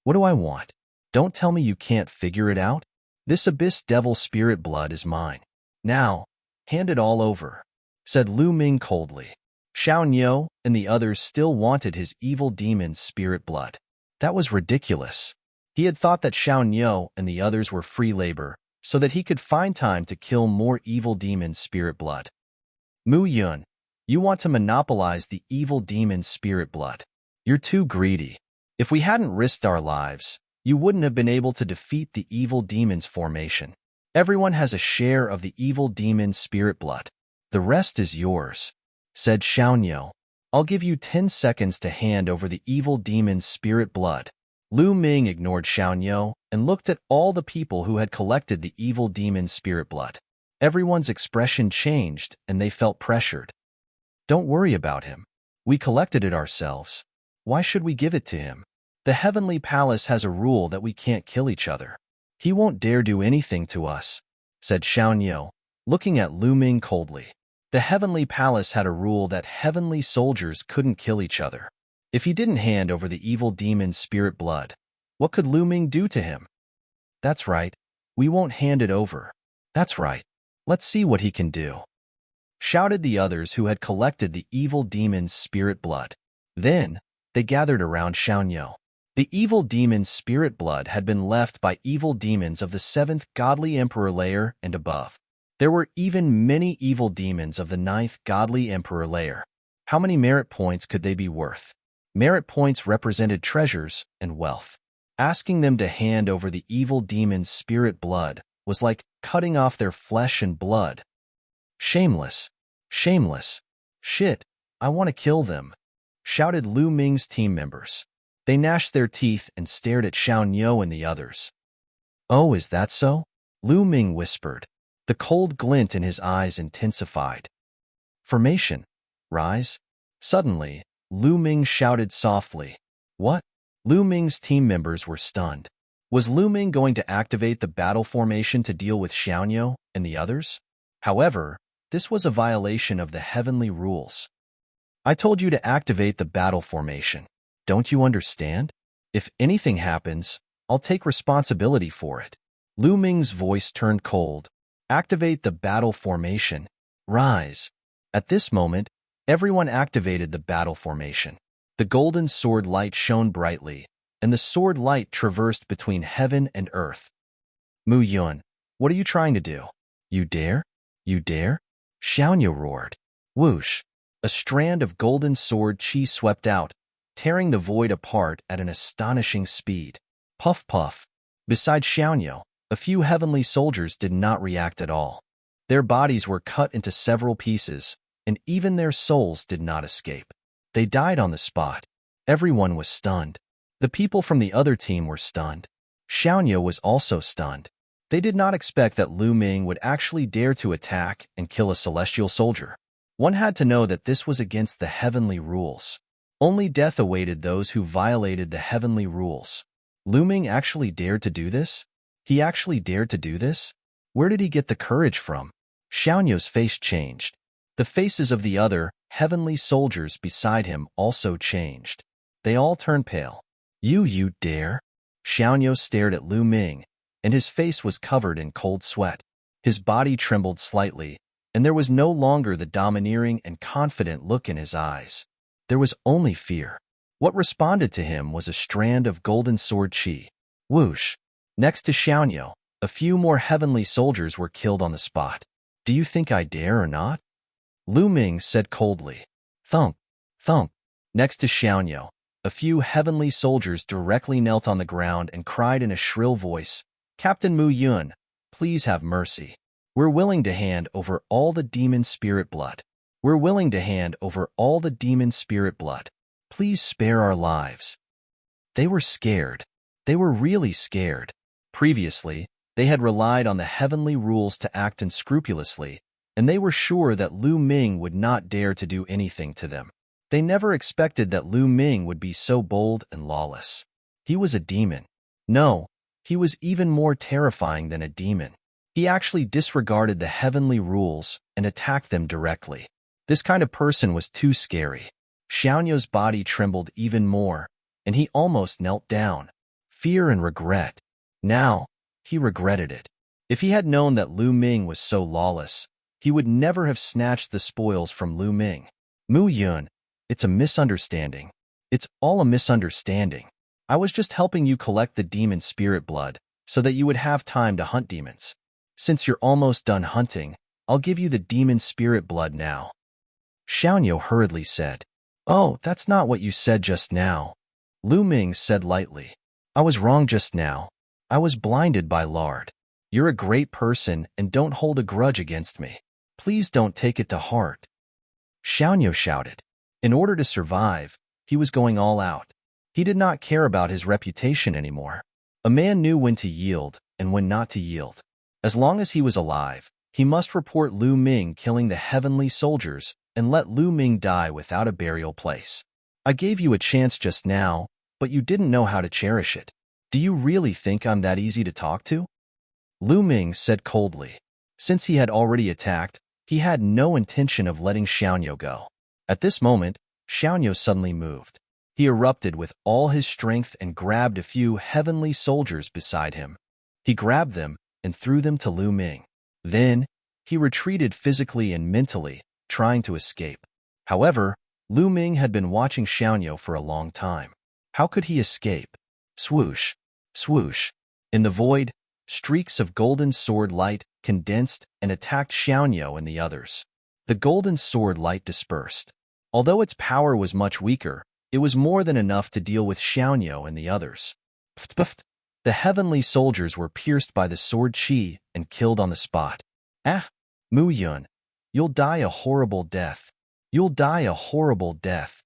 "What do I want? Don't tell me you can't figure it out? This abyss devil spirit blood is mine. Now, hand it all over," said Lu Ming coldly. Xiaonyo and the others still wanted his evil demon's spirit blood. That was ridiculous. He had thought that Xiaonyo and the others were free labor, so that he could find time to kill more evil demon's spirit blood. "Mu Yun, you want to monopolize the evil demon's spirit blood. You're too greedy. If we hadn't risked our lives, you wouldn't have been able to defeat the evil demon's formation. Everyone has a share of the evil demon's spirit blood. The rest is yours," said Xiaonyo. "I'll give you 10 seconds to hand over the evil demon's spirit blood." Lu Ming ignored Xiaonyo and looked at all the people who had collected the evil demon's spirit blood. Everyone's expression changed and they felt pressured. "Don't worry about him. We collected it ourselves. Why should we give it to him? The Heavenly Palace has a rule that we can't kill each other. He won't dare do anything to us," said Xiaonyo, looking at Lu Ming coldly. The Heavenly Palace had a rule that heavenly soldiers couldn't kill each other. If he didn't hand over the evil demon's spirit blood, what could Lu Ming do to him? "That's right. We won't hand it over. That's right. Let's see what he can do," shouted the others who had collected the evil demon's spirit blood. Then, they gathered around Xiaonyo. The evil demon's spirit blood had been left by evil demons of the 7th godly emperor layer and above. There were even many evil demons of the 9th godly emperor layer. How many merit points could they be worth? Merit points represented treasures and wealth. Asking them to hand over the evil demon's spirit blood was like cutting off their flesh and blood. Shameless. Shameless. Shit, I want to kill them," shouted Lu Ming's team members. They gnashed their teeth and stared at Xiaonyo and the others. "Oh, is that so?" Lu Ming whispered. The cold glint in his eyes intensified. "Formation. Rise." Suddenly, Lu Ming shouted softly. "What?" Lu Ming's team members were stunned. Was Lu Ming going to activate the battle formation to deal with Xiaonyo and the others? However, this was a violation of the heavenly rules. "I told you to activate the battle formation. Don't you understand? If anything happens, I'll take responsibility for it." Lu Ming's voice turned cold. "Activate the battle formation. Rise." At this moment, everyone activated the battle formation. The golden sword light shone brightly, and the sword light traversed between heaven and earth. "Mu Yun, what are you trying to do? You dare? You dare?" Xiaonyo roared. Whoosh! A strand of golden sword chi swept out, tearing the void apart at an astonishing speed. Puff puff. Beside Xiaoyo, a few heavenly soldiers did not react at all. Their bodies were cut into several pieces, and even their souls did not escape. They died on the spot. Everyone was stunned. The people from the other team were stunned. Xiaoyo was also stunned. They did not expect that Lu Ming would actually dare to attack and kill a celestial soldier. One had to know that this was against the heavenly rules. Only death awaited those who violated the heavenly rules. Lu Ming actually dared to do this? He actually dared to do this? Where did he get the courage from? Xiaoyo's face changed. The faces of the other heavenly soldiers beside him also changed. They all turned pale. You dare? Xiaoyo stared at Lu Ming, and his face was covered in cold sweat. His body trembled slightly, and there was no longer the domineering and confident look in his eyes. There was only fear. What responded to him was a strand of golden sword chi. Whoosh! Next to Xiaoyo, a few more heavenly soldiers were killed on the spot. Do you think I dare or not? Lu Ming said coldly. Thunk, thunk. Next to Xiaoyo, a few heavenly soldiers directly knelt on the ground and cried in a shrill voice, Captain Mu Yun, please have mercy. We're willing to hand over all the demon spirit blood. We're willing to hand over all the demon spirit blood. Please spare our lives. They were scared. They were really scared. Previously, they had relied on the heavenly rules to act unscrupulously, and they were sure that Lu Ming would not dare to do anything to them. They never expected that Lu Ming would be so bold and lawless. He was a demon. No, he was even more terrifying than a demon. He actually disregarded the heavenly rules and attacked them directly. This kind of person was too scary. Xiaoyo's body trembled even more, and he almost knelt down. Fear and regret. Now, he regretted it. If he had known that Lu Ming was so lawless, he would never have snatched the spoils from Lu Ming. Mu Yun, it's a misunderstanding. It's all a misunderstanding. I was just helping you collect the demon spirit blood so that you would have time to hunt demons. Since you're almost done hunting, I'll give you the demon spirit blood now. Xiaoyo hurriedly said. Oh, that's not what you said just now. Lu Ming said lightly. I was wrong just now. I was blinded by lard. You're a great person and don't hold a grudge against me. Please don't take it to heart. Xiaoyo shouted. In order to survive, he was going all out. He did not care about his reputation anymore. A man knew when to yield and when not to yield. As long as he was alive, he must report Lu Ming killing the heavenly soldiers and let Lu Ming die without a burial place. I gave you a chance just now, but you didn't know how to cherish it. Do you really think I'm that easy to talk to? Lu Ming said coldly. Since he had already attacked, he had no intention of letting Xiaoyo go. At this moment, Xiaoyo suddenly moved. He erupted with all his strength and grabbed a few heavenly soldiers beside him. He grabbed them and threw them to Lu Ming. Then, he retreated physically and mentally, trying to escape. However, Lu Ming had been watching Xiaoyo for a long time. How could he escape? Swoosh, swoosh. In the void, streaks of golden sword light condensed and attacked Xiaoyo and the others. The golden sword light dispersed. Although its power was much weaker, it was more than enough to deal with Xiaoyo and the others. Pft. The heavenly soldiers were pierced by the sword chi and killed on the spot. Ah, Mu Yun, you'll die a horrible death. You'll die a horrible death.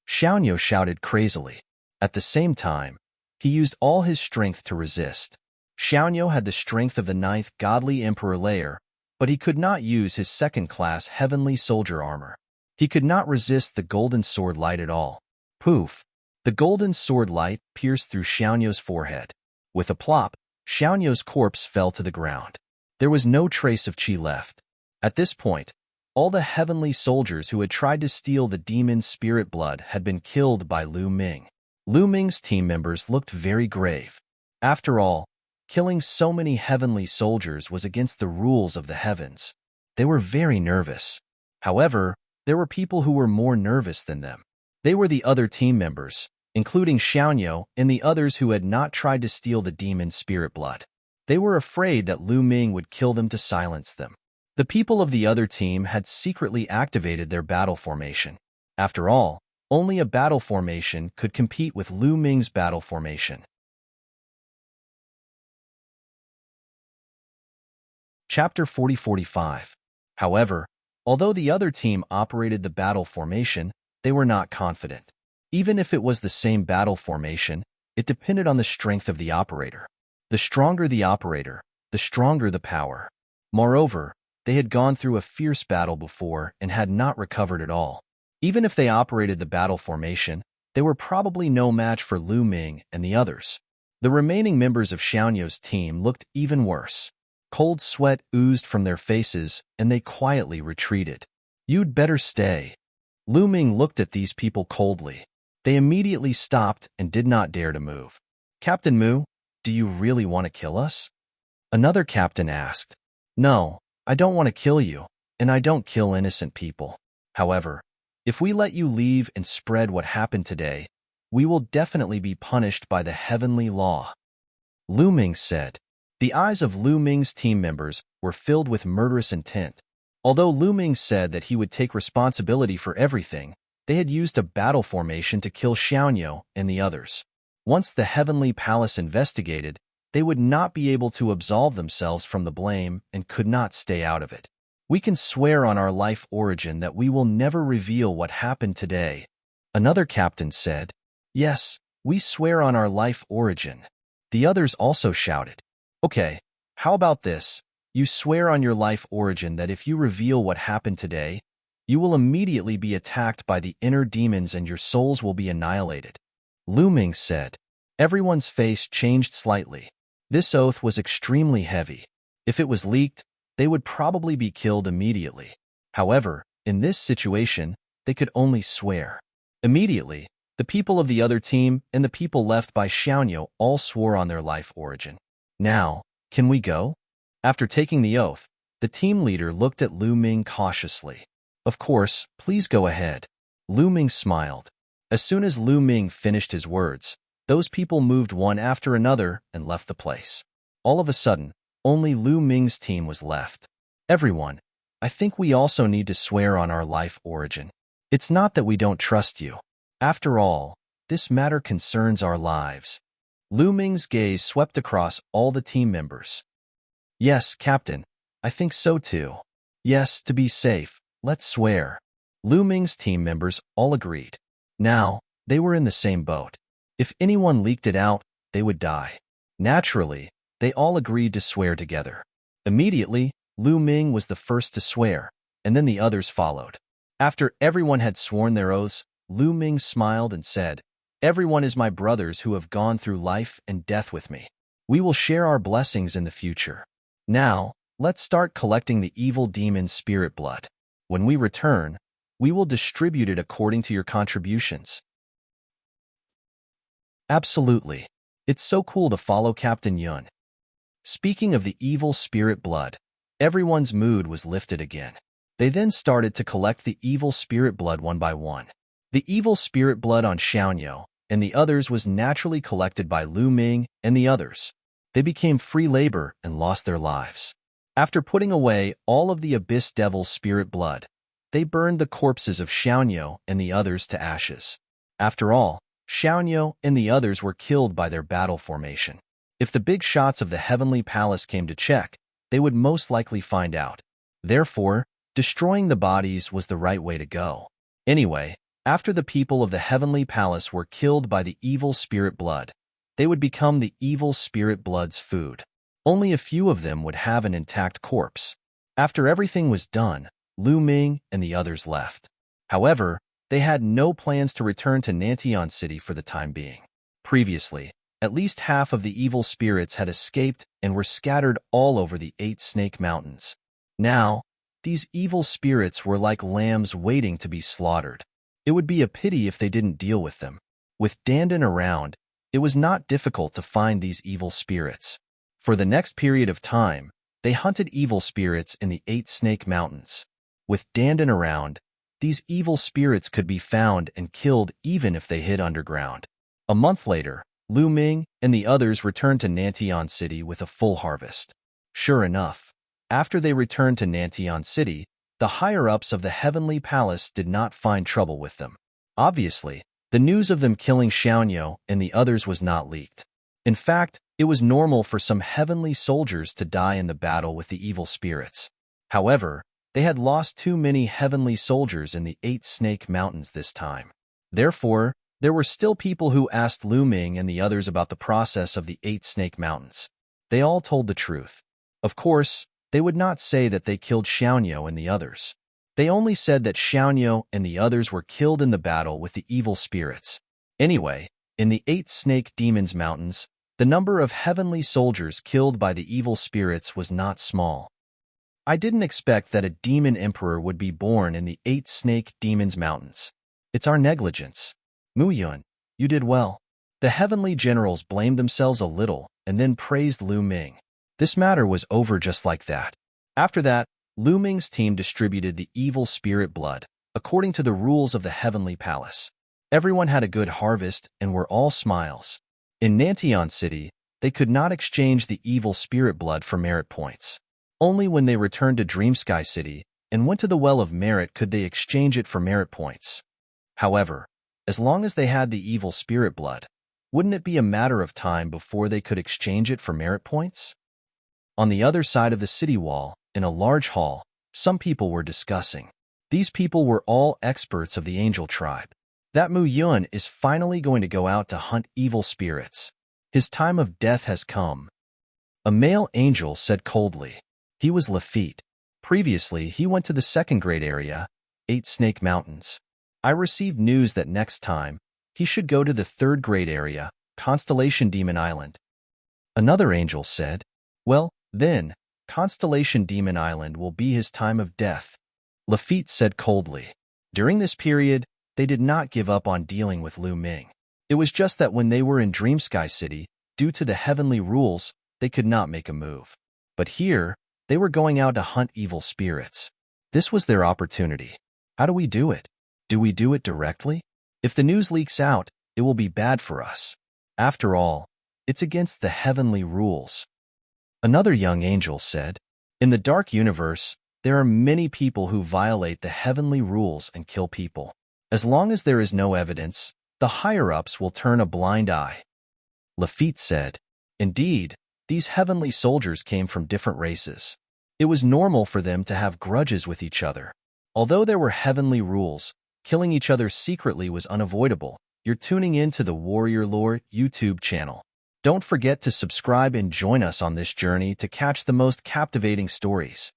Xiaoyo shouted crazily. At the same time, he used all his strength to resist. Xiaoyo had the strength of the 9th godly emperor layer, but he could not use his second-class heavenly soldier armor. He could not resist the golden sword light at all. Poof! The golden sword light pierced through Xiaoyo's forehead. With a plop, Xiaoyo's corpse fell to the ground. There was no trace of chi left. At this point, all the heavenly soldiers who had tried to steal the demon's spirit blood had been killed by Lu Ming. Lu Ming's team members looked very grave. After all, killing so many heavenly soldiers was against the rules of the heavens. They were very nervous. However, there were people who were more nervous than them. They were the other team members, including Xiaoyo and the others who had not tried to steal the demon's spirit blood. They were afraid that Lu Ming would kill them to silence them. The people of the other team had secretly activated their battle formation. After all, only a battle formation could compete with Lu Ming's battle formation. Chapter 40-45. However, although the other team operated the battle formation, they were not confident. Even if it was the same battle formation, it depended on the strength of the operator. The stronger the operator, the stronger the power. Moreover, they had gone through a fierce battle before and had not recovered at all. Even if they operated the battle formation, they were probably no match for Lu Ming and the others. The remaining members of Xiaoyu's team looked even worse. Cold sweat oozed from their faces, and they quietly retreated. "You'd better stay." Lu Ming looked at these people coldly. They immediately stopped and did not dare to move. "Captain Mu, do you really want to kill us?" Another captain asked. "No, I don't want to kill you, and I don't kill innocent people. However, if we let you leave and spread what happened today, we will definitely be punished by the heavenly law." Lu Ming said. The eyes of Lu Ming's team members were filled with murderous intent. Although Lu Ming said that he would take responsibility for everything, they had used a battle formation to kill Xiaoyu and the others. Once the Heavenly Palace investigated, they would not be able to absolve themselves from the blame and could not stay out of it. "We can swear on our life origin that we will never reveal what happened today," another captain said. "Yes, we swear on our life origin." The others also shouted. "Okay, how about this? You swear on your life origin that if you reveal what happened today, you will immediately be attacked by the inner demons and your souls will be annihilated," Lu Ming said. Everyone's face changed slightly. This oath was extremely heavy. If it was leaked, they would probably be killed immediately. However, in this situation, they could only swear. Immediately, the people of the other team and the people left by Xiaoyu all swore on their life origin. "Now, can we go?" After taking the oath, the team leader looked at Lu Ming cautiously. "Of course, please go ahead." Lu Ming smiled. As soon as Lu Ming finished his words, those people moved one after another and left the place. All of a sudden, only Lu Ming's team was left. "Everyone, I think we also need to swear on our life origin. It's not that we don't trust you. After all, this matter concerns our lives." Lu Ming's gaze swept across all the team members. "Yes, Captain, I think so too. Yes, to be safe, let's swear." Lu Ming's team members all agreed. Now, they were in the same boat. If anyone leaked it out, they would die. Naturally, they all agreed to swear together. Immediately, Lu Ming was the first to swear, and then the others followed. After everyone had sworn their oaths, Lu Ming smiled and said, "Everyone is my brothers who have gone through life and death with me. We will share our blessings in the future. Now, let's start collecting the evil demon's spirit blood. When we return, we will distribute it according to your contributions." Absolutely. It's so cool to follow Captain Yun. Speaking of the evil spirit blood, everyone's mood was lifted again. They then started to collect the evil spirit blood one by one. The evil spirit blood on Xiaoyu and the others was naturally collected by Lu Ming and the others. They became free labor and lost their lives. After putting away all of the Abyss Devil's spirit blood, they burned the corpses of Xiaoyu and the others to ashes. After all, Xiaoyu and the others were killed by their battle formation. If the big shots of the Heavenly Palace came to check, they would most likely find out. Therefore, destroying the bodies was the right way to go. Anyway, after the people of the Heavenly Palace were killed by the evil spirit blood, they would become the evil spirit blood's food. Only a few of them would have an intact corpse. After everything was done, Lu Ming and the others left. However, they had no plans to return to Nantian City for the time being. Previously, at least half of the evil spirits had escaped and were scattered all over the 8 Snake Mountains. Now, these evil spirits were like lambs waiting to be slaughtered. It would be a pity if they didn't deal with them. With Dandan around, it was not difficult to find these evil spirits. For the next period of time, they hunted evil spirits in the 8 Snake Mountains. With Dandan around, these evil spirits could be found and killed even if they hid underground. A month later, Lu Ming and the others returned to Nantian City with a full harvest. Sure enough, After they returned to Nantian City, the higher-ups of the Heavenly Palace did not find trouble with them. Obviously, the news of them killing Xiaoyo and the others was not leaked. In fact, it was normal for some heavenly soldiers to die in the battle with the evil spirits. However, they had lost too many heavenly soldiers in the 8 Snake Mountains this time. Therefore, there were still people who asked Lu Ming and the others about the process of the 8 Snake Mountains. They all told the truth. Of course, they would not say that they killed Xiaoyo and the others. They only said that Xiaoyo and the others were killed in the battle with the evil spirits. Anyway, in the 8 Snake Demons Mountains, the number of heavenly soldiers killed by the evil spirits was not small. I didn't expect that a demon emperor would be born in the 8 Snake Demons Mountains. It's our negligence. Mu Yun, you did well. The heavenly generals blamed themselves a little and then praised Lu Ming. This matter was over just like that. After that, Lu Ming's team distributed the evil spirit blood, according to the rules of the Heavenly Palace. Everyone had a good harvest and were all smiles. In Nantian City, they could not exchange the evil spirit blood for merit points. Only when they returned to Dreamsky City and went to the Well of Merit could they exchange it for merit points. However, as long as they had the evil spirit blood, wouldn't it be a matter of time before they could exchange it for merit points? On the other side of the city wall, in a large hall, some people were discussing. These people were all experts of the angel tribe. That Mu Yun is finally going to go out to hunt evil spirits. His time of death has come. A male angel said coldly. He was Lafitte. Previously, he went to the 2nd grade area, 8 Snake Mountains. I received news that next time, he should go to the 3rd grade area, Constellation Demon Island. Another angel said, well, then, Constellation Demon Island will be his time of death. Lafitte said coldly. During this period, they did not give up on dealing with Lu Ming. It was just that when they were in Dreamsky City, due to the heavenly rules, they could not make a move. But here, they were going out to hunt evil spirits. This was their opportunity. How do we do it? Do we do it directly? If the news leaks out, it will be bad for us. After all, it's against the heavenly rules. Another young angel said, in the dark universe, there are many people who violate the heavenly rules and kill people. As long as there is no evidence, the higher-ups will turn a blind eye. Lafitte said, indeed, these heavenly soldiers came from different races. It was normal for them to have grudges with each other. Although there were heavenly rules, killing each other secretly was unavoidable. You're tuning in to the Warrior Lore YouTube channel. Don't forget to subscribe and join us on this journey to catch the most captivating stories.